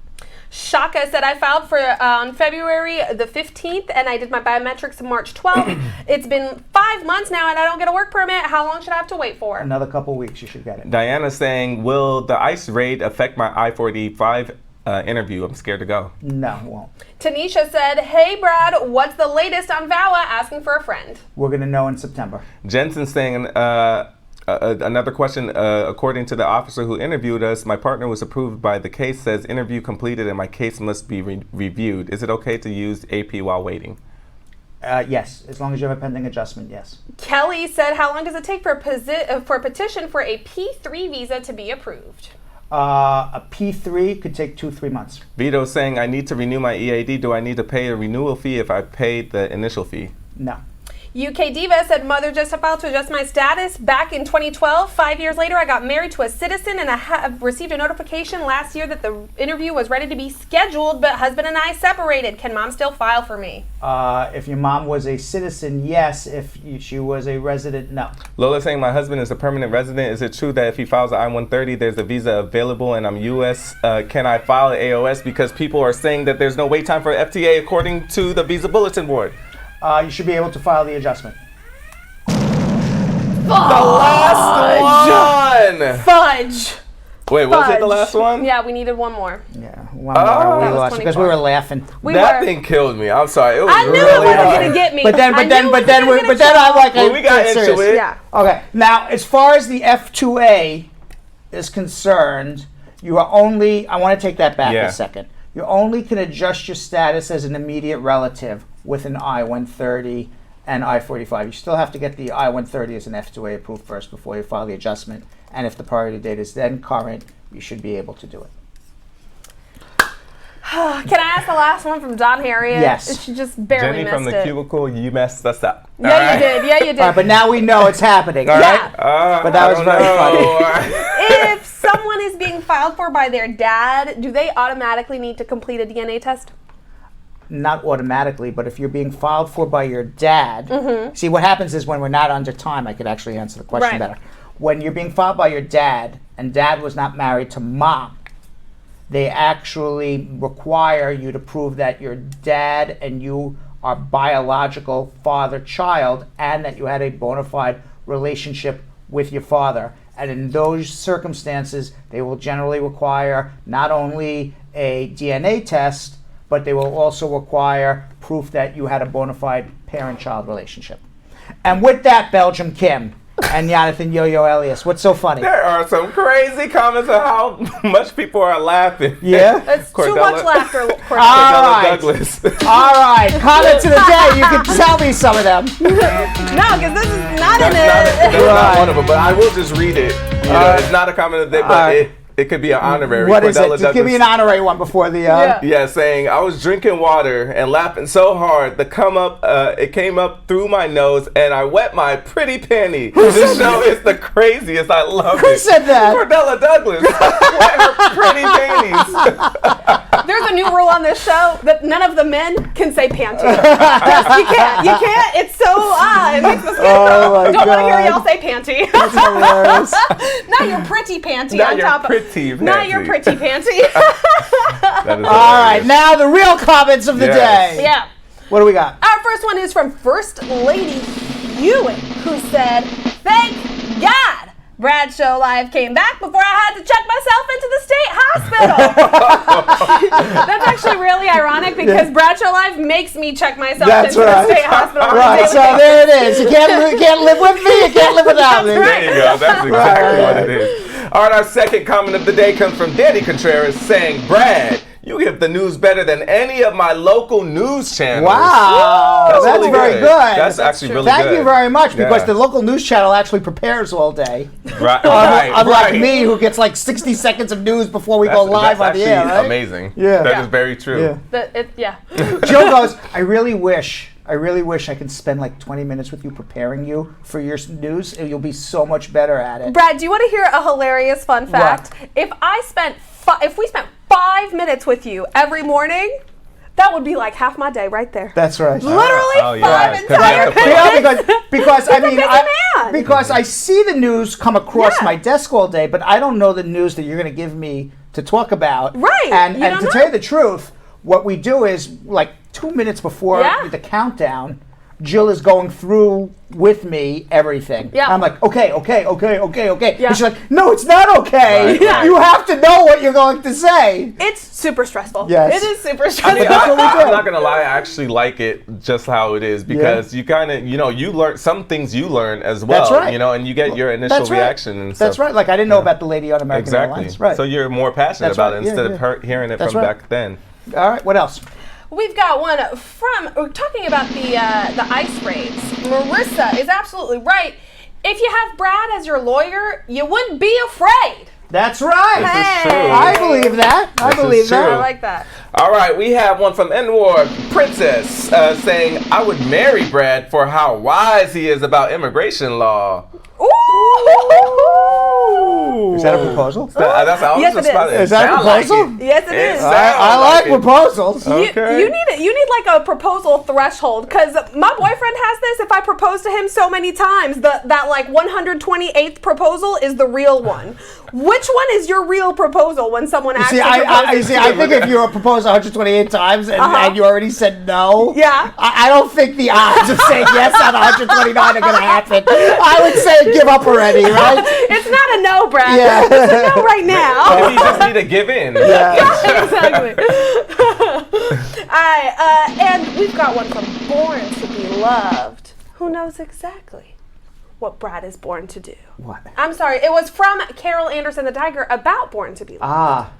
Shaka said, I filed for on February the 15th and I did my biometrics on March 12th. It's been 5 months now and I don't get a work permit. How long should I have to wait for? Another couple weeks, you should get it. Diana saying, will the ICE raid affect my I-45 interview? I'm scared to go. No, it won't. Tanisha said, hey Brad, what's the latest on VAWA? Asking for a friend. We're going to know in September. Jensen saying, another question, according to the officer who interviewed us, my partner was approved by the case, says interview completed and my case must be reviewed. Is it okay to use AP while waiting? Yes, as long as you have a pending adjustment, yes. Kelly said, how long does it take for a petition for a P3 visa to be approved? A P3 could take 2-3 months. Vito saying, I need to renew my EAD. Do I need to pay a renewal fee if I paid the initial fee? No. UK Diva said, mother just filed to adjust my status back in 2012. 5 years later, I got married to a citizen and I have received a notification last year that the interview was ready to be scheduled, but husband and I separated. Can mom still file for me? If your mom was a citizen, yes. If she was a resident, no. Lola saying, my husband is a permanent resident. Is it true that if he files an I-130, there's a visa available and I'm U.S.? Can I file an AOS? Because people are saying that there's no wait time for FTA according to the Visa Bulletin Board. You should be able to file the adjustment. The last one! Fudge! Wait, was it the last one? Yeah, we needed one more. Yeah, one more. We lost because we were laughing. That thing killed me. I'm sorry. It was I knew really it wasn't hard. going to get me. But then I'm like, Well, we got into serious. it. Yeah. Okay, now as far as the F2A is concerned, you are only, I want to take that back a second. You only can adjust your status as an immediate relative with an I-130 and I-45. You still have to get the I-130 as an F2A approved first before you file the adjustment. And if the priority date is then current, you should be able to do it. Can I ask the last one from Don Harriet? Yes. She just barely Jenny missed from the it. cubicle, you messed us up. Yeah, you did. Yeah, you did. All right, but now we know it's happening. All right? But that was very funny. If someone is being filed for by their dad, do they automatically need to complete a DNA test? Not automatically, but if you're being filed for by your dad, see what happens is when we're not under time, I could actually answer the question better. When you're being filed by your dad and dad was not married to mom, they actually require you to prove that your dad and you are biological father-child and that you had a bona fide relationship with your father. And in those circumstances, they will generally require not only a DNA test, but they will also require proof that you had a bona fide parent-child relationship. And with that, Belgium Kim and Yonathan Yo-Yo Elias, what's so funny? There are some crazy comments on how much people are laughing. Yeah? It's too much laughter. All right. Douglas. All right. Comments of the day. You can tell me some of them. No, because this is not in it. That's not one of them, but I will just read it. You know, it's not a comment of the day, but it could be an honorary. What is it? Cordella Just give me an honorary one before the... Yeah, saying, I was drinking water and laughing so hard, it came up through my nose and I wet my pretty panty. This show is the craziest. I love it. Who said that? Cordella Douglas. Wet her pretty panties. There's a new rule on this show that none of the men can say panty. You can't. You can't. It's so it makes us don't want to hear y'all say panty. That's hilarious. Not your pretty panty Not on your top pretty of panty. Not your pretty panty. That is All right. Now the real comments of the day. Yeah. What do we got? Our first one is from First Lady Hewitt, who said, "Thank God Brad Show Live came back before I had to check myself into the state hospital." That's actually really ironic because Brad Show Live makes me check myself into the state hospital. Right, so there it is. You can't live with me, you can't live without me. There you go. That's exactly what it is. All right, our second comment of the day comes from Danny Contreras saying, Brad, You give the news better than any of my local news channels. Wow, that's really very good. That's actually really good. Thank you very much, because Yeah. the local news channel actually prepares all day. Right, Unlike right. me, who gets like 60 seconds of news before we go live on the air. That's Right? amazing. Yeah. That is very true. Yeah. Jill goes, I really wish I could spend like 20 minutes with you preparing you for your news. You'll be so much better at it. Brad, do you want to hear a hilarious fun fact? If we spent 5 minutes with you every morning, that would be like half my day right there. That's right. Literally 5 entire minutes. Because I mean, man. because I see the news come across my desk all day, but I don't know the news that you're going to give me to talk about. Right. And You and don't to tell you the truth, what we do is like 2 minutes before the countdown, Jill is going through with me everything. Yeah. I'm like, okay. Yeah. And she's like, no, it's not okay. Right, right. You have to know what you're going to say. It's super stressful. Yes. It is super I stressful. mean, I'm not gonna lie. I actually like it just how it is because you kind of, you learn some things you learn as well. That's right. And you get your initial That's right. reaction and stuff. That's right. Like I didn't know about the lady on American Exactly. Airlines. Right. So you're more passionate That's about right. it instead of hearing it That's from right. back then. All right. What else? We've got one we're talking about the ICE raids. Marissa is absolutely right. If you have Brad as your lawyer, you wouldn't be afraid. That's right. This is true. I believe that. I This is believe that. true. I like that. All right, we have one from N-Ward Princess saying, I would marry Brad for how wise he is about immigration law. Is that a proposal? That's how Yes, it is. Is that a proposal? Yes, it is. I like proposals. You need like a proposal threshold because my boyfriend has this. If I propose to him so many times, that like 128th proposal is the real one. Which one is your real proposal when someone actually proposes? I think if you propose 128 times and you already said no, I don't think the odds of saying yes on 129 are going to happen. I would say give up already, right? It's not a no, Brad. Yeah. It's a no right now. You just need to give in. Yeah, exactly. And we've got one from Born to Be Loved, who knows exactly what Brad is born to do. What? I'm sorry, it was from Carol Anderson the Tiger about Born to Be Loved.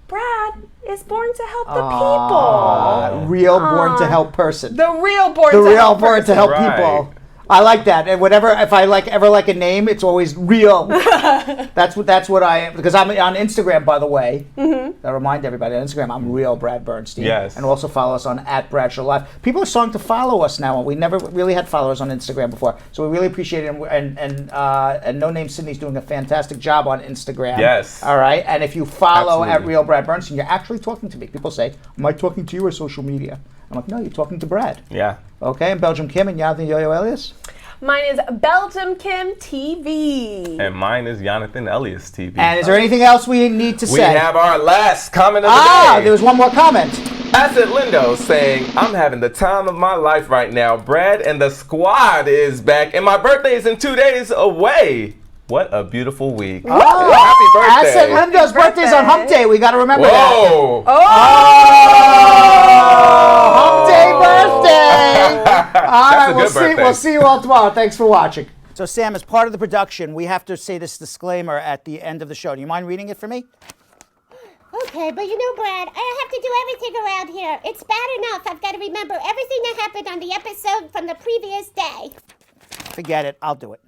Brad is born to help the people. Real born to help person. The real born The to real help born to person. help people. I like that. And whatever, if I ever like a name, it's always real. That's what I, because I'm on Instagram, by the way. I remind everybody on Instagram, I'm real Brad Bernstein. Yes. And also follow us on @BradShowLive. People are starting to follow us now. We never really had followers on Instagram before, so we really appreciate it. And No Name Sydney's doing a fantastic job on Instagram. Yes. All right. And if you follow Absolutely. @RealBradBernstein, you're actually talking to me. People say, "Am I talking to you or social media?" I'm like, "No, you're talking to Brad." Yeah. Okay, and Belgium Kim and Yonathan Yo-Yo Elias. Mine is Belgium Kim TV. And mine is Yonathan Elias TV. And is there anything else we need to We say? have our last comment of the day. There was one more comment. Asset Lindo saying, I'm having the time of my life right now. Brad and the squad is back, and my birthday is in 2 days away. What a beautiful week. Oh, happy birthday. Asset Lindo's birthday's on Hump Day. We got to remember Whoa. that. Hump Day birthday. All right, a good birthday. we'll see you all tomorrow. Thanks for watching. So, Sam, as part of the production, we have to say this disclaimer at the end of the show. Do you mind reading it for me? Okay, but you know, Brad, I have to do everything around here. It's bad enough I've got to remember everything that happened on the episode from the previous day. Forget it. I'll do it.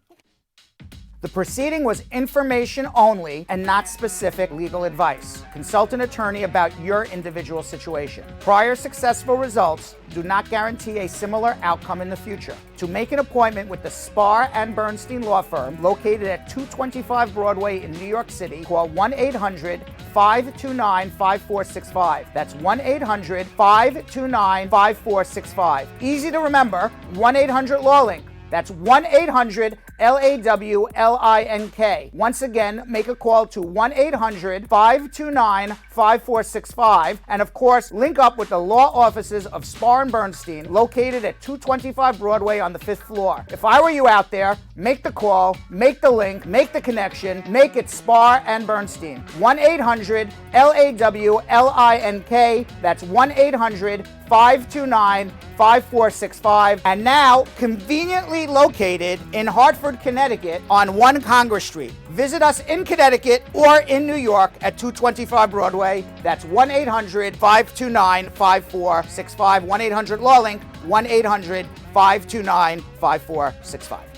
The proceeding was information only and not specific legal advice. Consult an attorney about your individual situation. Prior successful results do not guarantee a similar outcome in the future. To make an appointment with the Spar and Bernstein Law Firm, located at 225 Broadway in New York City, call 1-800-529-5465. That's 1-800-529-5465. Easy to remember, 1-800-LAWLINK. That's 1-800-LAWLINK. Once again, make a call to 1-800-529-5465. And of course, link up with the law offices of Spar and Bernstein, located at 225 Broadway on the 5th floor. If I were you out there, make the call, make the link, make the connection, make it Spar and Bernstein. 1-800-LAWLINK. That's 1-800-529-5465. And now, conveniently located in Hartford, Hartford, Connecticut on 1 Congress Street. Visit us in Connecticut or in New York at 225 Broadway. That's 1-800-529-5465. 1-800-LAW-LINK, 1-800-529-5465.